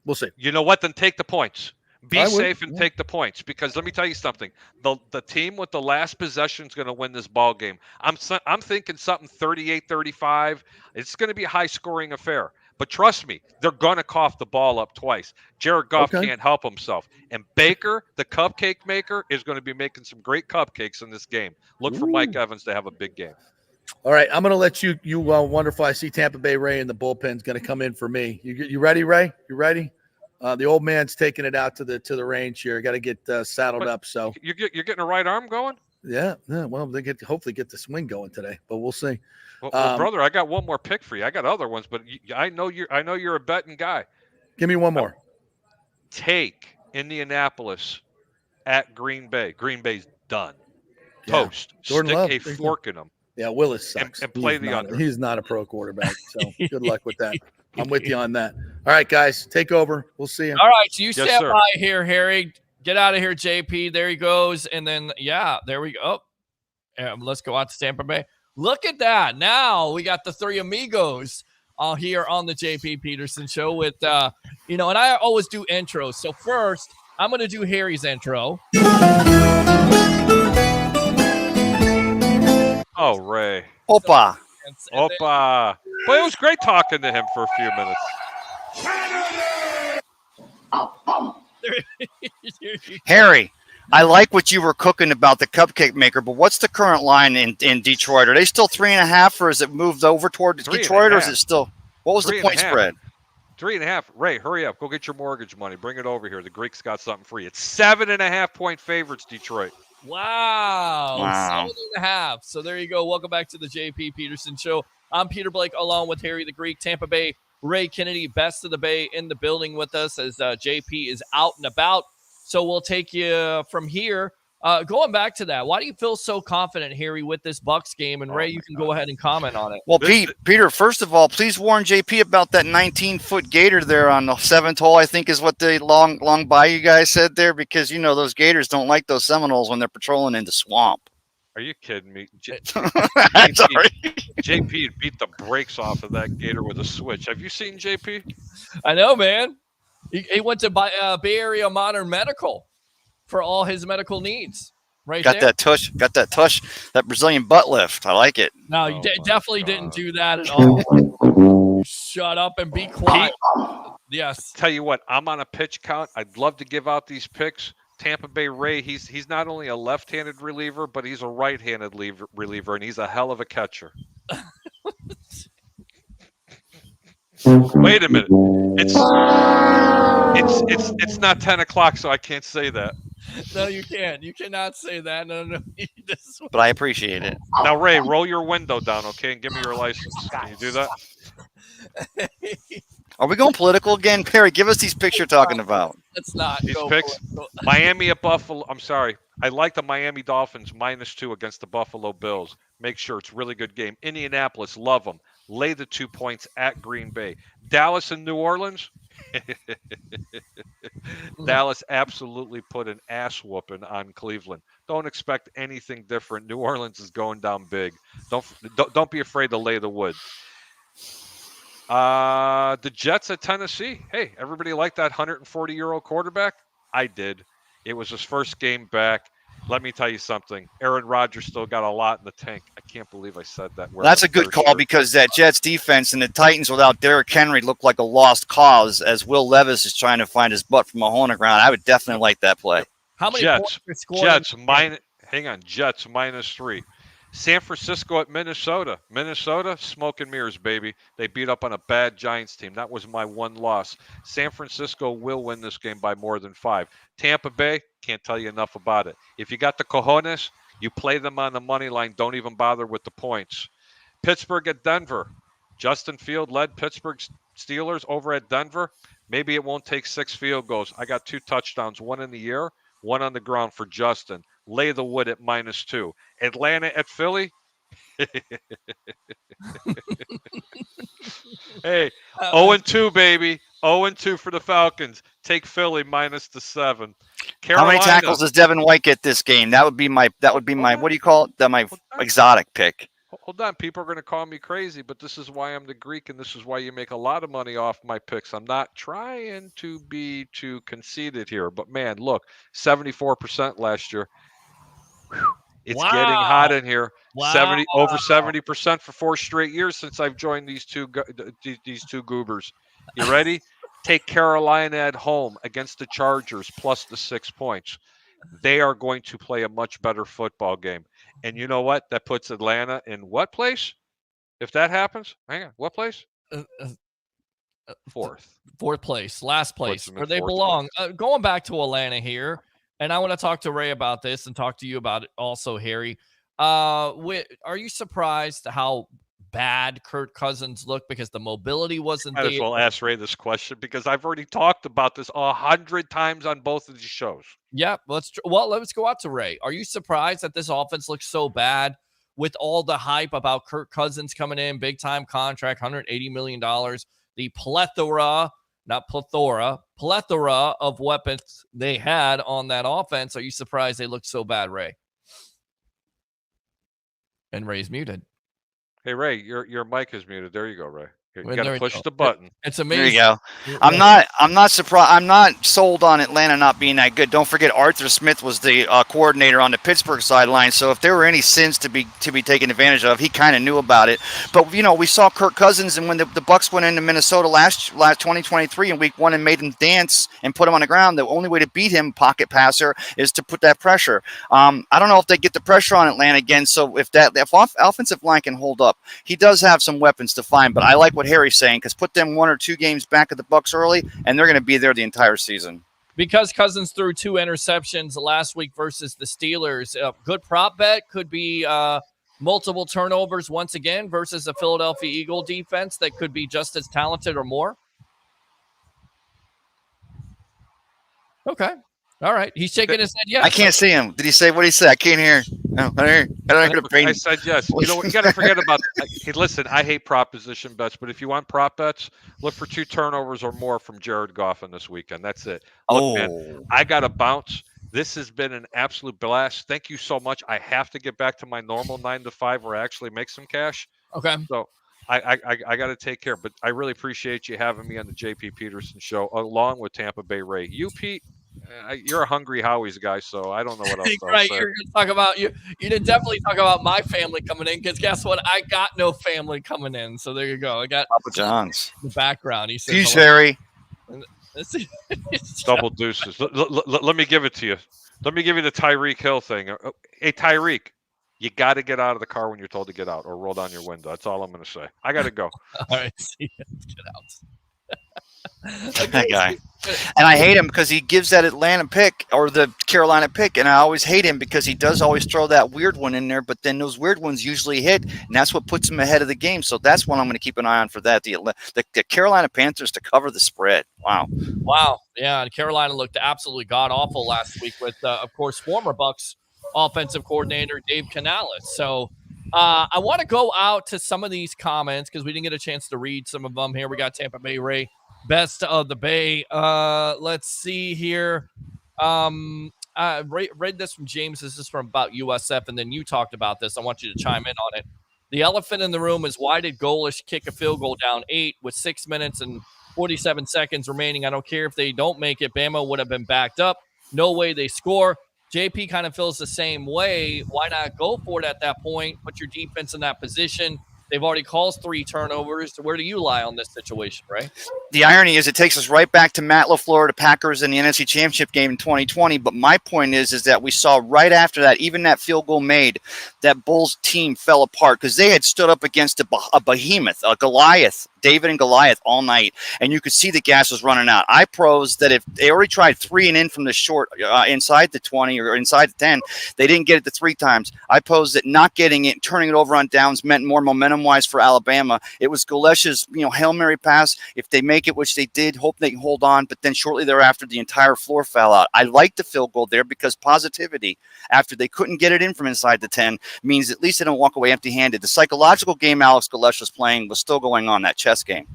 Speaker 5: We'll see.
Speaker 17: You know what? Then take the points. Be safe and take the points, because let me tell you something. The team with the last possession is going to win this ball game. I'm thinking something 38-35. It's going to be a high-scoring affair. But trust me, they're going to cough the ball up twice. Jared Goff can't help himself. And Baker, the cupcake maker, is going to be making some great cupcakes in this game. Look for Mike Evans to have a big game.
Speaker 5: All right, I'm going to let you wonderful. I see Tampa Bay Ray in the bullpen's going to come in for me. You ready, Ray? You ready? The old man's taking it out to the range here. Got to get saddled up. So
Speaker 17: you're getting a right arm going?
Speaker 5: Yeah. Well, they hopefully get the swing going today, but we'll see.
Speaker 17: Well, brother, I got one more pick for you. I got other ones, but I know you're a betting guy.
Speaker 5: Give me one more.
Speaker 17: Take Indianapolis at Green Bay. Green Bay's done. Toast.
Speaker 5: Jordan
Speaker 17: Stick
Speaker 5: Love,
Speaker 17: a fork in them.
Speaker 5: Yeah, Willis sucks.
Speaker 17: And play the under.
Speaker 5: He's not a pro quarterback, so good luck with that. I'm with you on that. All right, guys, take over. We'll see you.
Speaker 4: All right, so you stand by here, Harry. Get out of here, JP. There he goes. And then, there we go. Let's go out to Tampa Bay. Look at that. Now we got the 3 amigos here on the JP Peterson Show with, and I always do intros. So first, I'm going to do Harry's intro.
Speaker 17: Oh, Ray.
Speaker 18: Opa.
Speaker 17: Opa. Boy, it was great talking to him for a few minutes.
Speaker 18: Harry, I like what you were cooking about the cupcake maker, but what's the current line in Detroit? Are they still 3.5, or has it moved over toward Detroit, or is it still? What was the point spread?
Speaker 17: 3.5. Ray, hurry up. Go get your mortgage money. Bring it over here. The Greeks got something for you. It's 7.5 point favorites, Detroit.
Speaker 4: Wow. 7.5. So there you go. Welcome back to the JP Peterson Show. I'm Peter Blake, along with Harry the Greek. Tampa Bay Ray Kennedy, best of the Bay, in the building with us as JP is out and about. So we'll take you from here Going back to that, why do you feel so confident, Harry, with this Bucks game? And Ray, you can go ahead and comment on it.
Speaker 18: Well, Peter, first of all, please warn JP about that 19-foot gator there on the 7th hole, I think is what the long bayou guys said there, because, you know, those gators don't like those Seminoles when they're patrolling in the swamp.
Speaker 17: Are you kidding me?
Speaker 18: I'm sorry.
Speaker 17: JP beat the brakes off of that gator with a switch. Have you seen JP?
Speaker 4: I know, man. He went to Bay Area Modern Medical for all his medical needs. Right
Speaker 18: got
Speaker 4: there.
Speaker 18: that tush, that Brazilian butt lift. I like it.
Speaker 4: No, you definitely didn't do that at all. Shut up and be quiet. Yes.
Speaker 17: Tell you what, I'm on a pitch count. I'd love to give out these picks. Tampa Bay Ray, he's not only a left-handed reliever, but he's a right-handed reliever, and he's a hell of a catcher. Wait a minute. It's not 10 o'clock, so I can't say that.
Speaker 4: No, you can't. You cannot say that. No.
Speaker 18: But I appreciate it.
Speaker 17: Now, Ray, roll your window down, okay, and give me your license. Can you do that?
Speaker 18: Are we going political again? Perry, give us these picks you're talking about.
Speaker 4: Let's not.
Speaker 17: These picks. Miami at Buffalo. I'm sorry. I like the Miami Dolphins -2 against the Buffalo Bills. Make sure it's a really good game. Indianapolis, love them. Lay the 2 points at Green Bay. Dallas and New Orleans. Dallas absolutely put an ass whooping on Cleveland. Don't expect anything different. New Orleans is going down big. Don't be afraid to lay the wood. The Jets at Tennessee. Hey, everybody liked that 140-year-old quarterback? I did. It was his first game back. Let me tell you something. Aaron Rodgers still got a lot in the tank. I can't believe I said that.
Speaker 18: That's a good call because that Jets defense and the Titans without Derrick Henry look like a lost cause as Will Levis is trying to find his butt from a hole in the ground. I would definitely like that play.
Speaker 4: How many
Speaker 17: Jets,
Speaker 4: points are scoring?
Speaker 17: Jets -3. San Francisco at Minnesota. Minnesota, smoke and mirrors, baby. They beat up on a bad Giants team. That was my one loss. San Francisco will win this game by more than 5. Tampa Bay, can't tell you enough about it. If you got the cojones, you play them on the money line. Don't even bother with the points. Pittsburgh at Denver. Justin Field led Pittsburgh Steelers over at Denver. Maybe it won't take 6 field goals. I got 2 touchdowns, 1 in the air, 1 on the ground for Justin. Lay the wood at -2. Atlanta at Philly. Hey, 0-2, baby. 0-2 for the Falcons. Take Philly -7.
Speaker 18: Carolina. How many tackles does Devin White get this game? That would be my what do you call it? My exotic pick.
Speaker 17: Hold on, people are going to call me crazy, but this is why I'm the Greek, and this is why you make a lot of money off my picks. I'm not trying to be too conceited here, but man, look, 74% last year. Whew. It's getting hot in here.
Speaker 4: Wow.
Speaker 17: Over 70% for 4 straight years since I've joined these two goobers. You ready? Take Carolina at home against the Chargers plus the 6 points. They are going to play a much better football game. And you know what? That puts Atlanta in what place? If that happens, hang on. What place? 4th.
Speaker 4: 4th place. Last place where they belong. Going back to Atlanta here. And I want to talk to Ray about this and talk to you about it also, Harry. Are you surprised how bad Kirk Cousins looked because the mobility wasn't there?
Speaker 17: Might as well ask Ray this question because I've already talked about this 100 times on both of these shows.
Speaker 4: Yeah, let's go out to Ray. Are you surprised that this offense looks so bad with all the hype about Kirk Cousins coming in, big-time contract, $180 million, the plethora of weapons they had on that offense? Are you surprised they look so bad, Ray? And Ray's muted.
Speaker 17: Hey, Ray, your mic is muted. There you go, Ray. You got to push the button.
Speaker 4: It's amazing.
Speaker 18: There you go. I'm not surprised. I'm not sold on Atlanta not being that good. Don't forget, Arthur Smith was the coordinator on the Pittsburgh sideline. So if there were any sins to be taken advantage of, he kind of knew about it. But you know, we saw Kirk Cousins, and when the Bucs went into Minnesota last 2023 in Week 1 and made him dance and put him on the ground, the only way to beat him, pocket passer, is to put that pressure. I don't know if they get the pressure on Atlanta again. So if offensive line can hold up, he does have some weapons to find. But I like what Harry's saying, because put them 1 or 2 games back at the Bucs early, and they're going to be there the entire season.
Speaker 4: Because Cousins threw 2 interceptions last week versus the Steelers, a good prop bet could be multiple turnovers once again versus a Philadelphia Eagle defense that could be just as talented or more. Okay. All right. He's shaking his head yes.
Speaker 18: I can't see him. Did he say what he said? I can't hear. No, I don't hear the brain.
Speaker 17: I said yes. You know what? You got to forget about. Hey, listen, I hate proposition bets, but if you want prop bets, look for 2 turnovers or more from Jared Goff in this weekend. That's it. Look, man, I got to bounce. This has been an absolute blast. Thank you so much. I have to get back to my normal 9 to 5 where I actually make some cash.
Speaker 4: Okay.
Speaker 17: So I got to take care, but I really appreciate you having me on the JP Peterson show along with Tampa Bay Ray. You, Pete. You're a hungry Howie's guy, so I don't know what else.
Speaker 4: Right, you're going to talk about you. You did definitely talk about my family coming in because guess what? I got no family coming in, so there you go. I got
Speaker 18: Papa John's
Speaker 4: the background. He said,
Speaker 18: "Peace, Harry."
Speaker 17: Double deuces. Let me give it to you. Let me give you the Tyreek Hill thing. Hey, Tyreek, you got to get out of the car when you're told to get out, or roll down your window. That's all I'm going to say. I got to go.
Speaker 4: All right, see you. Get out.
Speaker 18: That guy. And I hate him because he gives that Atlanta pick or the Carolina pick, and I always hate him because he does always throw that weird one in there, but then those weird ones usually hit, and that's what puts him ahead of the game. So that's one I'm going to keep an eye on for that. The Carolina Panthers to cover the spread.
Speaker 4: Wow. Yeah, and Carolina looked absolutely god-awful last week with, of course, former Bucs offensive coordinator Dave Canales. So I want to go out to some of these comments because we didn't get a chance to read some of them here. We got Tampa Bay Ray. Best of the Bay. Let's see here. I read this from James. This is from about USF, and then you talked about this. I want you to chime in on it. The elephant in the room is why did Golish kick a field goal down 8 with 6 minutes and 47 seconds remaining? I don't care if they don't make it. Bama would have been backed up. No way they score. JP kind of feels the same way. Why not go for it at that point? Put your defense in that position. They've already caused 3 turnovers. Where do you lie on this situation, right?
Speaker 18: The irony is it takes us right back to Matt LaFleur, the Packers, in the NFC Championship game in 2020. But my point is that we saw right after that, even that field goal made, that Bulls team fell apart because they had stood up against a behemoth, a Goliath, David and Goliath all night, and you could see the gas was running out. I pros that if they already tried 3 and in from the short inside the 20 or inside the 10, they didn't get it the 3 times. I pose that not getting it, turning it over on downs meant more momentum-wise for Alabama. It was Golesh's, Hail Mary pass. If they make it, which they did, hope they can hold on, but then shortly thereafter, the entire floor fell out. I like the field goal there because positivity, after they couldn't get it in from inside the 10, means at least they don't walk away empty-handed. The psychological game Alex Golesh was playing was still going on, that chess game.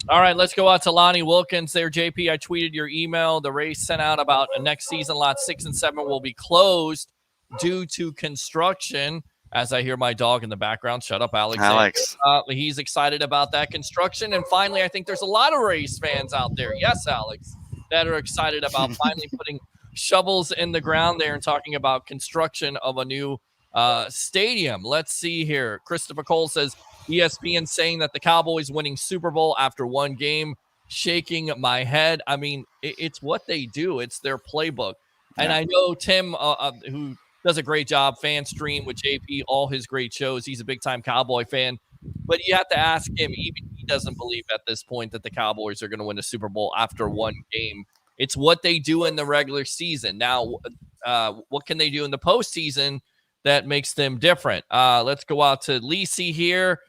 Speaker 4: All right, let's go out to Lonnie Wilkins there. JP, I tweeted your email. The Rays sent out about next season, lots 6 and 7 will be closed due to construction. As I hear my dog in the background, shut up, Alex. He's excited about that construction. And finally, I think there's a lot of Rays fans out there, yes, Alex, that are excited about finally putting shovels in the ground there and talking about construction of a new stadium. Let's see here. Christopher Cole says, ESPN saying that the Cowboys winning Super Bowl after 1 game, shaking my head. I mean, it's what they do. It's their playbook. Yeah. And I know Tim, who does a great job, Fan Stream with JP, all his great shows. He's a big-time Cowboy fan. But you have to ask him, even he doesn't believe at this point that the Cowboys are going to win a Super Bowl after 1 game. It's what they do in the regular season. Now, what can they do in the postseason that makes them different? Let's go out to Lisi here.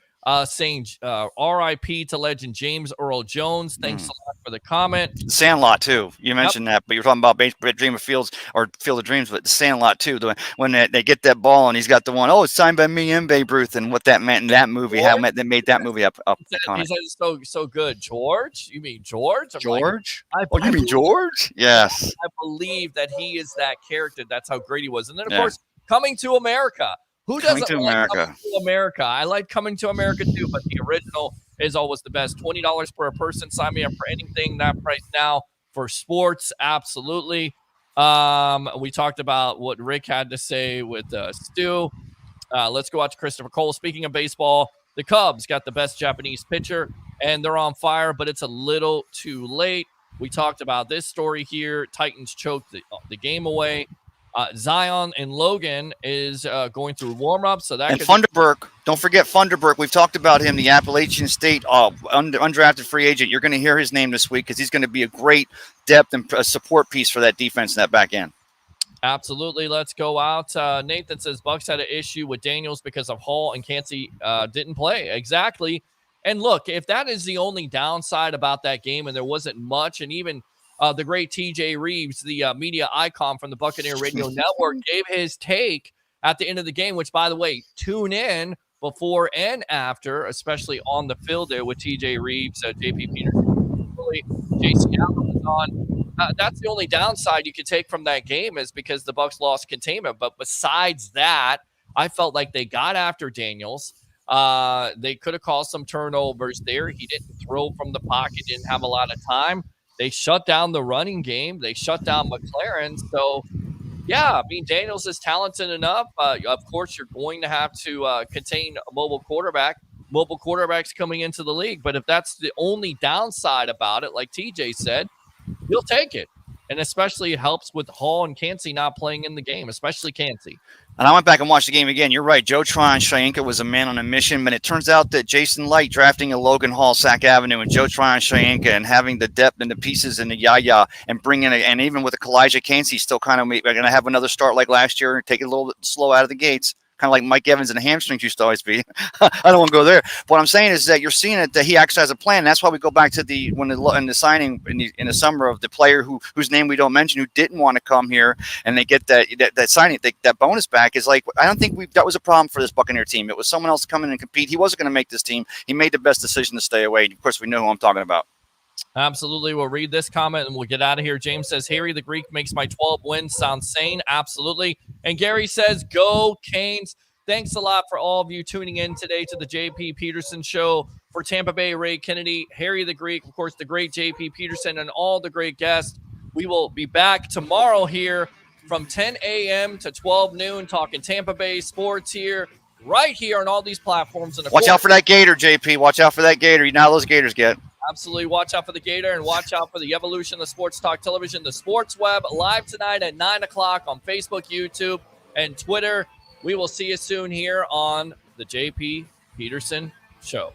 Speaker 4: Saying RIP to legend James Earl Jones. Thanks a lot for the comment.
Speaker 18: Sandlot too. You mentioned that, but you're talking about Dream of Fields or Field of Dreams, but the Sandlot too. When they get that ball and he's got the one, it's signed by me and Babe Ruth, and what that meant in that movie, how they made that movie up.
Speaker 4: He said so good. George? You mean George?
Speaker 18: George? You mean George? Yes.
Speaker 4: I believe that he is that character. That's how great he was. And then of course, Coming to America. Who doesn't like Coming to America? I like Coming to America too, but the original is always the best. $20 per person. Sign me up for anything. That price now for sports. Absolutely. We talked about what Rick had to say with Stu. Let's go out to Christopher Cole. Speaking of baseball, the Cubs got the best Japanese pitcher, and they're on fire, but it's a little too late. We talked about this story here. Titans choked the game away. Zion and Logan is going through warm-up. So that
Speaker 18: Funderburk, don't forget Funderburk. We've talked about him, the Appalachian State undrafted free agent. You're going to hear his name this week because he's going to be a great depth and support piece for that defense in that back end.
Speaker 4: Absolutely. Let's go out. Nathan says Bucks had an issue with Daniels because of Hall and Cansey didn't play. Exactly. And look, if that is the only downside about that game and there wasn't much, and even the great TJ Reeves, the media icon from the Buccaneer Radio Network, gave his take at the end of the game, which, by the way, tune in before and after, especially on the field there with TJ Reeves, JP Peterson, Jason Allen was on. That's the only downside you could take from that game is because the Bucs lost containment. But besides that, I felt like they got after Daniels. They could have caused some turnovers there. He didn't throw from the pocket, didn't have a lot of time. They shut down the running game. They shut down McLaren. So, yeah, I mean, Daniels is talented enough. Of course, you're going to have to contain a mobile quarterback. Mobile quarterbacks coming into the league. But if that's the only downside about it, like TJ said, you'll take it. And especially it helps with Hall and Cansey not playing in the game, especially Cansey.
Speaker 18: And I went back and watched the game again. You're right. Joe Tryon-Shoyinka was a man on a mission, but it turns out that Jason Light drafting a Logan Hall, Sac Avenue, and Joe Tryon-Shoyinka and having the depth and the pieces and the yaya and bringing it, and even with Kalijah Cansey still kind of going to have another start like last year and take it a little bit slow out of the gates. Kind of like Mike Evans and the hamstrings used to always be. I don't want to go there. But what I'm saying is that you're seeing it that he actually has a plan. That's why we go back to in the signing in the summer of the player whose name we don't mention who didn't want to come here, and they get that signing that bonus back is like I don't think that was a problem for this Buccaneer team. It was someone else to come in and compete. He wasn't going to make this team. He made the best decision to stay away. Of course, we know who I'm talking about.
Speaker 4: Absolutely. We'll read this comment and we'll get out of here. James says, Harry the Greek makes my 12 wins sound sane. Absolutely. And Gary says, go Canes. Thanks a lot for all of you tuning in today to the JP Peterson Show. For Tampa Bay, Ray Kennedy, Harry the Greek, of course, the great JP Peterson, and all the great guests. We will be back tomorrow here from 10 a.m. to 12 noon talking Tampa Bay sports here, right here on all these platforms.
Speaker 18: Watch out for that Gator, JP. Watch out for that Gator. You know how those Gators get.
Speaker 4: Absolutely. Watch out for the Gator and watch out for the evolution of Sports Talk Television, the Sports Web, live tonight at 9 o'clock on Facebook, YouTube, and Twitter. We will see you soon here on the JP Peterson Show.